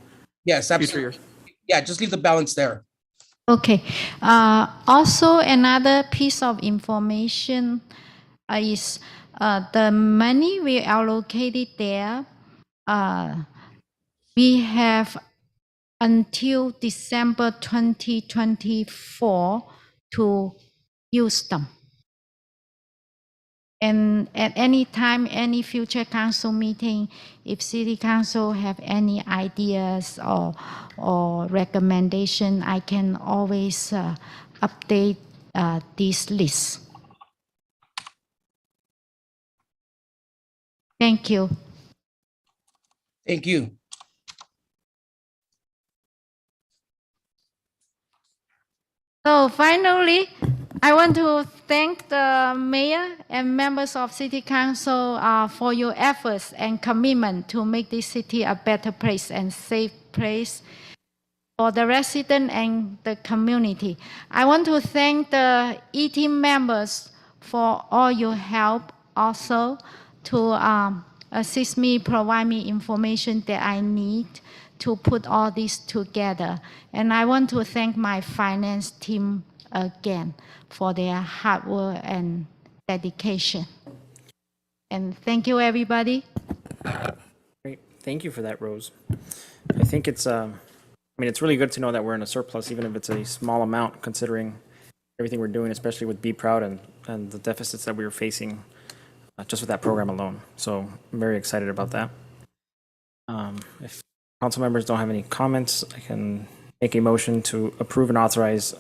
Yes, Future absolutely. years. Yeah, just leave the balance there. Okay. Also, another piece of information is the money we allocated there. We have until December 2024 to use them. And at any time, any future council meeting, if city council have any ideas or recommendation, I can always update this list. Thank you. Thank you. So finally, I want to thank the mayor and members of city council for your efforts and commitment to make this city a better place and safe place for the resident and the community. I want to thank the E-team members for all your help also to assist me, provide me information that I need to put all this together. And I want to thank my finance team again for their hard work and dedication. And thank you, everybody. Great. Thank you for that, Rose. I think it's, it's really good to know that we're in a surplus, even if it's a small amount, considering everything we're doing, especially with Be Proud and the deficits that we were facing just with that program alone. So I'm very excited about that. If council members don't have any comments, I can make a motion to approve and authorize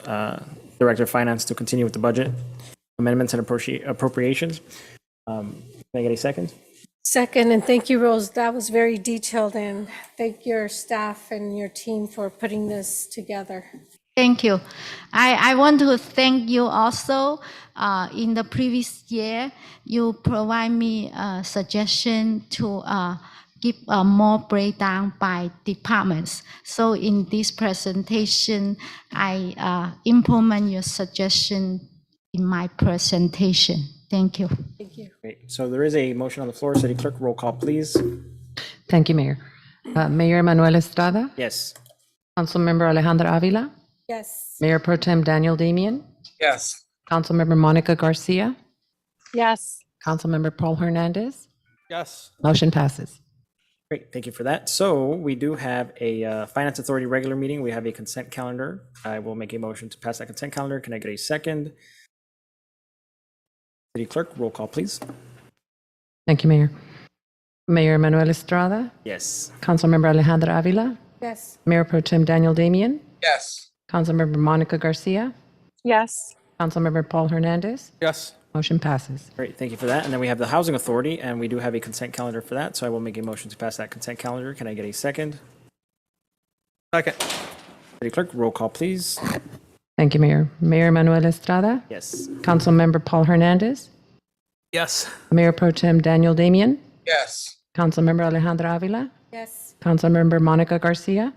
Director of Finance to continue with the budget amendments and appropriations. Can I get a second? Second, and thank you, Rose. That was very detailed, and thank your staff and your team for putting this together. Thank you. I want to thank you also. In the previous year, you provide me a suggestion to give a more breakdown by departments. So in this presentation, I implement your suggestion in my presentation. Thank you. Thank you. Great. So there is a motion on the floor. City Clerk, roll call, please. Thank you, Mayor. Mayor Manuel Estrada, Yes. Councilmember Alejandra Avila, Yes. Mayor Pro Tem Daniel Damian, Yes. Councilmember Monica Garcia, Yes. Councilmember Paul Hernandez. Yes. Motion passes. Great, thank you for that. So we do have a Finance Authority regular meeting. We have a consent calendar. I will make a motion to pass that consent calendar. Can I get a second? City Clerk, roll call, please. Thank you, Mayor. Mayor Manuel Estrada, Yes. Councilmember Alejandra Avila, Yes. Mayor Pro Tem Daniel Damian, Yes. Councilmember Monica Garcia, Yes. Councilmember Paul Hernandez. Yes. Motion passes. Great, thank you for that. And then we have the Housing Authority, and we do have a consent calendar for that. So I will make a motion to pass that consent calendar. Can I get a second? Second. City Clerk, roll call, please. Thank you, Mayor. Mayor Manuel Estrada, Yes. Councilmember Paul Hernandez, Yes. Mayor Pro Tem Daniel Damian, Yes. Councilmember Alejandra Avila, Yes. Councilmember Monica Garcia.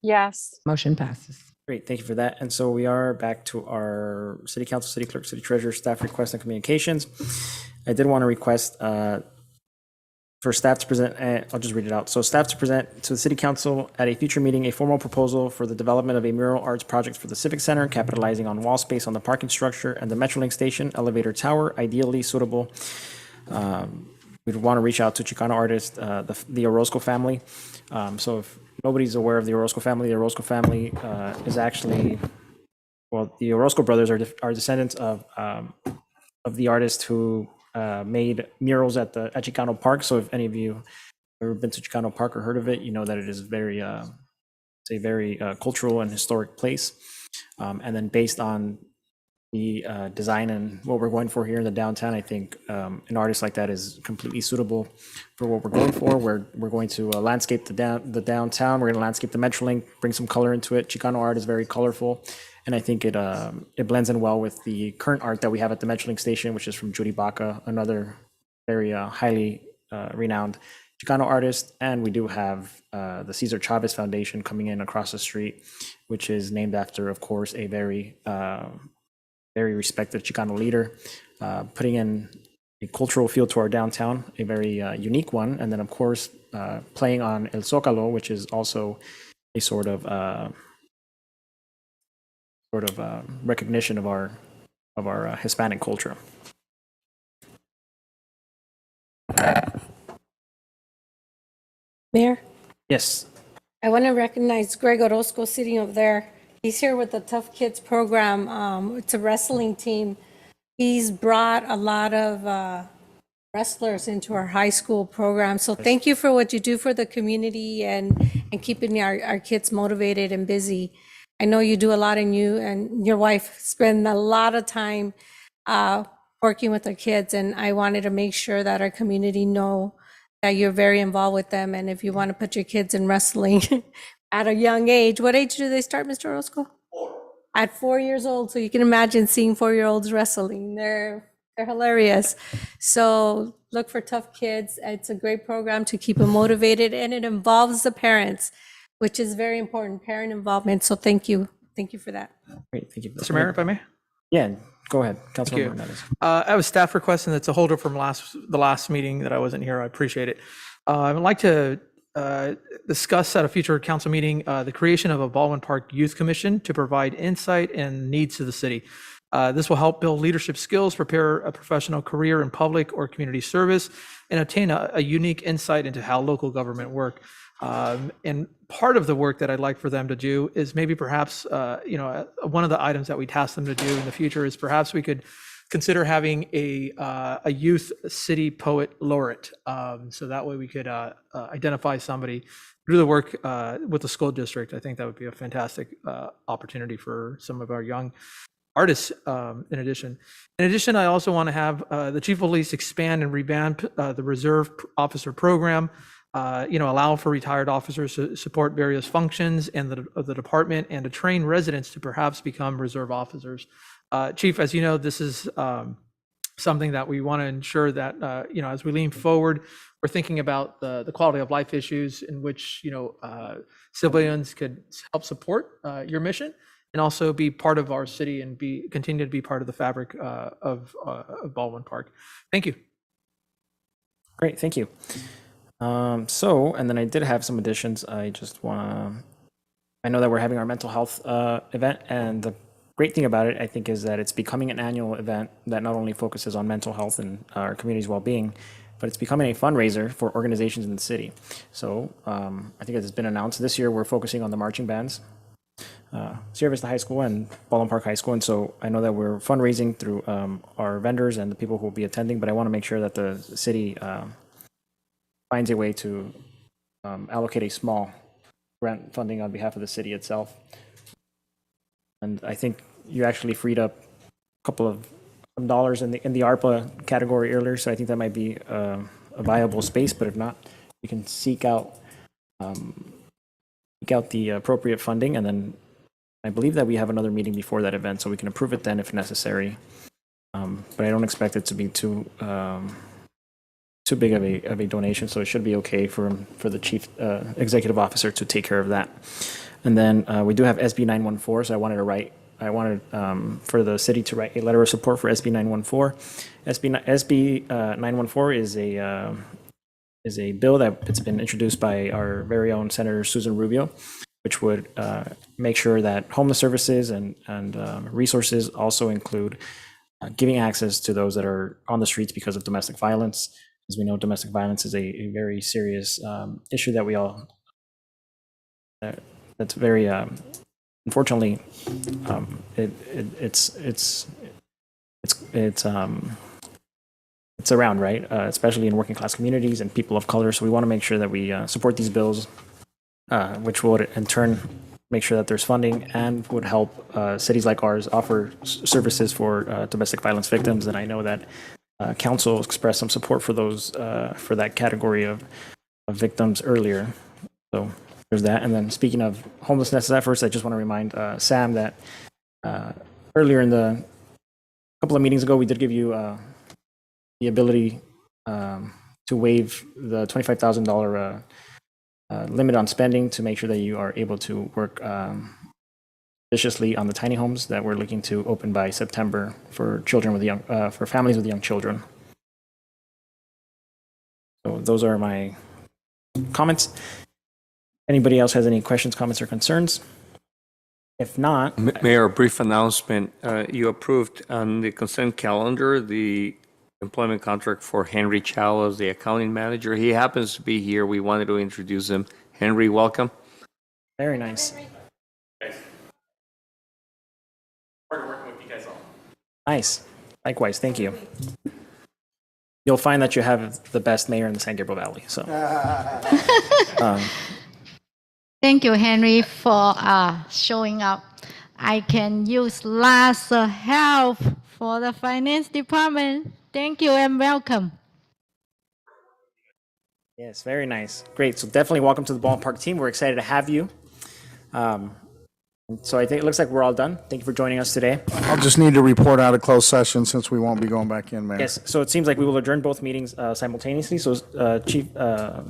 Yes. Motion passes. Great, thank you for that. And so we are back to our City Council, City Clerk, City Treasurer, staff requests and communications. I did want to request for staff to present, I'll just read it out. So staff to present to the City Council at a future meeting a formal proposal for the development of a mural arts project for the Civic Center, capitalizing on wall space on the parking structure and the Metrolink station elevator tower, ideally suitable. We we'd want to reach out to Chicano artists, the Orozco family. So if nobody's aware of the Orozco family is actually, well, the Orozco brothers are descendants of the artist who made murals at Chicano Park. So if any of you have ever been to Chicano Park or heard of it, you know that it is it's a very cultural and historic place. And then based on the design and what we're going for here in the downtown, I think an artist like that is completely suitable for what we're going for. We're going to landscape the downtown. We're going to landscape the Metrolink, bring some color into it. Chicano art is very colorful, and I think it blends in well with the current art that we have at the Metrolink station, which is from Judy Baca, another very highly renowned Chicano artist. And we do have the Cesar Chavez Foundation coming in across the street, which is named after, of course, a very respected Chicano leader, putting in a cultural feel to our downtown, a very unique one. And then, of course, playing on El Zócalo, which is also a sort of recognition of our Hispanic culture. Mayor, Yes. I want to recognize Greg Orozco sitting up there. He's here with the Tough Kids program. It's a wrestling team. He's brought a lot of wrestlers into our high school program. So thank you for what you do for the community and keeping our kids motivated and busy. I know you do a lot, and you and your wife spend a lot of time working with our kids. And I wanted to make sure that our community know that you're very involved with them. And if you want to put your kids in wrestling at a young age, what age do they start, Mr. Orozco? 4. At 4 years old. So you can imagine seeing 4-year-olds wrestling. They're hilarious. So look for Tough Kids. It's a great program to keep them motivated, and it involves the parents, which is very important, parent involvement. So thank you. Thank you for that. Great, thank you. Mr. Mayor, if I may? Yeah, go ahead, Councilmember Thank Hernandez. I have a staff request, and it's a holder from the last meeting that I wasn't here. I appreciate it. I would like to discuss at a future council meeting the creation of a Baldwin Park Youth Commission to provide insight and needs to the city. This will help build leadership skills, prepare a professional career in public or community service, and obtain a unique insight into how local government work. And part of the work that I'd like for them to do is maybe perhaps, one of the items that we task them to do in the future is perhaps we could consider having a youth city poet laureate. So that way we could identify somebody, do the work with the school district. I think that would be a fantastic opportunity for some of our young artists. In addition, I also want to have the chief of police expand and revamp the reserve officer program. Allow for retired officers to support various functions of the department, and to train residents to perhaps become reserve officers. Chief, as you know, this is something that we want to ensure that, as we lean forward, we're thinking about the quality of life issues in which, civilians could help support your mission, and also be part of our city and continue to be part of the fabric of Baldwin Park. Thank you. Great, thank you. And then I did have some additions. I know that we're having our mental health event, and the great thing about it, I think, is that it's becoming an annual event that not only focuses on mental health and our community's well-being, but it's becoming a fundraiser for organizations in the city. So I think it's been announced this year we're focusing on the marching bands, Sierra Vista High School and Baldwin Park High School. And so I know that we're fundraising through our vendors and the people who will be attending, but I want to make sure that the city finds a way to allocate a small grant funding on behalf of the city itself. And I think you actually freed up a couple of dollars in the ARPA category earlier, so I think that might be a viable space. But if not, you can seek out the appropriate funding, and then I believe that we have another meeting before that event, so we can approve it then if necessary. But I don't expect it to be too big of a donation, so it should be okay for the chief executive officer to take care of that. And then we do have SB 914, so I wanted for the city to write a letter of support for SB 914. SB 914 is a bill that it's been introduced by our very own Senator Susan Rubio, which would make sure that homeless services and resources also include giving access to those that are on the streets because of domestic violence. As we know, domestic violence is a very serious issue that we all, that's very, unfortunately, it's around, right? Especially in working class communities and people of color. So we want to make sure that we support these bills, which would in turn make sure that there's funding and would help cities like ours offer services for domestic violence victims. And I know that council expressed some support for those for that category of victims earlier. So there's that. And then speaking of homelessness efforts, I just want to remind Sam that earlier in the couple of meetings ago, we did give you the ability to waive the $25,000 limit on spending to make sure that you are able to work viciously on the tiny homes that we're looking to open by September for children with young, for families with young children. So those are my comments. Anybody else has any questions, comments, or concerns? If not, Mayor, a brief announcement. You approved on the consent calendar the employment contract for Henry Chow as the accounting manager. He happens to be here. We wanted to introduce him. Henry, welcome. Very nice. Working with you guys all. Nice. Likewise, thank you. You'll find that you have the best mayor in the San Gabriel Valley. So, Thank you, Henry, for showing up. I can use lots of help for the finance department. Thank you and welcome. yes, very nice. Great. So definitely welcome to the ballpark team. We're excited to have you. So I think it looks like we're all done. Thank you for joining us today. I'll just need to report out of closed session since we won't be going back in, Mayor. Yes. So it seems like we will adjourn both meetings simultaneously. So Chief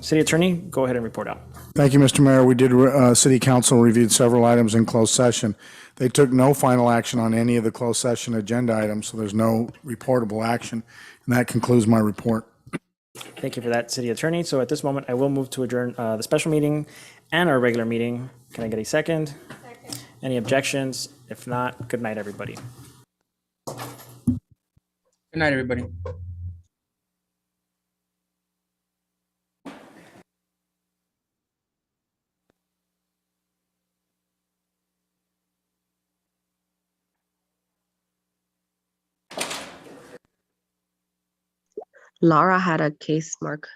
City Attorney, go ahead and report out. Thank you, Mr. Mayor. We did, City Council reviewed several items in closed session. They took no final action on any of the closed session agenda items, so there's no reportable action. And that concludes my report. Thank you for that, City Attorney. So at this moment, I will move to adjourn the special meeting and our regular meeting. Can I get a second? Second. Any objections? If not, good night, everybody. Good night, everybody. Laura had a case, Mark.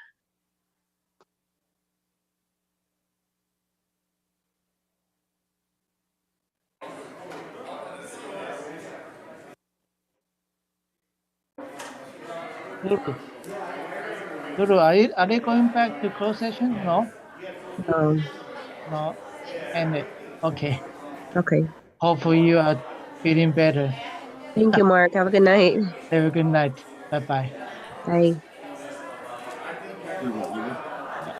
Lulu, are they going back to closed session? No? No. And okay. Okay. Hopefully you are feeling better. Thank you, Mark. Have a good night. Have a good night. Bye-bye. Bye.